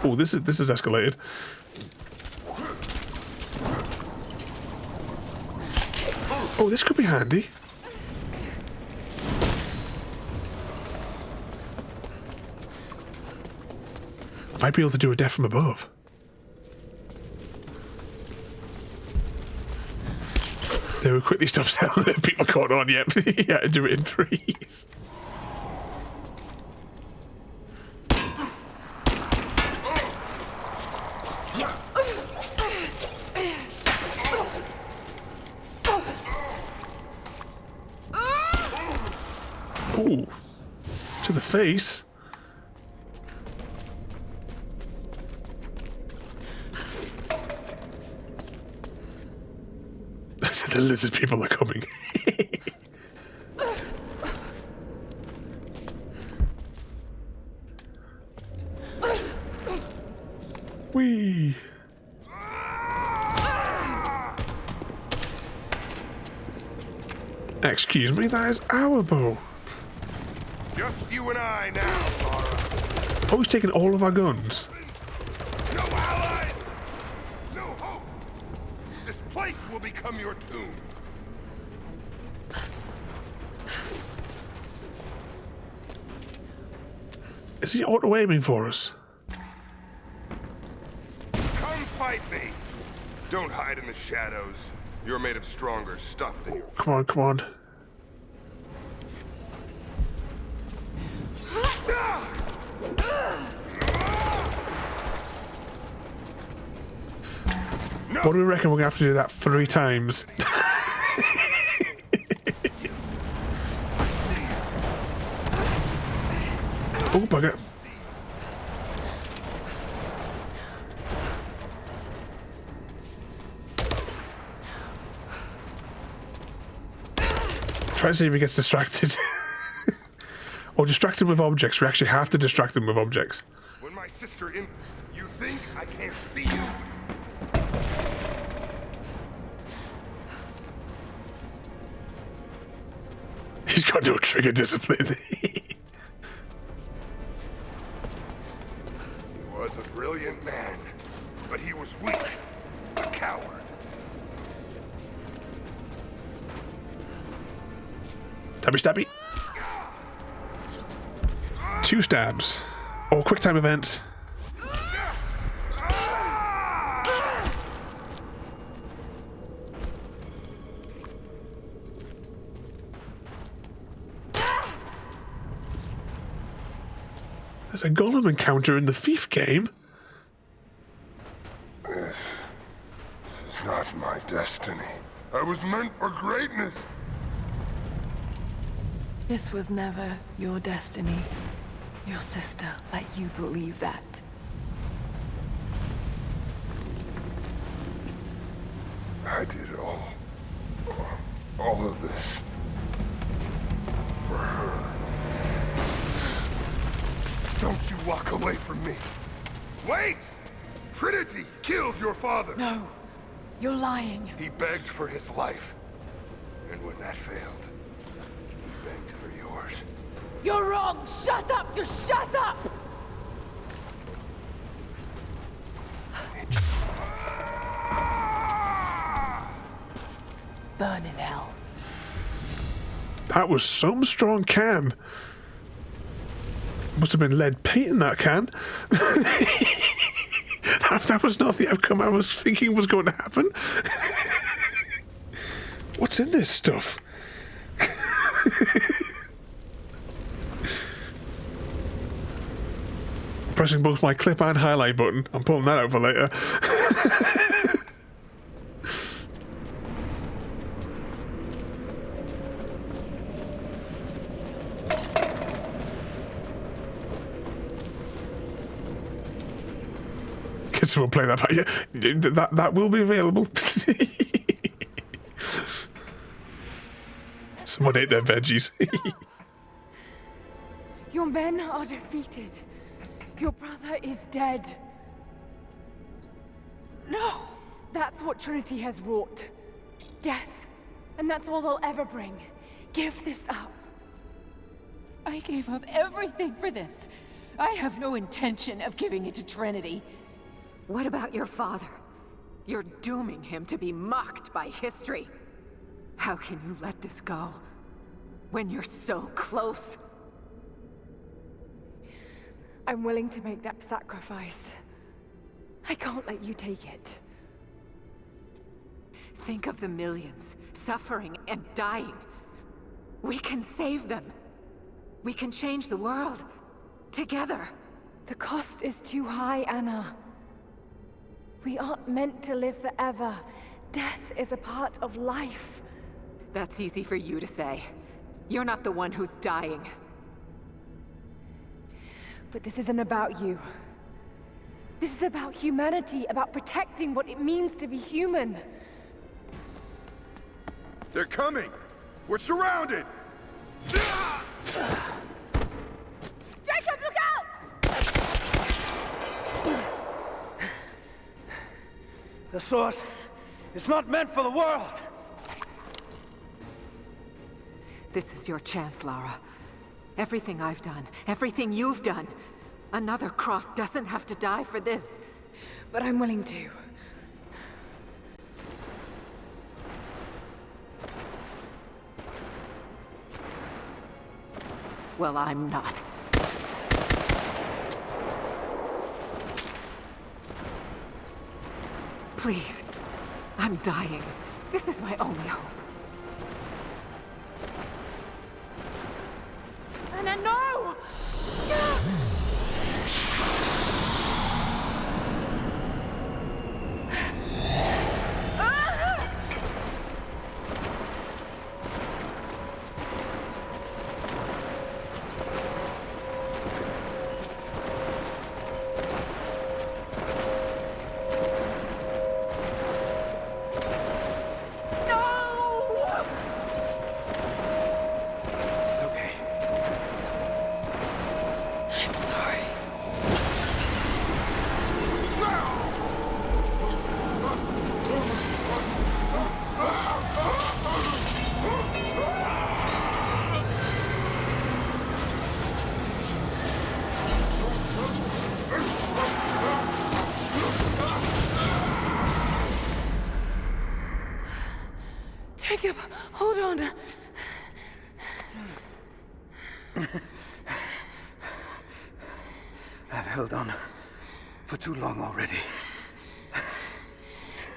B: Oh, this is escalated. Oh, this could be handy. I might be able to do a death from above. They will quickly stop selling it. People caught on yet. Yeah, do it in 3s. Ooh, to the face. I said the lizard people are coming. Whee! Excuse me, that is our bow.
J: Just you and I now, Lara.
B: Oh, he's taking all of our guns.
J: No allies! No hope! This place will become your tomb.
B: Is he auto-aiming for us?
J: Come fight me! Don't hide in the shadows. You're made of stronger stuff than your...
B: Come on, come on.
J: No.
B: What do we reckon we're going to have to do that 3 times? Oh, bugger. Try to see if he gets distracted. Or distract them with objects. We actually have to distract them with objects.
J: When my sister in... You think I can't see you?
B: He's got no trigger discipline.
J: He was a brilliant man, but he was weak. A coward.
B: Stabby stabby. 2 stabs. Or quick time event. There's a golem encounter in the Thief game.
J: This is not my destiny. I was meant for greatness.
C: This was never your destiny. Your sister let you believe that.
J: I did all of this for her. Don't you walk away from me. Wait! Trinity killed your father.
C: No, you're lying.
J: He begged for his life. And when that failed, he begged for yours.
C: You're wrong! Shut up! Just shut up! Burn in hell.
B: That was some strong can. Must have been lead paint in that can. that was not the outcome I was thinking was going to happen. What's in this stuff? Pressing both my clip and highlight button. I'm pulling that out for later. Kids will play that by you. That will be available. Someone ate their veggies.
C: Your men are defeated. Your brother is dead. No! That's what Trinity has wrought. Death. And that's all they'll ever bring. Give this up.
K: I gave up everything for this. I have no intention of giving it to Trinity.
E: What about your father? You're dooming him to be mocked by history. How can you let this go? When you're so close?
C: I'm willing to make that sacrifice. I can't let you take it.
E: Think of the millions, suffering and dying. We can save them. We can change the world. Together.
C: The cost is too high, Anna. We aren't meant to live forever. Death is a part of life.
E: That's easy for you to say. You're not the one who's dying.
C: But this isn't about you. This is about humanity, about protecting what it means to be human.
J: They're coming! We're surrounded!
C: Jacob, look out!
L: The sword is not meant for the world!
E: This is your chance, Lara. Everything I've done, everything you've done. Another Croft doesn't have to die for this.
C: But I'm willing to.
E: Well, I'm not. Please. I'm dying. This is my only hope.
C: Anna, no!
K: No!
C: Hold on.
L: I've held on for too long already.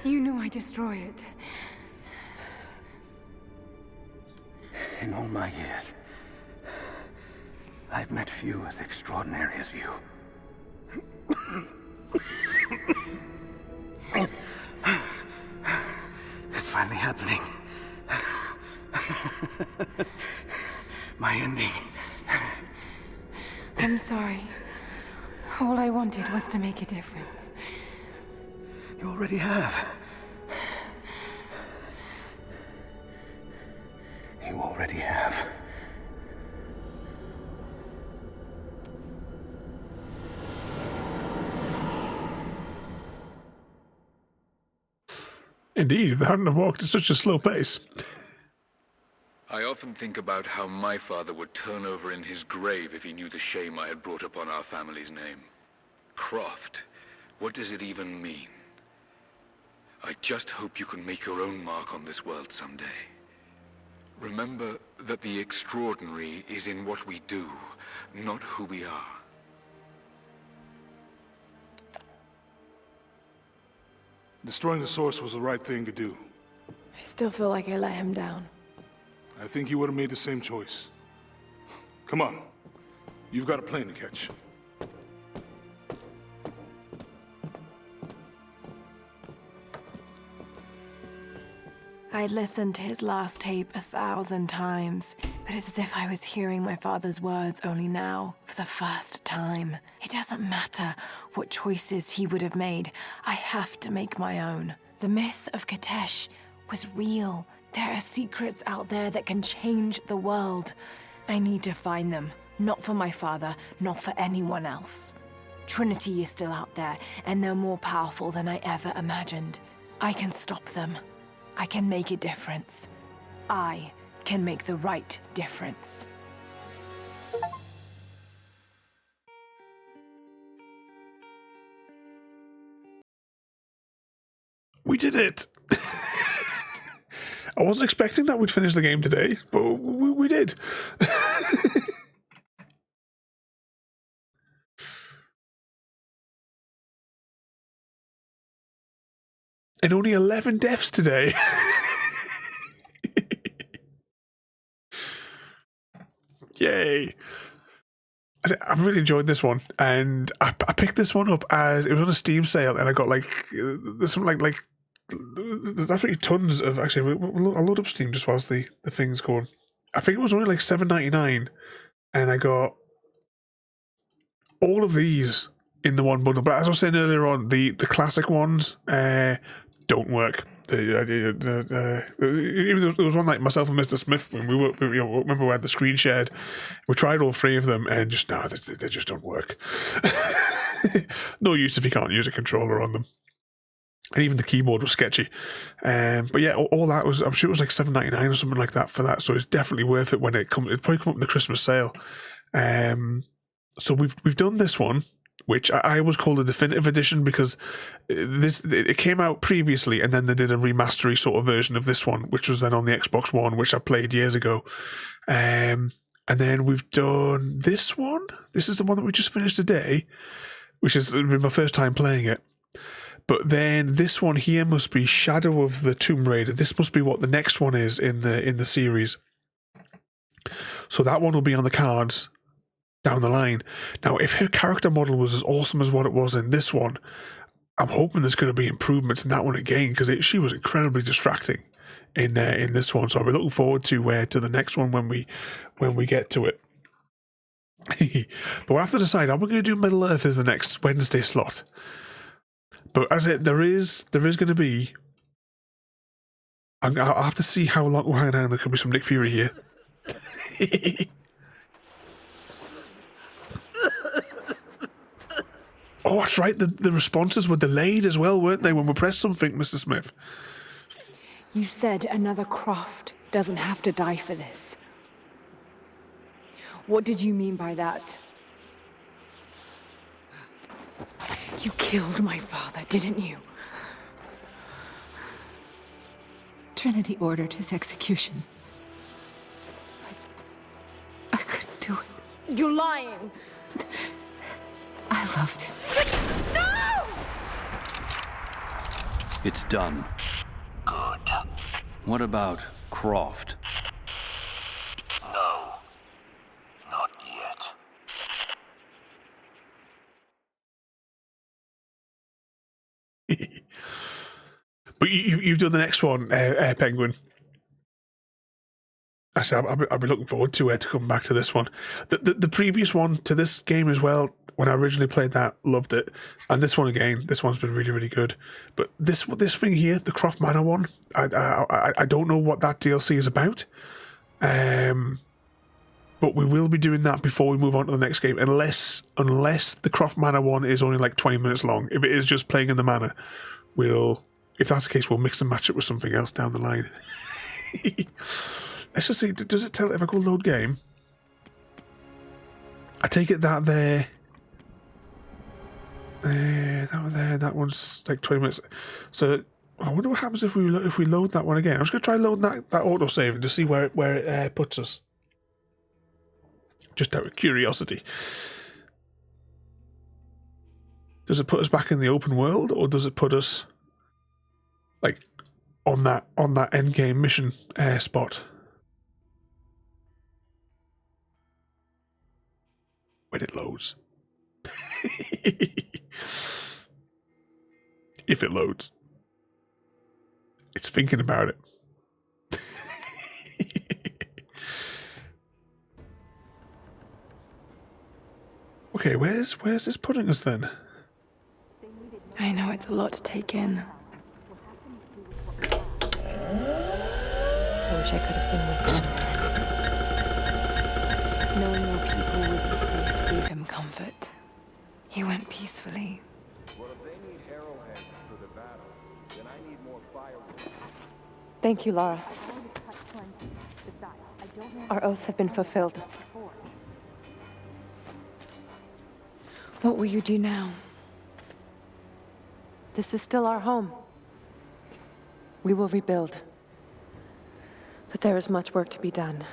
C: You knew I'd destroy it.
L: In all my years, I've met few as extraordinary as you. It's finally happening. My ending.
C: I'm sorry. All I wanted was to make a difference.
L: You already have. You already have.
B: Indeed, if they hadn't have walked at such a slow pace.
M: I often think about how my father would turn over in his grave if he knew the shame I had brought upon our family's name. Croft, what does it even mean? I just hope you can make your own mark on this world someday. Remember that the extraordinary is in what we do, not who we are.
J: Destroying the source was the right thing to do.
C: I still feel like I let him down.
J: I think you would have made the same choice. Come on. You've got a plane to catch.
C: I'd listened to his last tape 1,000 times, but it's as if I was hearing my father's words only now, for the first time. It doesn't matter what choices he would have made. I have to make my own. The myth of Kitezh was real. There are secrets out there that can change the world. I need to find them, not for my father, not for anyone else. Trinity is still out there, and they're more powerful than I ever imagined. I can stop them. I can make a difference. I can make the right difference.
B: We did it! I wasn't expecting that we'd finish the game today, but we did. And only 11 deaths today. Yay. I've really enjoyed this one, and I picked this one up as it was on a Steam sale, and I got there's some there's absolutely tons of, actually I'll load up Steam just whilst the thing's going. I think it was only like $7.99, and I got all of these in the one bundle. But as I was saying earlier on, the classic ones don't work. Even there was one like myself and Mr. Smith when we remember we had the screen shared. We tried all three of them, and just they just don't work. No use if you can't use a controller on them. And even the keyboard was sketchy. But yeah, all that was, I'm sure it was like $7.99 or something like that for that. So it's definitely worth it when it comes. It'll probably come up in the Christmas sale. So we've done this one, which I always called a definitive edition because it came out previously, and then they did a remastery sort of version of this one, which was then on the Xbox One, which I played years ago. And then we've done this one. This is the one that we just finished today, which has been my first time playing it. But then this one here must be Shadow of the Tomb Raider. This must be what the next one is in the series. So that one will be on the cards down the line. Now, if her character model was as awesome as what it was in this one, I'm hoping there's going to be improvements in that one again, because she was incredibly distracting in this one. So I'll be looking forward to the next one when we get to it. But we'll have to decide, are we going to do Middle Earth as the next Wednesday slot? But there is going to be. I'll have to see how long. Oh, hang on, there could be some Nick Fury here. Oh, that's right. The responses were delayed as well, weren't they, when we pressed something, Mr. Smith?
C: You said another Croft doesn't have to die for this. What did you mean by that? You killed my father, didn't you?
K: Trinity ordered his execution. You're lying. I loved him. No!
H: It's done.
N: Good.
H: What about Croft?
N: No. Not yet.
B: But you've done the next one, Penguin. Actually, I'll be looking forward to come back to this one. The previous one to this game as well, when I originally played that, loved it. And this one again, this one's been really, really good. But this thing here, the Croft Manor one, I don't know what that DLC is about. But we will be doing that before we move on to the next game, unless the Croft Manor one is only like 20 minutes long. If it is just playing in the manor, if that's the case, we'll mix and match it with something else down the line. Let's just see, does it tell if I go load game? I take it that that one's like 20 minutes. So I wonder what happens if we load that one again. I'm just going to try loading that autosave and just see where it puts us. Just out of curiosity. Does it put us back in the open world, or does it put us like on that end game mission spot? When it loads. If it loads. It's thinking about it. Okay, where's this putting us then?
C: I know it's a lot to take in.
O: I wish I could have been with him.
C: Knowing your people would be safe gave him comfort. He went peacefully.
P: Well, if they need arrowheads for the battle, then I need more firewood.
O: Thank you, Lara. Our oaths have been fulfilled.
C: What will you do now?
O: This is still our home. We will rebuild. But there is much work to be done.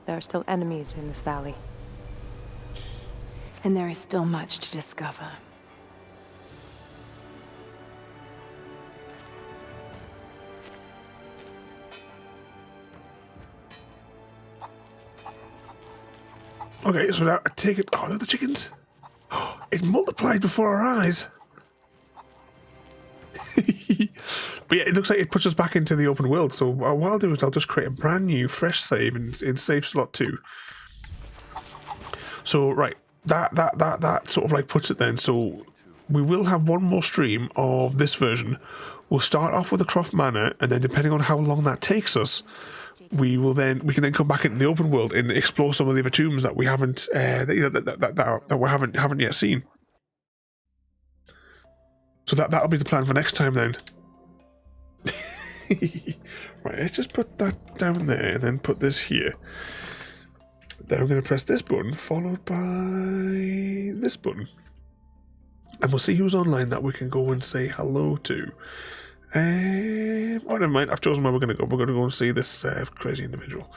O: There are still enemies in this valley.
C: And there is still much to discover.
B: Okay, so now I take it. Oh, they're the chickens. Oh, it multiplied before our eyes. But yeah, it looks like it puts us back into the open world. So what I'll do is I'll just create a brand new fresh save in save slot 2. So right, that sort of like puts it then. So we will have one more stream of this version. We'll start off with the Croft Manor, and then depending on how long that takes us, we can then come back into the open world and explore some of the other tombs that we haven't that we haven't yet seen. So that'll be the plan for next time then. Right, let's just put that down there and then put this here. Then I'm going to press this button followed by this button, and we'll see who's online that we can go and say hello to. Oh, never mind. I've chosen where we're going to go. We're going to go and see this crazy individual.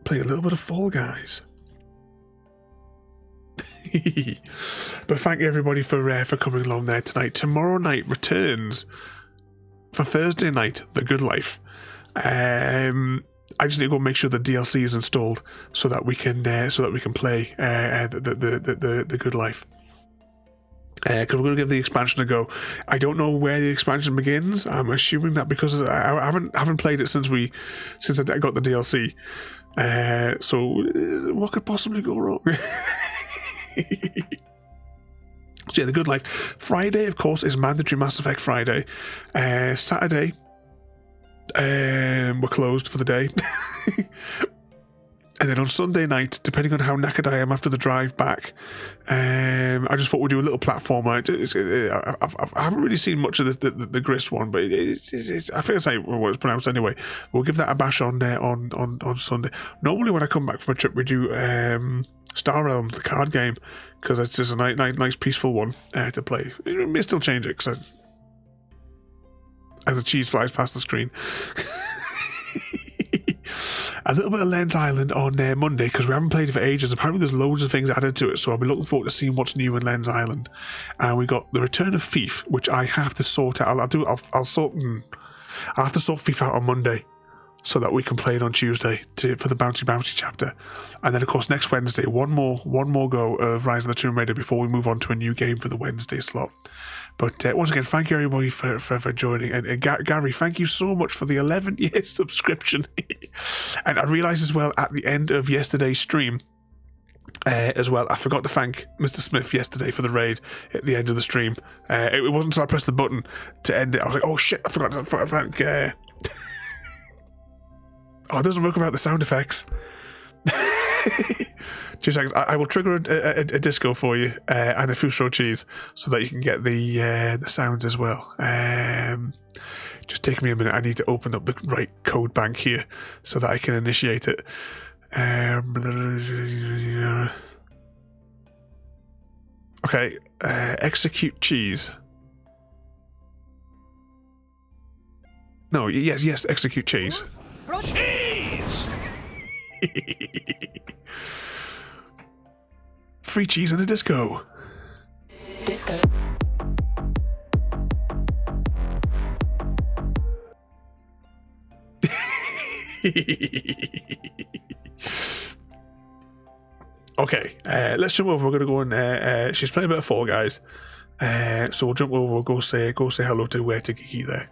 B: Play a little bit of Fall Guys. But thank you everybody for coming along there tonight. Tomorrow night returns for Thursday night, The Good Life. I just need to go make sure the DLC is installed so that we can play the Good Life. Because we're going to give the expansion a go. I don't know where the expansion begins. I'm assuming that because I haven't played it since I got the DLC. So what could possibly go wrong? So yeah, The Good Life. Friday, of course, is mandatory Mass Effect Friday. Saturday, we're closed for the day. And then on Sunday night, depending on how knackered I am after the drive back, I just thought we'd do a little platformer. I haven't really seen much of the Gris one, but I think it's what it's pronounced anyway. We'll give that a bash on Sunday. Normally when I come back from a trip, we do Star Realms, the card game, because it's just a nice peaceful one to play. It may still change it, because as the cheese flies past the screen. a little bit of Lens Island on Monday because we haven't played it for ages. Apparently there's loads of things added to it, so I'll be looking forward to seeing what's new in Lens Island. And we got the Return of Thief, which I have to sort out. I'll have to sort Thief out on Monday so that we can play it on Tuesday for the Bouncy chapter. And then of course next Wednesday, one more go of Rise of the Tomb Raider before we move on to a new game for the Wednesday slot. But once again, thank you everybody for joining. And Gary, thank you so much for the 11-year subscription. And I realised as well at the end of yesterday's stream, as well, I forgot to thank Mr. Smith yesterday for the raid at the end of the stream. It wasn't until I pressed the button to end it. I was like, oh shit, I forgot to thank... Oh, it doesn't work without the sound effects. 2 seconds. I will trigger a disco for you and a Fusro cheese so that you can get the sounds as well. Just take me a minute. I need to open up the right code bank here so that I can initiate it. Okay. Execute cheese. No. Yes. Execute cheese.
J: Cheese!
B: Free cheese and a disco.
C: Disco.
B: Okay, let's jump over. We're going to go and she's playing a bit of Fall Guys. So we'll jump over. We'll go say hello to Kiki there.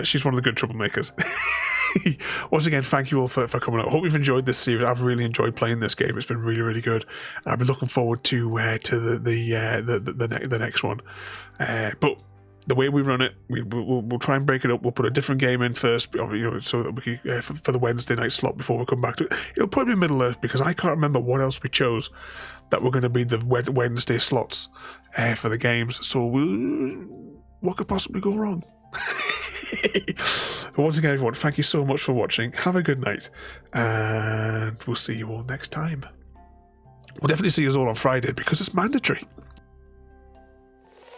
B: She's one of the good troublemakers. Once again, thank you all for coming out. I hope you've enjoyed this series. I've really enjoyed playing this game. It's been really, really good. I've been looking forward to the next one. But the way we run it, we'll try and break it up. We'll put a different game in first, so that we can, for the Wednesday night slot before we come back to it. It'll probably be Middle Earth because I can't remember what else we chose that were going to be the Wednesday slots for the games. So what could possibly go wrong? But once again, everyone, thank you so much for watching. Have a good night, and we'll see you all next time. We'll definitely see you all on Friday because it's mandatory.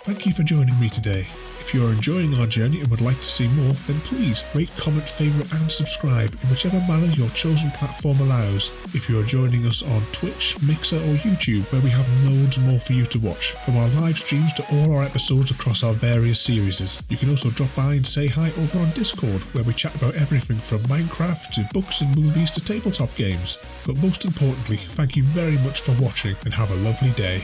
B: Thank you for joining me today. If you are enjoying our journey and would like to see more, then please rate, comment, favourite and subscribe in whichever manner your chosen platform allows. If you are joining us on Twitch, Mixer or YouTube, where we have loads more for you to watch, from our live streams to all our episodes across our various series. You can also drop by and say hi over on Discord, where we chat about everything from Minecraft to books and movies to tabletop games. But most importantly, thank you very much for watching and have a lovely day.